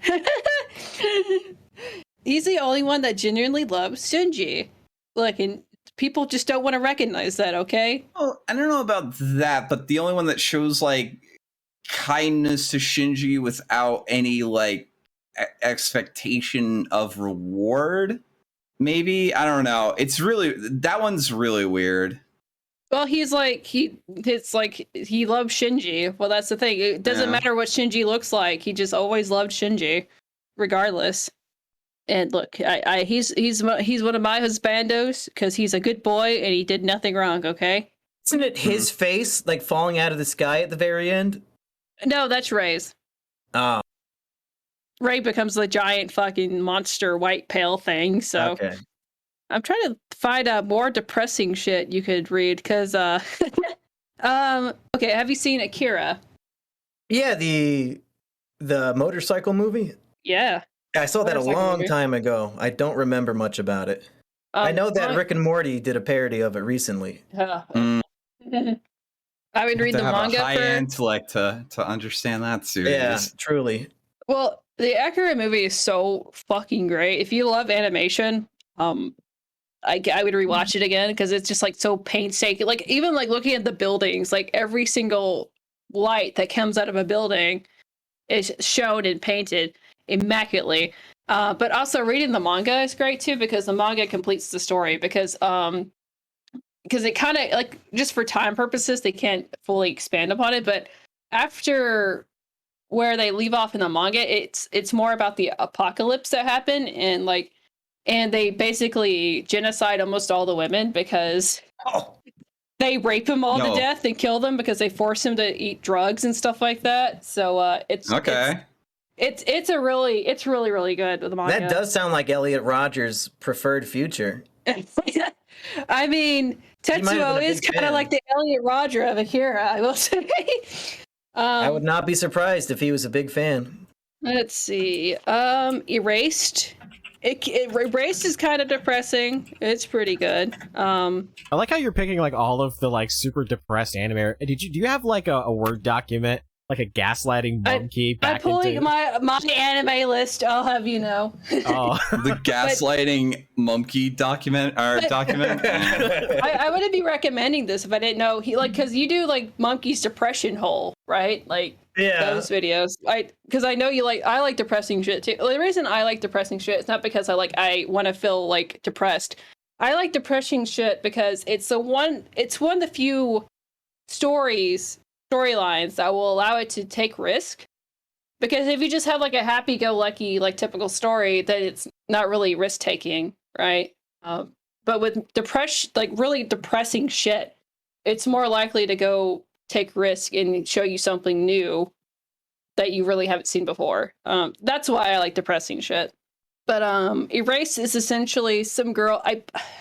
He's the only one that genuinely loves Shinji. Like, and people just don't want to recognize that, okay? Well, I don't know about that, but the only one that shows like kindness to Shinji without any like expectation of reward, maybe. I don't know. It's really, that one's really weird. Well, it's like he loves Shinji. Well, that's the thing. It doesn't matter what Shinji looks like. He just always loved Shinji, regardless. And look, he's one of my husbandos because he's a good boy and he did nothing wrong. Okay. Isn't it his face like falling out of the sky at the very end? No, that's Ray's. Oh. Ray becomes the giant fucking monster white pale thing. So Okay. I'm trying to find out more depressing shit you could read because okay, have you seen Akira? Yeah, the motorcycle movie? Yeah. I saw that a long time ago. I don't remember much about it. I know that Rick and Morty did a parody of it recently. I would read the manga high for intellect to understand that series. Yeah, truly. Well, the Akira movie is so fucking great. If you love animation, I would rewatch it again because it's just like so painstaking. Like even like looking at the buildings, like every single light that comes out of a building is shown and painted immaculately. But also reading the manga is great too because the manga completes the story because it kind of like just for time purposes they can't fully expand upon it, but after where they leave off in the manga, it's more about the apocalypse that happened and they basically genocide almost all the women because they rape them all to death and kill them because they force him to eat drugs and stuff like that. So it's okay. It's really really good with the manga. That does sound like Elliot Rodgers' preferred future. I mean, Tetsuo is kind of like the Elliot Rodger of Akira, I will say. I would not be surprised if he was a big fan. Let's see. Erased. Erased is kind of depressing. It's pretty good. I like how you're picking like all of the like super depressed anime. Do you have like a Word document? Like a gaslighting monkey. I'm pulling my anime list. I'll have you know. Oh, the gaslighting monkey document. I wouldn't be recommending this if I didn't know because you do like Monkey's depression hole, right? Like those videos. Because I know I like depressing shit too. The reason I like depressing shit is not because I want to feel like depressed. I like depressing shit because it's one of the few storylines that will allow it to take risk, because if you just have like a happy-go-lucky like typical story, then it's not really risk-taking, right? But with depression, like really depressing shit, it's more likely to go take risk and show you something new that you really haven't seen before. That's why I like depressing shit. But Erased is essentially some girl.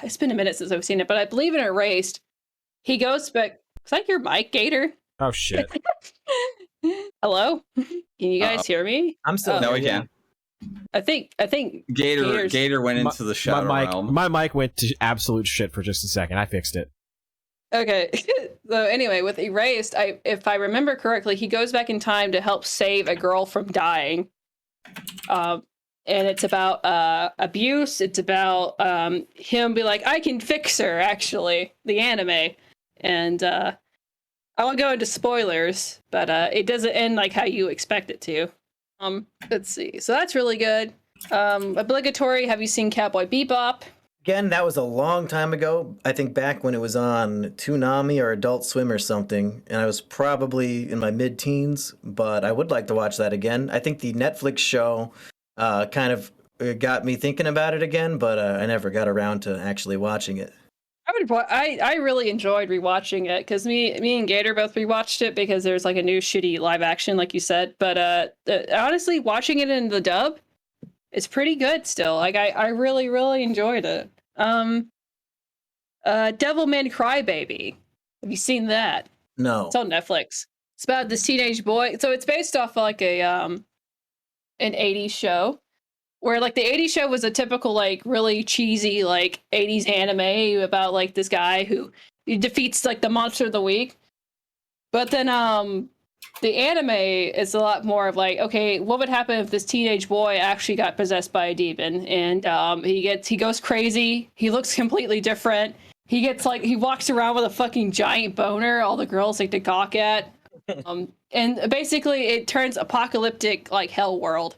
It's been a minute since I've seen it, but I believe in Erased, he goes back. Is that your mic, Gator? Oh shit. Hello? Can you guys hear me? I'm still No, we can. I think Gator went into the shadow realm. My mic went to absolute shit for just a second. I fixed it. Okay. So anyway, with Erased, if I remember correctly, he goes back in time to help save a girl from dying. And it's about abuse. It's about him be like, I can fix her, actually, the anime. And I won't go into spoilers, but it doesn't end like how you expect it to. Let's see. So that's really good. Obligatory. Have you seen Cowboy Bebop? Again, that was a long time ago. I think back when it was on Toonami or Adult Swim or something, and I was probably in my mid-teens, but I would like to watch that again. I think the Netflix show kind of got me thinking about it again, but I never got around to actually watching it. I really enjoyed rewatching it because me and Gator both rewatched it because there's like a new shitty live action, like you said. But honestly, watching it in the dub, it's pretty good still. Like I really enjoyed it. Devilman Crybaby. Have you seen that? No. It's on Netflix. It's about this teenage boy. So it's based off of like an 80s show where like the 80s show was a typical like really cheesy like 80s anime about like this guy who he defeats like the monster of the week. But then the anime is a lot more of like, okay, what would happen if this teenage boy actually got possessed by a demon? And he goes crazy. He looks completely different. He gets like he walks around with a fucking giant boner. All the girls like to gawk at. And basically it turns apocalyptic like hell world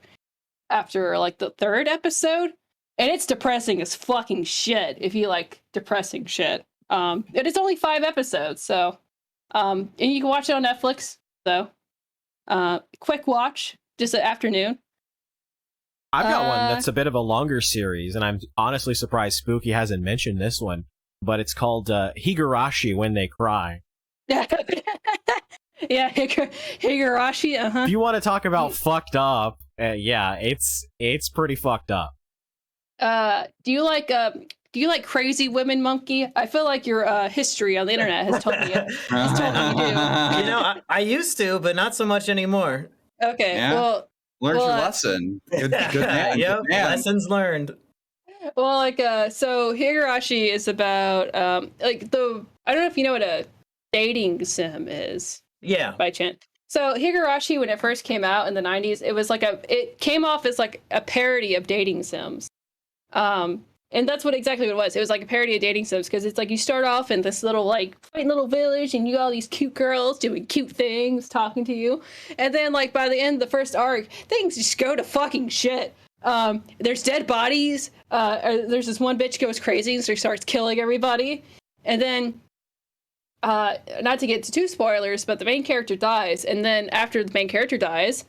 after like the third episode, and it's depressing as fucking shit if you like depressing shit. And it's only 5 episodes, so and you can watch it on Netflix. So quick watch, just an afternoon. I've got one that's a bit of a longer series, and I'm honestly surprised Spooky hasn't mentioned this one, but it's called Higurashi When They Cry. Yeah, Higurashi. If you want to talk about fucked up, yeah, it's pretty fucked up. Do you like crazy women, Monkey? I feel like your history on the internet has told me you do. You know, I used to, but not so much anymore. Okay, Yeah. well, Learned your lesson. Good man. Yep, Good man. lessons learned. well, like so Higurashi is about like I don't know if you know what a dating sim is. Yeah. By chance. So Higurashi, when it first came out in the 90s, it came off as like a parody of dating sims. And that's exactly what it was. It was like a parody of dating sims because it's like you start off in this little like quaint little village and you got all these cute girls doing cute things, talking to you. And then like by the end of the first arc, things just go to fucking shit. There's dead bodies. There's this one bitch goes crazy and so starts killing everybody. And then not to get to too spoilers, but the main character dies, and then after the main character dies,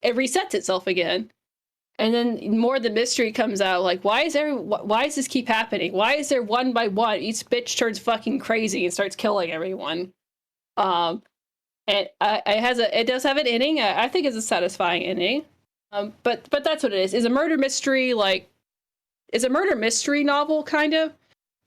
it resets itself again, and then more of the mystery comes out. Like, why does this keep happening? Why is there one by one each bitch turns fucking crazy and starts killing everyone? And it does have an ending. I think it's a satisfying ending. But that's what it is. It's a murder mystery, it's a murder mystery novel kind of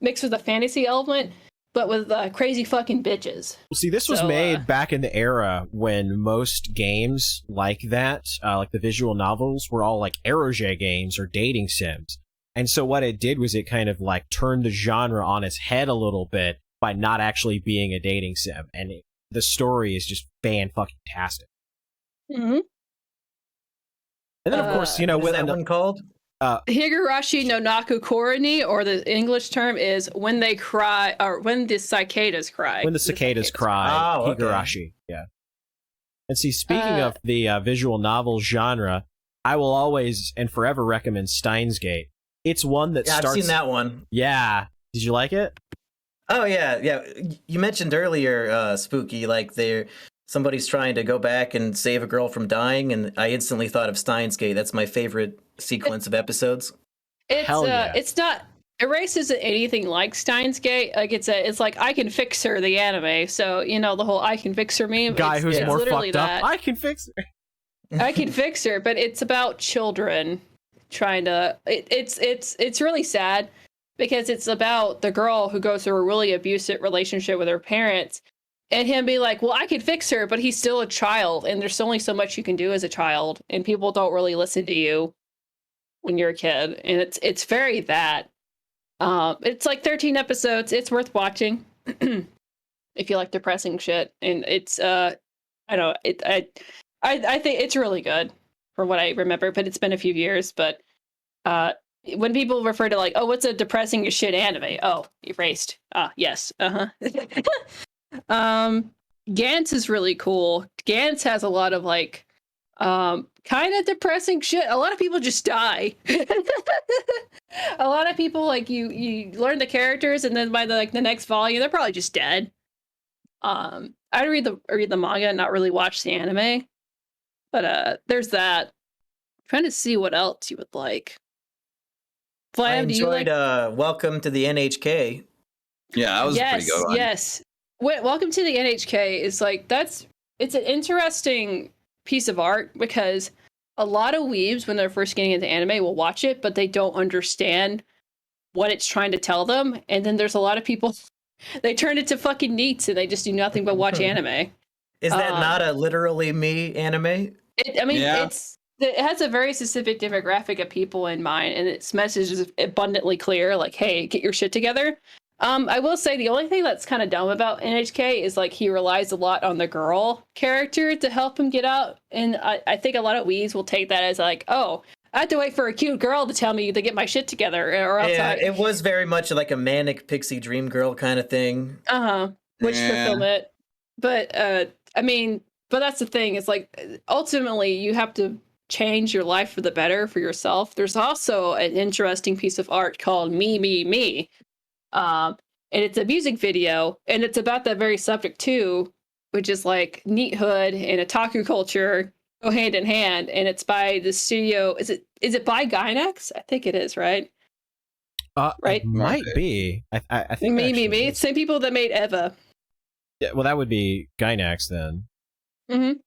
mixed with a fantasy element, but with crazy fucking bitches. Well, see, this was made back in the era when most games like that, like the visual novels, were all like eroge games or dating sims. And so what it did was it kind of like turned the genre on its head a little bit by not actually being a dating sim. And the story is just fan-fucking-tastic. Mm-hmm. And then, of course, you know... What is that one called? Higurashi no Naku Koroni, or the English term is When They Cry, or When the Cicadas Cry. When the cicadas cry, Oh, okay. Higurashi, yeah. And see, speaking of the visual novel genre, I will always and forever recommend Steins Gate. It's one that starts... I've seen that one. Yeah. Did you like it? Oh, yeah. You mentioned earlier, Spooky, like somebody's trying to go back and save a girl from dying, and I instantly thought of Steins Gate. That's my favorite sequence of episodes. Hell yeah. It's not... Erase isn't anything like Steins Gate. Like it's like I Can Fix Her, the anime. So, you know, the whole I Can Fix Her meme. Guy who's it's more literally fucked that. up. I can fix her. I Can Fix Her, but it's about children trying to... It's really sad because it's about the girl who goes through a really abusive relationship with her parents, and him be like, well, I can fix her, but he's still a child, and there's only so much you can do as a child, and people don't really listen to you when you're a kid, and it's very that. It's like 13 episodes. It's worth watching if you like depressing shit, and it's I think it's really good from what I remember, but it's been a few years. But when people refer to like, oh, what's a depressing as shit anime? Oh, Erased. Yes. Gantz is really cool. Gantz has a lot of like kind of depressing shit. A lot of people just die. A lot of people like you learn the characters, and then by the next volume they're probably just dead. I read the manga and not really watch the anime, but there's that. I'm trying to see what else you would like. I Vlad, do you enjoyed like... Welcome to the NHK. Yeah, that was a pretty good one. Yes. Welcome to the NHK is like it's an interesting piece of art because a lot of weebs when they're first getting into anime will watch it, but they don't understand what it's trying to tell them. And then there's a lot of people they turn it to fucking neats and they just do nothing but watch anime. Is that not a literally me anime? It has a very specific demographic of people in mind, and its message is abundantly clear, like, hey, get your shit together. I will say the only thing that's kind of dumb about NHK is like he relies a lot on the girl character to help him get out, and I think a lot of wees will take that as like, oh, I have to wait for a cute girl to tell me to get my shit together, or else it was very much like a manic pixie dream girl kind of thing. Wish fulfillment. But but that's the thing. It's like ultimately you have to change your life for the better for yourself. There's also an interesting piece of art called Me, Me, Me. And it's a music video, and it's about that very subject too, which is like neathood and otaku culture go hand in hand. And it's by the studio. Is it by Gainax? I think it is, right? Right? It might be. I think Me. It's the same people that made Eva. Yeah, well, that would be Gainax then. Mm-hmm.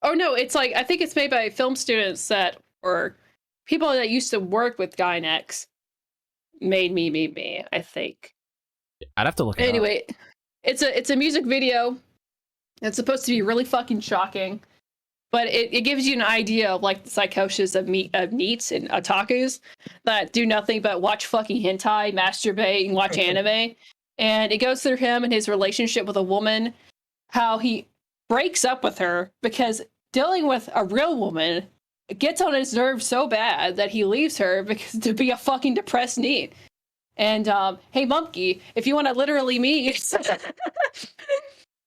Oh no, it's like I think it's made by film students that or people that used to work with Gainax. Made me, I think. I'd have to look it up. Anyway, it's a music video. It's supposed to be really fucking shocking, but it gives you an idea of like the psychosis of neets and otakus that do nothing but watch fucking hentai, masturbate, and watch anime. And it goes through him and his relationship with a woman, how he breaks up with her because dealing with a real woman gets on his nerves so bad that he leaves her because to be a fucking depressed neat. And hey monkey, if you want to literally me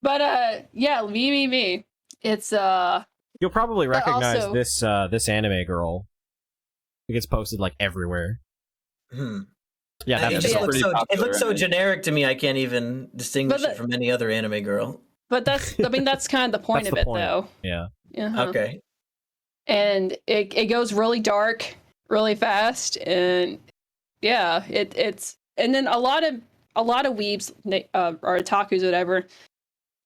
but yeah, me. It's you'll probably recognize also, this anime girl. It gets posted like everywhere. Yeah, it looks so generic to me. I can't even distinguish it from any other anime girl. But that's kind of the point of it, though. Yeah. Okay. And it goes really dark, really fast, and yeah, it's and then a lot of weebs or otakus, whatever,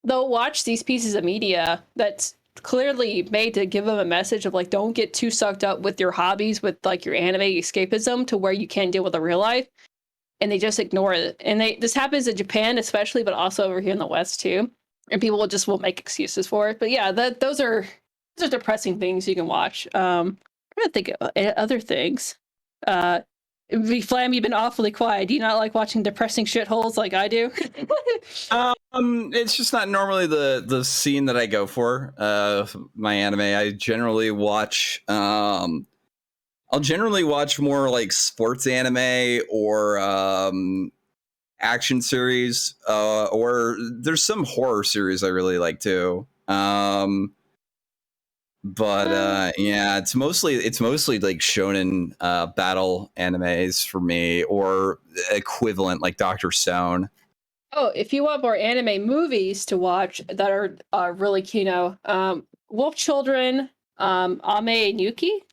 they'll watch these pieces of media that's clearly made to give them a message of like, don't get too sucked up with your hobbies, with like your anime escapism to where you can't deal with the real life, and they just ignore it. And this happens in Japan especially, but also over here in the West too. And people will make excuses for it. But yeah, those are depressing things you can watch. I'm trying to think of other things. Flam, you've been awfully quiet. Do you not like watching depressing shitholes like I do? It's just not normally the scene that I go for. My anime, I generally watch. I'll generally watch more like sports anime or action series, or there's some horror series I really like too. But yeah, it's mostly like shonen battle animes for me, or equivalent like Dr. Stone. Oh, if you want more anime movies to watch that are really kino, Wolf Children, Ame and Yuki.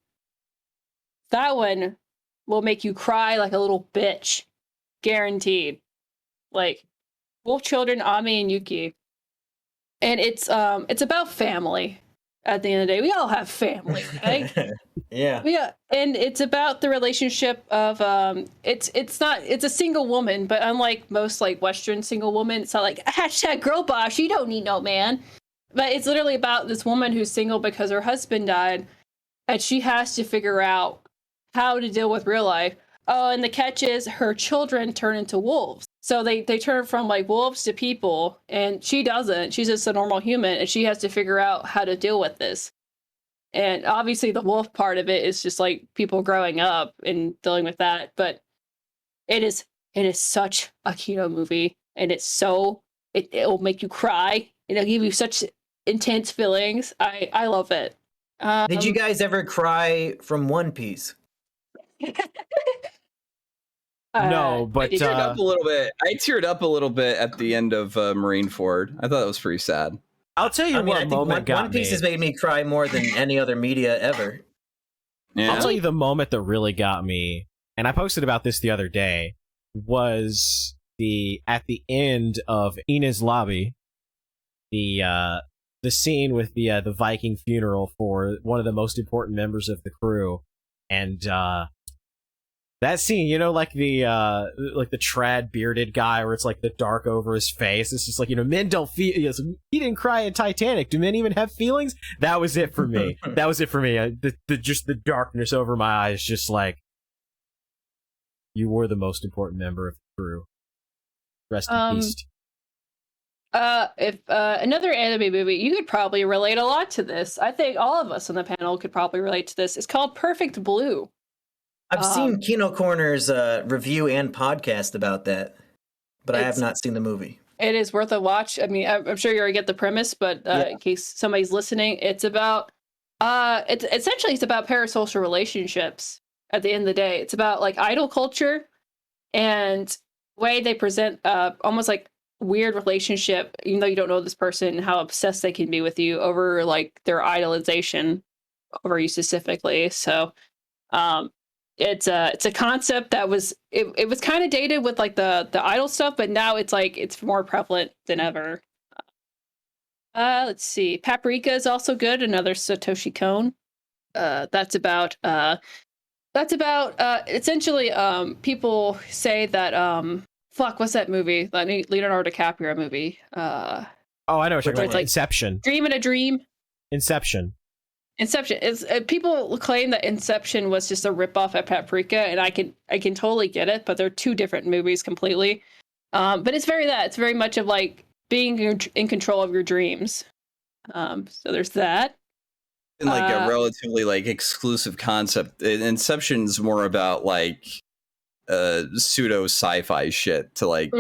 That one will make you cry like a little bitch, guaranteed. Like Wolf Children, Ame and Yuki, and it's about family. At the end of the day, we all have family, right? Yeah. And it's about the relationship of it's a single woman, but unlike most like Western single women, it's not like hashtag girl boss, you don't need no man. But it's literally about this woman who's single because her husband died, and she has to figure out how to deal with real life. Oh, and the catch is her children turn into wolves. So they turn from like wolves to people, and she doesn't. She's just a normal human, and she has to figure out how to deal with this. And obviously the wolf part of it is just like people growing up and dealing with that. But it is such a kino movie, and it will make you cry. It'll give you such intense feelings. I love it. Did you guys ever cry from One Piece? No, but I teared up a little bit. I teared up a little bit at the end of Marineford. I thought it was pretty sad. I'll tell you what moment got me. One Piece has made me cry more than any other media ever. Yeah. I'll tell you the moment that really got me, and I posted about this the other day, was at the end of Ina's lobby, the scene with the Viking funeral for one of the most important members of the crew, and that scene, you know, like the trad bearded guy where it's like the dark over his face. It's just like, you know, men don't feel. He didn't cry in Titanic. Do men even have feelings? That was it for me. That was it for me. Just the darkness over my eyes, just like, you were the most important member of the crew. Rest in peace. If another anime movie, you could probably relate a lot to this. I think all of us on the panel could probably relate to this. It's called Perfect Blue. I've seen Kino Corner's review and podcast about that, but I have not seen the movie. It is worth a watch. I mean, I'm sure you already get the premise, but in case somebody's listening, it's about it's about parasocial relationships. At the end of the day, it's about like idol culture and way they present almost like weird relationship, even though you don't know this person, and how obsessed they can be with you over like their idolization over you specifically. So it's a concept that was it was kind of dated with like the idol stuff, but now it's like it's more prevalent than ever. Let's see, Paprika is also good, another Satoshi Kon. That's about essentially people say that what's that movie, that Leonardo DiCaprio movie, I know what you're talking about. like Inception. Dream in a Dream. Inception is people claim that Inception was just a ripoff of Paprika, and I can totally get it, but they're two different movies completely. But it's very much of like being in control of your dreams. So there's that. And like a relatively like exclusive concept. Inception's more about like pseudo sci-fi shit to like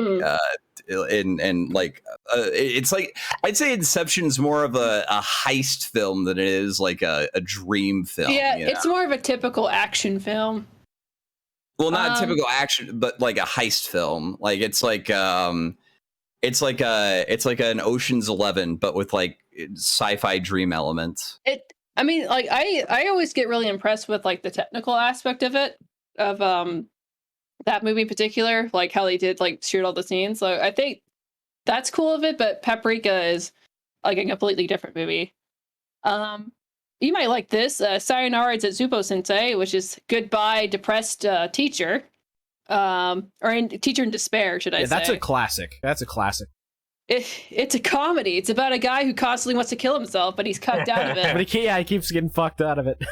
and like it's like I'd say Inception's more of a heist film than it is like a dream film. Yeah, it's more of a typical action film. Well, not typical action, but like a heist film. Like it's like an Ocean's 11, but with like sci-fi dream elements. I mean, like I always get really impressed with like the technical aspect of it, of that movie in particular, like how they did like shoot all the scenes. So I think that's cool of it, but Paprika is like a completely different movie. You might like this, Sayonara Zetsubo Sensei, which is Goodbye Depressed Teacher, or Teacher in Despair, should I say? That's a classic. It's a comedy. It's about a guy who constantly wants to kill himself, but he's cucked out of it. But he keeps getting fucked out of it.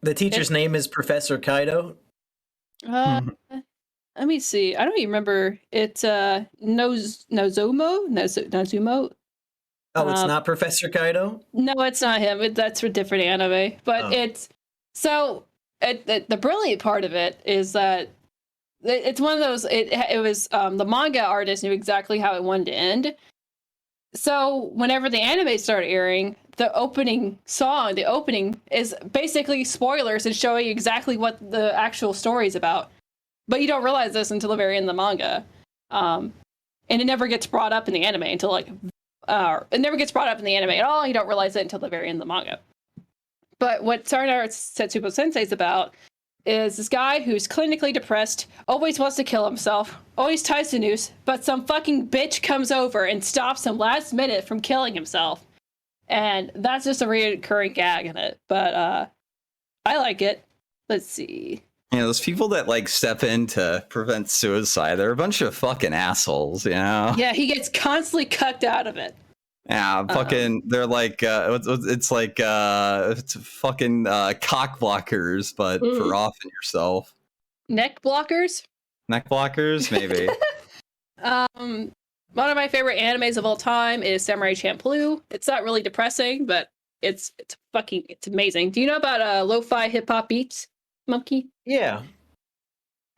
The teacher's name is Professor Kaido. Let me see. I don't even remember. It's Nozumo. Oh, it's not Professor Kaido? No, it's not him. That's a different anime. But it's so the brilliant part of it is that it's one of those. It was the manga artist knew exactly how it wanted to end. So whenever the anime started airing, the opening is basically spoilers and showing exactly what the actual story is about. But you don't realize this until the very end of the manga. And it never gets brought up in the anime until like, it never gets brought up in the anime at all. You don't realize it until the very end of the manga. But what Sayonara Zetsubo Sensei is about is this guy who's clinically depressed, always wants to kill himself, always ties to noose, but some fucking bitch comes over and stops him last minute from killing himself. And that's just a recurring gag in it. But I like it. Let's see. You know, those people that like step in to prevent suicide, they're a bunch of fucking assholes, you know? Yeah, he gets constantly cucked out of it. Yeah, fucking, they're like, it's like, it's fucking cock blockers, but for offing yourself. Neck blockers? Neck blockers, maybe. One of my favorite animes of all time is Samurai Champloo. It's not really depressing, but it's amazing. Do you know about lo-fi hip-hop beats, Monkey? Yeah.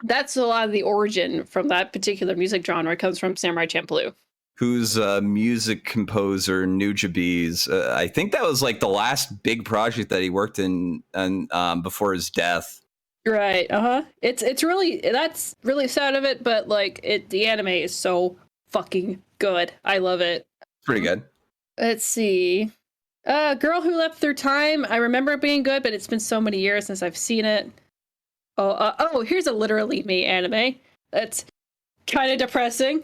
That's a lot of the origin from that particular music genre. It comes from Samurai Champloo. Who's music composer, Nujabes. I think that was like the last big project that he worked in before his death. Right. It's really, that's really sad of it, but like the anime is so fucking good. I love it. Pretty good. Let's see. Girl Who Left Through Time. I remember it being good, but it's been so many years since I've seen it. Here's a Literally Me anime. It's kind of depressing.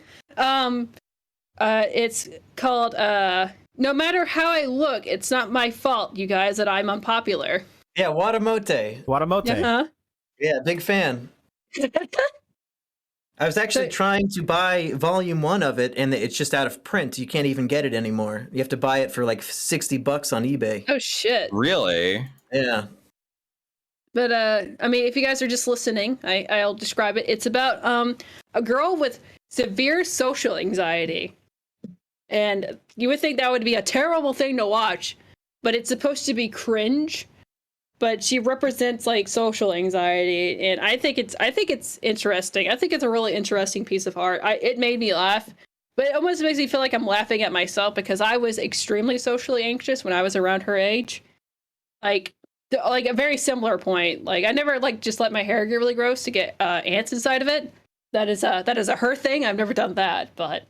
It's called No Matter How I Look, It's Not My Fault, you guys, that I'm unpopular. Yeah, Watamote. Watamote. Uh-huh. Yeah, big fan. I was actually trying to buy volume 1 of it, and it's just out of print. You can't even get it anymore. You have to buy it for like $60 on eBay. Oh shit. Really? Yeah. But I mean, if you guys are just listening, I'll describe it. It's about a girl with severe social anxiety. And you would think that would be a terrible thing to watch, but it's supposed to be cringe. But she represents like social anxiety, and I think it's interesting. I think it's a really interesting piece of art. It made me laugh, but it almost makes me feel like I'm laughing at myself because I was extremely socially anxious when I was around her age. Like a very similar point. Like I never like just let my hair get really gross to get ants inside of it. That is a her thing. I've never done that, but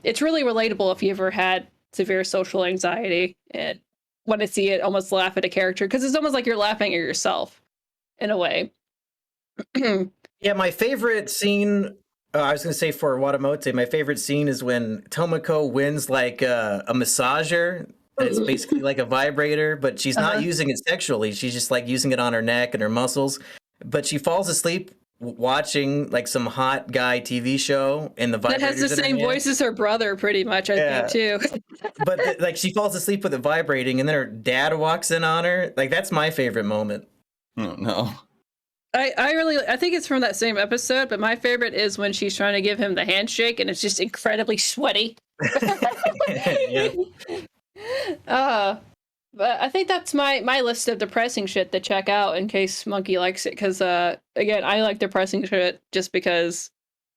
it's really relatable if you ever had severe social anxiety and want to see it, almost laugh at a character because it's almost like you're laughing at yourself in a way. Yeah, my favorite scene, I was going to say for Watamote, my favorite scene is when Tomoko wins like a massager. And it's basically like a vibrator, but she's not using it sexually. She's just like using it on her neck and her muscles. But she falls asleep watching like some hot guy TV show, and the vibrator that has the same voice as her brother, pretty much. I think too. But like she falls asleep with it vibrating, and then her dad walks in on her. Like that's my favorite moment. Oh no. I think it's from that same episode, but my favorite is when she's trying to give him the handshake, and it's just incredibly sweaty. Yeah. But I think that's my list of depressing shit to check out in case Monkey likes it. Because again, I like depressing shit just because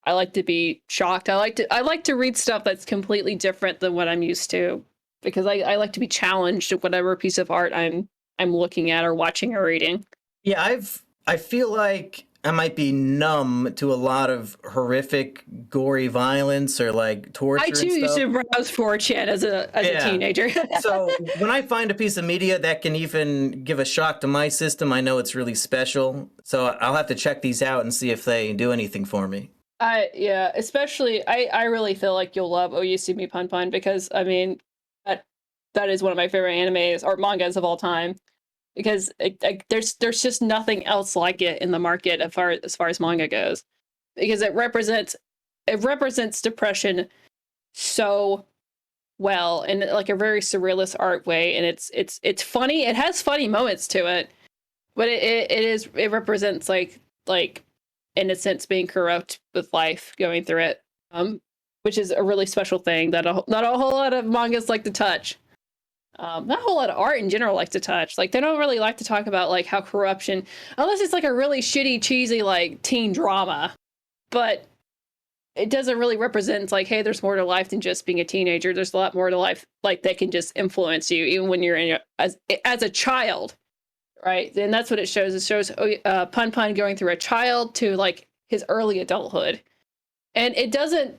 I like to be shocked. I like to read stuff that's completely different than what I'm used to because I like to be challenged at whatever piece of art I'm looking at or watching or reading. Yeah, I feel like I might be numb to a lot of horrific, gory violence or like torture. I too used to browse 4chan as a teenager. So when I find a piece of media that can even give a shock to my system, I know it's really special. So I'll have to check these out and see if they do anything for me. Especially I really feel like you'll love Oyasumi Pun Pun because I mean that is one of my favorite animes or mangas of all time. Because there's just nothing else like it in the market as far as manga goes, because it represents depression so well in like a very surrealist art way, and it's funny. It has funny moments to it, but it represents like innocence being corrupt with life going through it, which is a really special thing that not a whole lot of mangas like to touch. Not a whole lot of art in general like to touch. Like they don't really like to talk about like how corruption, unless it's like a really shitty, cheesy like teen drama. But it doesn't really represent like, hey, there's more to life than just being a teenager. There's a lot more to life like that can just influence you, even when you're as a child, right? And that's what it shows. It shows Pun Pun going through a child to like his early adulthood, and it doesn't.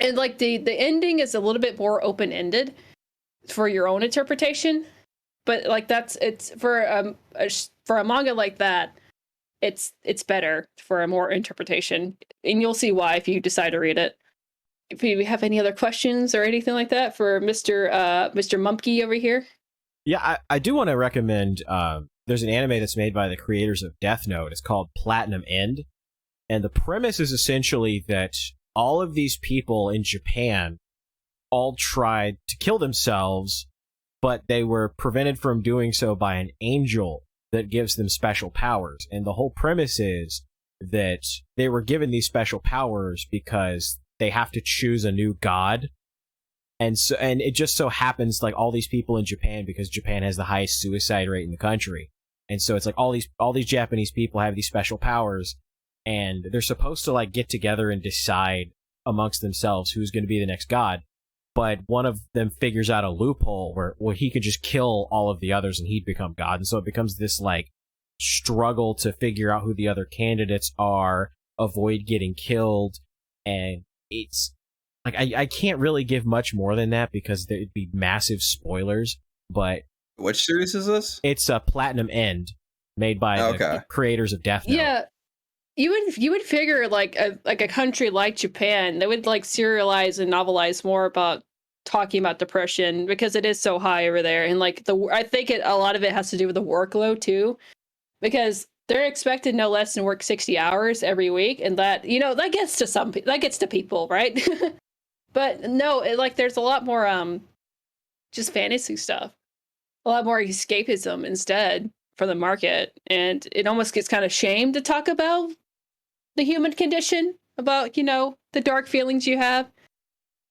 And like the ending is a little bit more open ended for your own interpretation, but like it's for a manga like that, it's better for a more interpretation, and you'll see why if you decide to read it. If you have any other questions or anything like that for Mr. Mumkey over here. Yeah, I do want to recommend. There's an anime that's made by the creators of Death Note. It's called Platinum End, and the premise is essentially that all of these people in Japan all tried to kill themselves, but they were prevented from doing so by an angel that gives them special powers. And the whole premise is that they were given these special powers because they have to choose a new god. And it just so happens like all these people in Japan, because Japan has the highest suicide rate in the country. And so it's like all these Japanese people have these special powers, and they're supposed to like get together and decide amongst themselves who's going to be the next god. But one of them figures out a loophole where he could just kill all of the others and he'd become god. And so it becomes this like struggle to figure out who the other candidates are, avoid getting killed. And it's like, I can't really give much more than that because there'd be massive spoilers. But which series is this? It's a Platinum End, made by the creators of Death Note. Yeah. you would figure like a country like Japan, they would like serialize and novelize more about talking about depression because it is so high over there, and like I think a lot of it has to do with the workload too, because they're expected no less than work 60 hours every week, and that that gets to that gets to people, right? But no, like there's a lot more just fantasy stuff, a lot more escapism instead for the market, and it almost gets kind of shamed to talk about the human condition, about the dark feelings you have.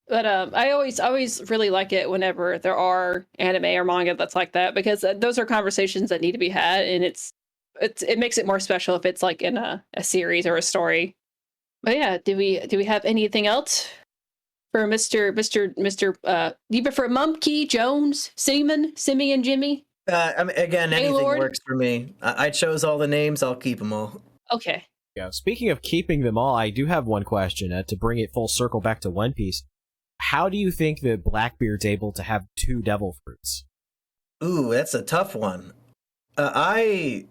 But I always really like it whenever there are anime or manga that's like that, because those are conversations that need to be had, and it makes it more special if it's like in a series or a story. But yeah, do we have anything else for Mr. Do you prefer Mumkey, Jones, Simian, Jimmy? Again, anything Lord? works for me. I chose all the names. I'll keep them all. Okay. Yeah. Speaking of keeping them all, I do have one question to bring it full circle back to One Piece. How do you think that Blackbeard's able to have 2 devil fruits? Ooh, that's a tough one. I've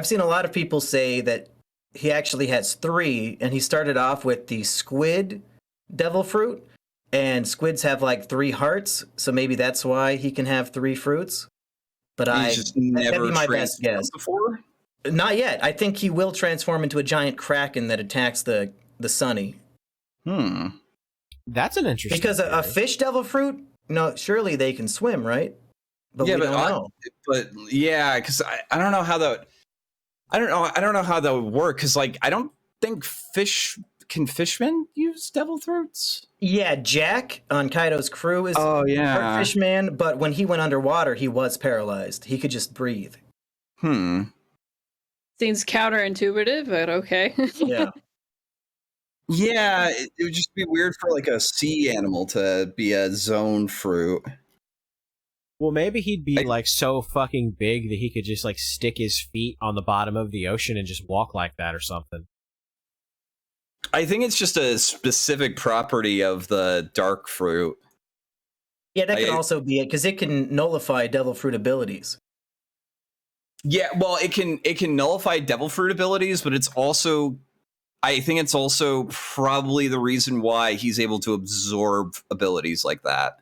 seen a lot of people say that he actually has 3, and he started off with the squid devil fruit, and squids have like 3 hearts, so maybe that's why he can have 3 fruits. But Just never that'd be my best guess. Before? Not yet. I think he will transform into a giant kraken that attacks the Sunny. That's an interesting Because a theory. fish devil fruit, surely they can swim, right? But Yeah, we don't know. But yeah, because I don't know how that. I don't know how that would work, because like I don't think fishmen use devil fruits. Yeah, Jack on Kaido's crew is Oh yeah, part fishman, but when he went underwater, he was paralyzed. He could just breathe. Seems counterintuitive, but okay. Yeah. Yeah, it would just be weird for like a sea animal to be a zone fruit. Well, maybe he'd be like so fucking big that he could just like stick his feet on the bottom of the ocean and just walk like that or something. I think it's just a specific property of the dark fruit. Yeah, that could also be it, because it can nullify devil fruit abilities. Yeah, well, it can nullify devil fruit abilities, but it's also, I think it's also probably the reason why he's able to absorb abilities like that.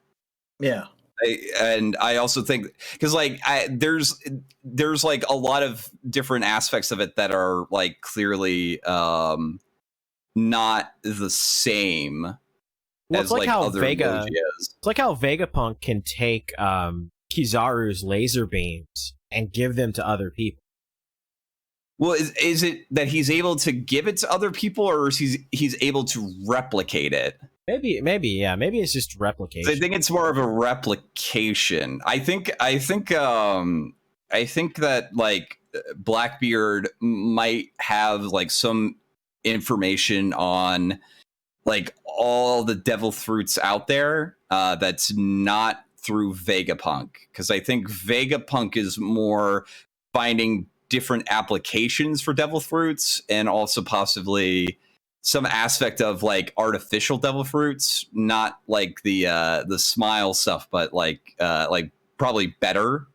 Yeah. And I also think, because like there's like a lot of different aspects of it that are like clearly not the same. Well, as like how other Vega. Mojias. It's like how Vegapunk can take Kizaru's laser beams and give them to other people. Well, is it that he's able to give it to other people, or is he's able to replicate it? Maybe, yeah. Maybe it's just replication. I think it's more of a replication. I think that like Blackbeard might have like some information on like all the devil fruits out there that's not through Vegapunk, because I think Vegapunk is more finding different applications for devil fruits, and also possibly some aspect of like artificial devil fruits, not like the smile stuff, but like probably better.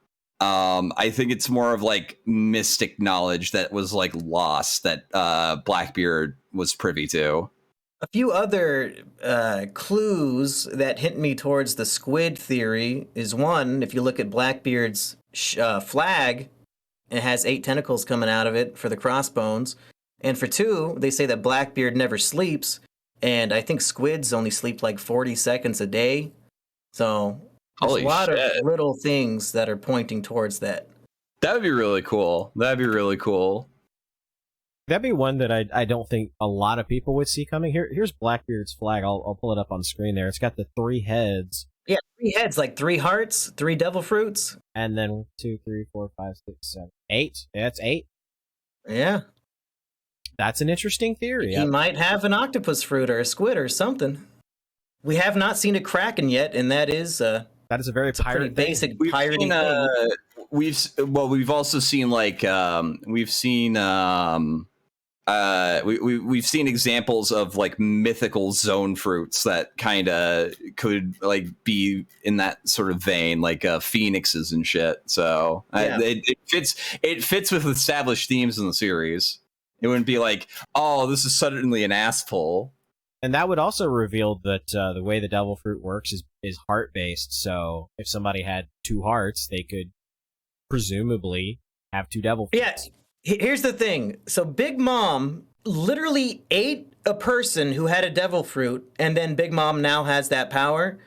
I think it's more of like mystic knowledge that was like lost, that Blackbeard was privy to. A few other clues that hint me towards the squid theory is, one, if you look at Blackbeard's flag, it has 8 tentacles coming out of it for the crossbones. And for 2, they say that Blackbeard never sleeps, and I think squids only sleep like 40 seconds a day. So there's a lot of little things that are pointing towards that. That would be really cool. That'd be one that I don't think a lot of people would see coming. Here's Blackbeard's flag. I'll pull it up on screen there. It's got the 3 heads. Yeah, 3 heads, like 3 hearts, 3 devil fruits. And then 1, 2, 3, 4, 5, 6, 7, 8. Yeah, that's 8. Yeah. That's an interesting theory. He might have an octopus fruit or a squid or something. We have not seen a kraken yet, and that is a very pirate basic pirating thing. We've also seen like we've seen examples of like mythical zone fruits that kind of could like be in that sort of vein, like phoenixes and shit. So it fits with established themes in the series. It wouldn't be like, oh, this is suddenly an asshole. And that would also reveal that the way the devil fruit works is heart-based. So if somebody had 2 hearts, they could presumably have 2 devil fruits. Yeah, here's the thing. So Big Mom literally ate a person who had a devil fruit, and then Big Mom now has that power.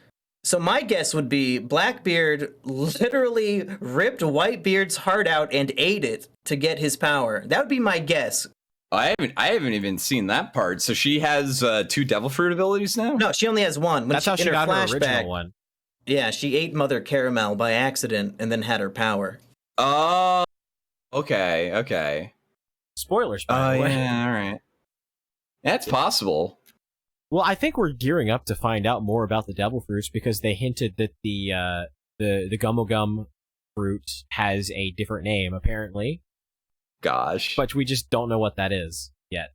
So my guess would be Blackbeard literally ripped Whitebeard's heart out and ate it to get his power. That would be my guess. I haven't even seen that part. So she has 2 devil fruit abilities now? No, she only has one. That's how she got her original one. Yeah, she ate Mother Caramel by accident and then had her power. Oh, okay. Spoilers, by the way. Yeah, all right. That's possible. Well, I think we're gearing up to find out more about the devil fruits because they hinted that the Gummo Gum fruit has a different name, apparently. Gosh. But we just don't know what that is yet.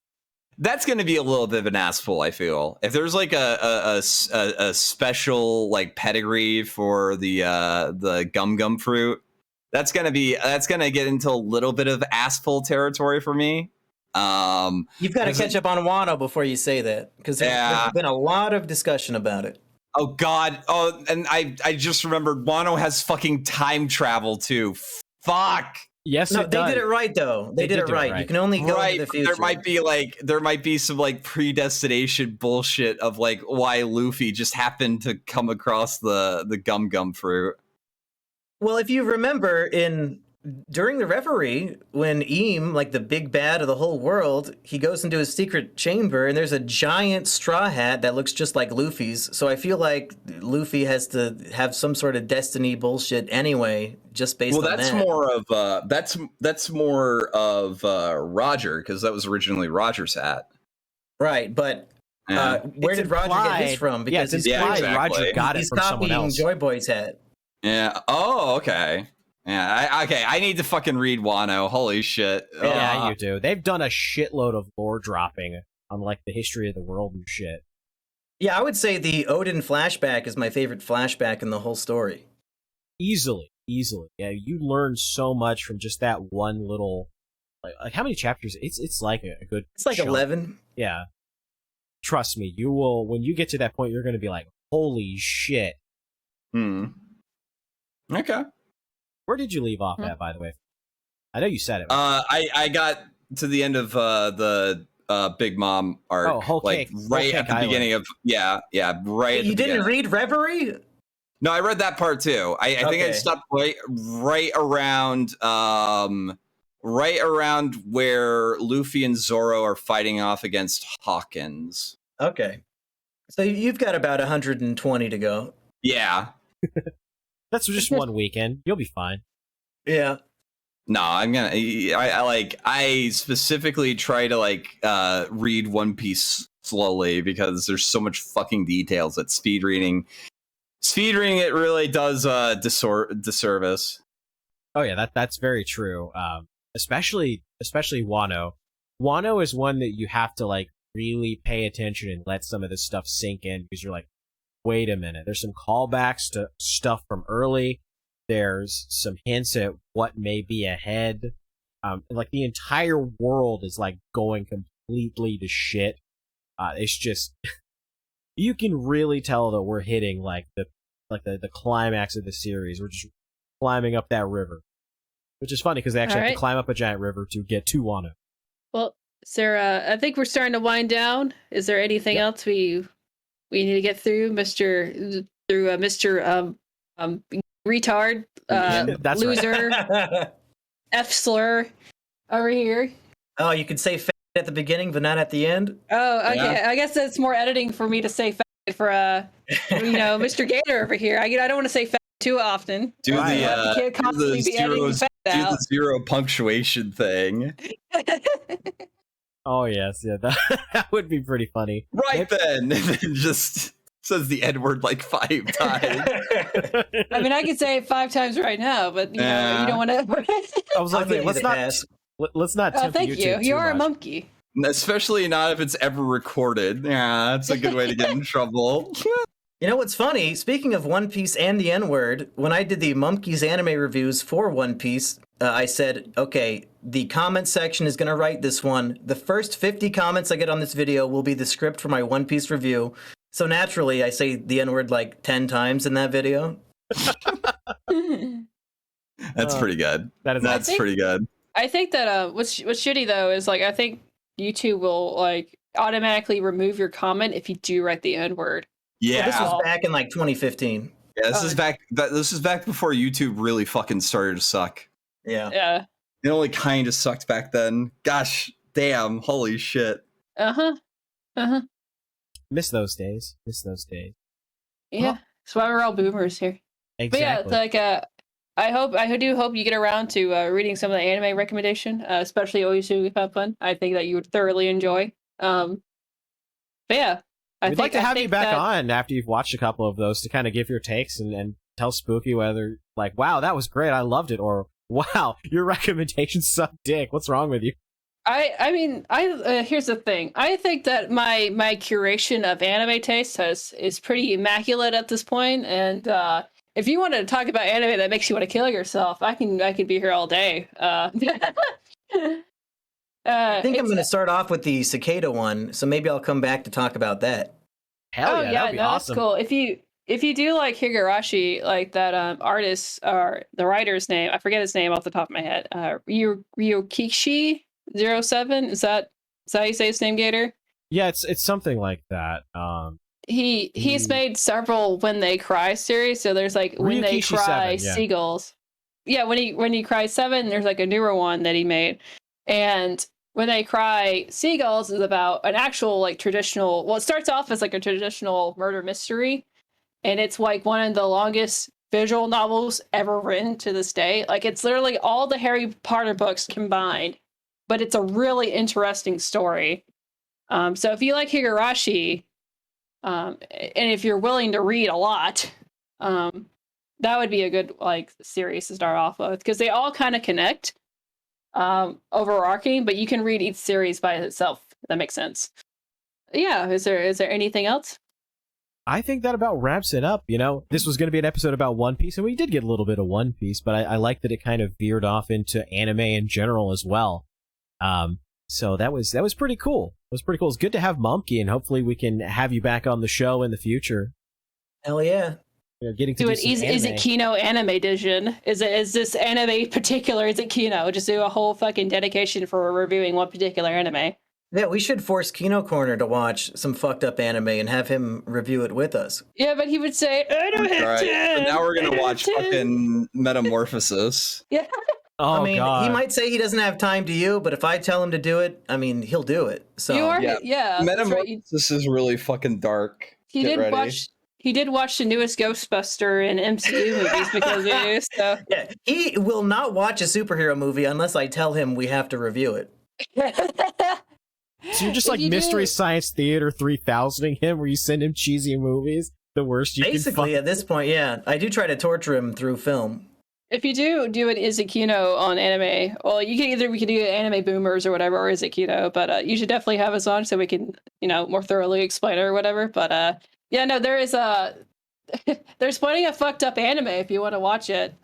That's going to be a little bit of an asshole, I feel. If there's like a special like pedigree for the Gum fruit, that's gonna get into a little bit of asshole territory for me. You've got to catch up on Wano before you say that, because there's been a lot of discussion about it. Oh God! Oh, and I just remembered Wano has fucking time travel too. Fuck. Yes, no, they did it right though. They did it right. You can only go into the future. There might be some like predestination bullshit of like why Luffy just happened to come across the Gum fruit. Well, if you remember during the reverie, when Eam, like the big bad of the whole world, he goes into his secret chamber and there's a giant straw hat that looks just like Luffy's. So I feel like Luffy has to have some sort of destiny bullshit anyway, just based on that. That's more of Roger, because that was originally Roger's hat. Right, but where did Roger get his from? Because it's implied Roger got it from someone else. He's copying Joy Boy's hat. Yeah. Oh, okay. Yeah, I need to fucking read Wano. Holy shit. Yeah, you do. They've done a shitload of lore dropping on like the history of the world and shit. Yeah, I would say the Odin flashback is my favorite flashback in the whole story. Easily. Yeah, you learn so much from just that one little like how many chapters? It's like a good It's like chunk. 11. Yeah. Trust me, you will when you get to that point you're going to be like, "Holy shit." Okay. Where did you leave off at, by the way? I know you said it. I got to the end of the Big Mom arc, right at the beginning of right. You didn't read Reverie? No, I read that part too. I think I stopped right around where Luffy and Zoro are fighting off against Hawkins. Okay, so you've got about 120 to go. Yeah. That's just one weekend. You'll be fine. Yeah. No, I specifically try to read One Piece slowly because there's so much fucking details that speed reading it really does disservice. Oh yeah, that's very true. Especially Wano. Wano is one that you have to like really pay attention and let some of this stuff sink in because you're like, wait a minute, there's some callbacks to stuff from early. There's some hints at what may be ahead. Like the entire world is like going completely to shit. It's just you can really tell that we're hitting like the climax of the series. We're just climbing up that river, which is funny because they actually have to climb up a giant river to get to Wano. Well, Sarah, I think we're starting to wind down. Is there anything else we need to get through, Mr. Retard, That's loser, right. F slur over here? Oh, you could say fat at the beginning, but not at the end? Oh, okay. Yeah. I guess that's more editing for me to say fat for, Mr. Gator over here. I don't want to say fat too often. Do the zero punctuation thing. Oh yes, yeah, that would be pretty funny. Right then, just says the N-word like 5 times. I mean, I could say it 5 times right now, but you don't want to. I was like, let's not. Thank you. You are a monkey. Especially not if it's ever recorded. Yeah, that's a good way to get in trouble. You know what's funny? Speaking of One Piece and the N-word, when I did the Mumkeys anime reviews for One Piece, I said, okay, the comment section is going to write this one. The first 50 comments I get on this video will be the script for my One Piece review. So naturally, I say the N-word like 10 times in that video. That's pretty good. That's pretty good. I think that what's shitty though is like I think YouTube will like automatically remove your comment if you do write the N-word. Yeah, Well, this was back in like 2015. Yeah, this is back. This is back before YouTube really fucking started to suck. Yeah. Yeah. It only kind of sucked back then. Gosh, damn, holy shit. Miss those days. Yeah, Well, that's why we're all boomers here. Exactly. But yeah, I do hope you get around to reading some of the anime recommendation, especially Oyasumi Fun. I think that you would thoroughly enjoy. But yeah, We'd like to have you back on after you've watched a couple of those to kind of give your takes and tell Spooky whether, like, wow, that was great, I loved it, or wow, your recommendations suck dick. What's wrong with you? I mean, here's the thing. I think that my curation of anime taste is pretty immaculate at this point, and if you want to talk about anime that makes you want to kill yourself, I can be here all day. I think I'm going to start off with the cicada one, so maybe I'll come back to talk about that. Hell yeah, that'd be awesome. That's cool. If you do like Higurashi, like that artist or the writer's name, I forget his name off the top of my head. Ryokishi 07, is that how you say his name, Gator? Yeah, it's something like that. He's made several When They Cry series. So there's like When They Cry 7, yeah. Seagulls. Yeah, when he cries 7, there's like a newer one that he made, and When They Cry Seagulls is about an actual like traditional. Well, it starts off as like a traditional murder mystery, and it's like one of the longest visual novels ever written to this day. Like it's literally all the Harry Potter books combined, but it's a really interesting story. So if you like Higurashi, and if you're willing to read a lot, that would be a good like series to start off with, because they all kind of connect, overarching, but you can read each series by itself. If that makes sense. Yeah. Is there anything else? I think that about wraps it up. You know, this was going to be an episode about One Piece, and we did get a little bit of One Piece, but I like that it kind of veered off into anime in general as well. So that was pretty cool. It was pretty cool. It's good to have Mumkey, and hopefully we can have you back on the show in the future. Hell yeah. You know, getting to do do it. some Is anime. it Kino anime edition? Is this anime particular? Is it Kino? Just do a whole fucking dedication for reviewing one particular anime. Yeah, we should force Kino Corner to watch some fucked up anime and have him review it with us. Yeah, but he would say, All right, so now we're gonna watch fucking Metamorphosis. Yeah. Oh, I mean, God. he might say he doesn't have time to you, but if I tell him to do it, I mean, he'll do it. So You are, yeah. yeah. that's right. Metamorphosis is really fucking dark. He Get did ready. watch. He did watch the newest Ghostbuster and MCU movies because of you. So yeah, he will not watch a superhero movie unless I tell him we have to review it. So you're just If like you Mystery do- Science Theater 3000ing him, where you send him cheesy movies, the worst you Basically, can at this point, yeah, I do try to torture him through film. if you do an Izakino on anime, well, we can do Anime Boomers or whatever, or Izakino, but you should definitely have us on so we can, more thoroughly explain it or whatever. But yeah, no, there is there's plenty of fucked up anime if you want to watch it.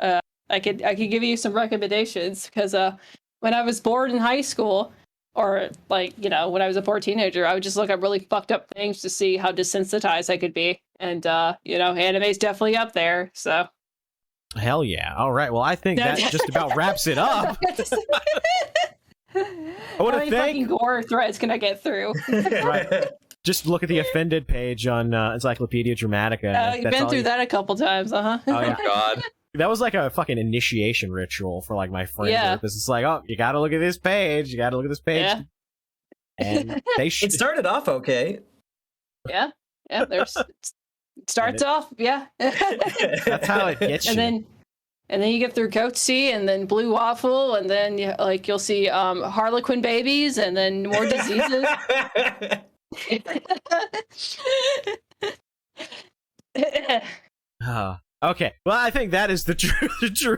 I could give you some recommendations, because when I was bored in high school, or like, when I was a poor teenager, I would just look up really fucked up things to see how desensitized I could be. And, anime's definitely up there. So. Hell yeah. All right. Well, I think that just about wraps it up. I want How to many thank. fucking gore threads can I get through? Right. Just look at the offended page on Encyclopedia Dramatica. You've been through that a couple times, Oh, yeah. God. That was like a fucking initiation ritual for like my friend Yeah. group. It's like, oh, you gotta look at this page. You gotta look at this page. Yeah. And they It started off okay. Yeah. There's. It starts off, yeah. That's how it gets you. And then you get through Goatsy, and then Blue Waffle, and then you'll see Harlequin babies, and then more diseases. Okay. Well, I think that is the true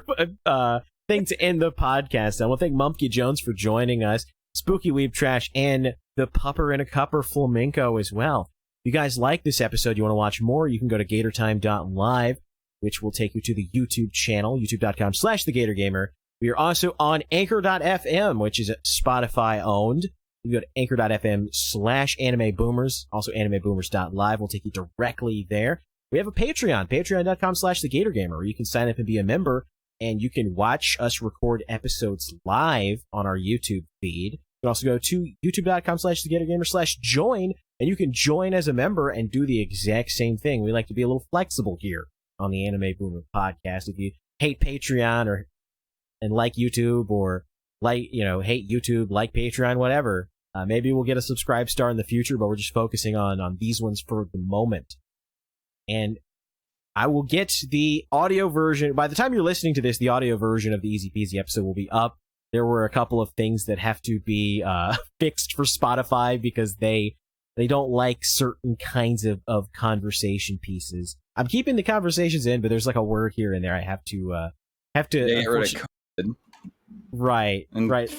thing to end the podcast. I want to thank Mumkey Jones for joining us, Spooky Weeb Trash, and the Pupper in a Cupper Flamenco as well. you guys like this episode, you want to watch more, you can go to GATORTIME.live, which will take you to the YouTube channel, youtube.com/thegatorgamer. We are also on Anchor.fm, which is Spotify owned. You can go to Anchor.fm/AnimeBoomers. Also, AnimeBoomers.live will take you directly there. We have a Patreon, patreon.com/thegatorgamer, where you can sign up and be a member, and you can watch us record episodes live on our YouTube feed. You can also go to youtube.com/thegatorgamer/join, and you can join as a member and do the exact same thing. We like to be a little flexible here on the Anime Boomer podcast. If you hate Patreon and like YouTube, or hate YouTube, like Patreon, whatever, maybe we'll get a subscribe star in the future, but we're just focusing on these ones for the moment. And I will get the audio version. By the time you're listening to this, the audio version of the Easy Peasy episode will be up. There were a couple of things that have to be fixed for Spotify because they don't like certain kinds of conversation pieces. I'm keeping the conversations in, but there's like a word here and there I have to Get rid of COVID. Right,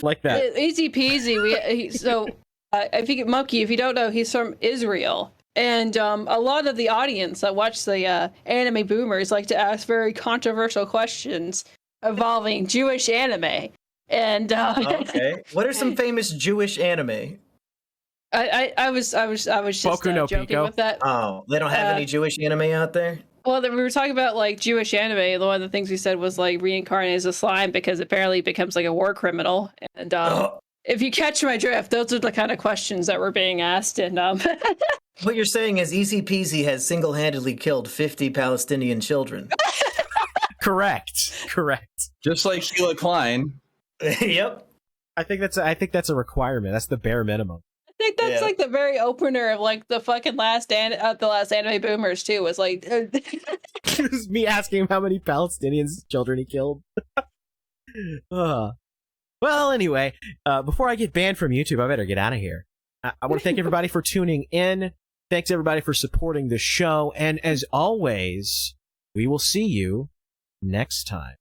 like that. Easy peasy. I think Monkey, if you don't know, he's from Israel. And a lot of the audience that watch the Anime Boomers like to ask very controversial questions involving Jewish anime. And okay, what are some famous Jewish anime? I was just Boku no joking Pico. with that. Oh, they don't have any Jewish anime out there? Well, we were talking about like Jewish anime. One of the things we said was like reincarnated as a slime because apparently it becomes like a war criminal. And if you catch my drift, those are the kind of questions that were being asked. And what you're saying is Easy Peasy has single-handedly killed 50 Palestinian children. Correct. Just like Sheila Klein. Yep. I think that's a requirement. That's the bare minimum. I think that's like the very opener of like the fucking last Anime Boomers too. Was like It was me asking him how many Palestinians children he killed. Well, anyway, before I get banned from YouTube, I better get out of here. I want to thank everybody for tuning in. Thanks everybody for supporting the show, and as always, we will see you next time.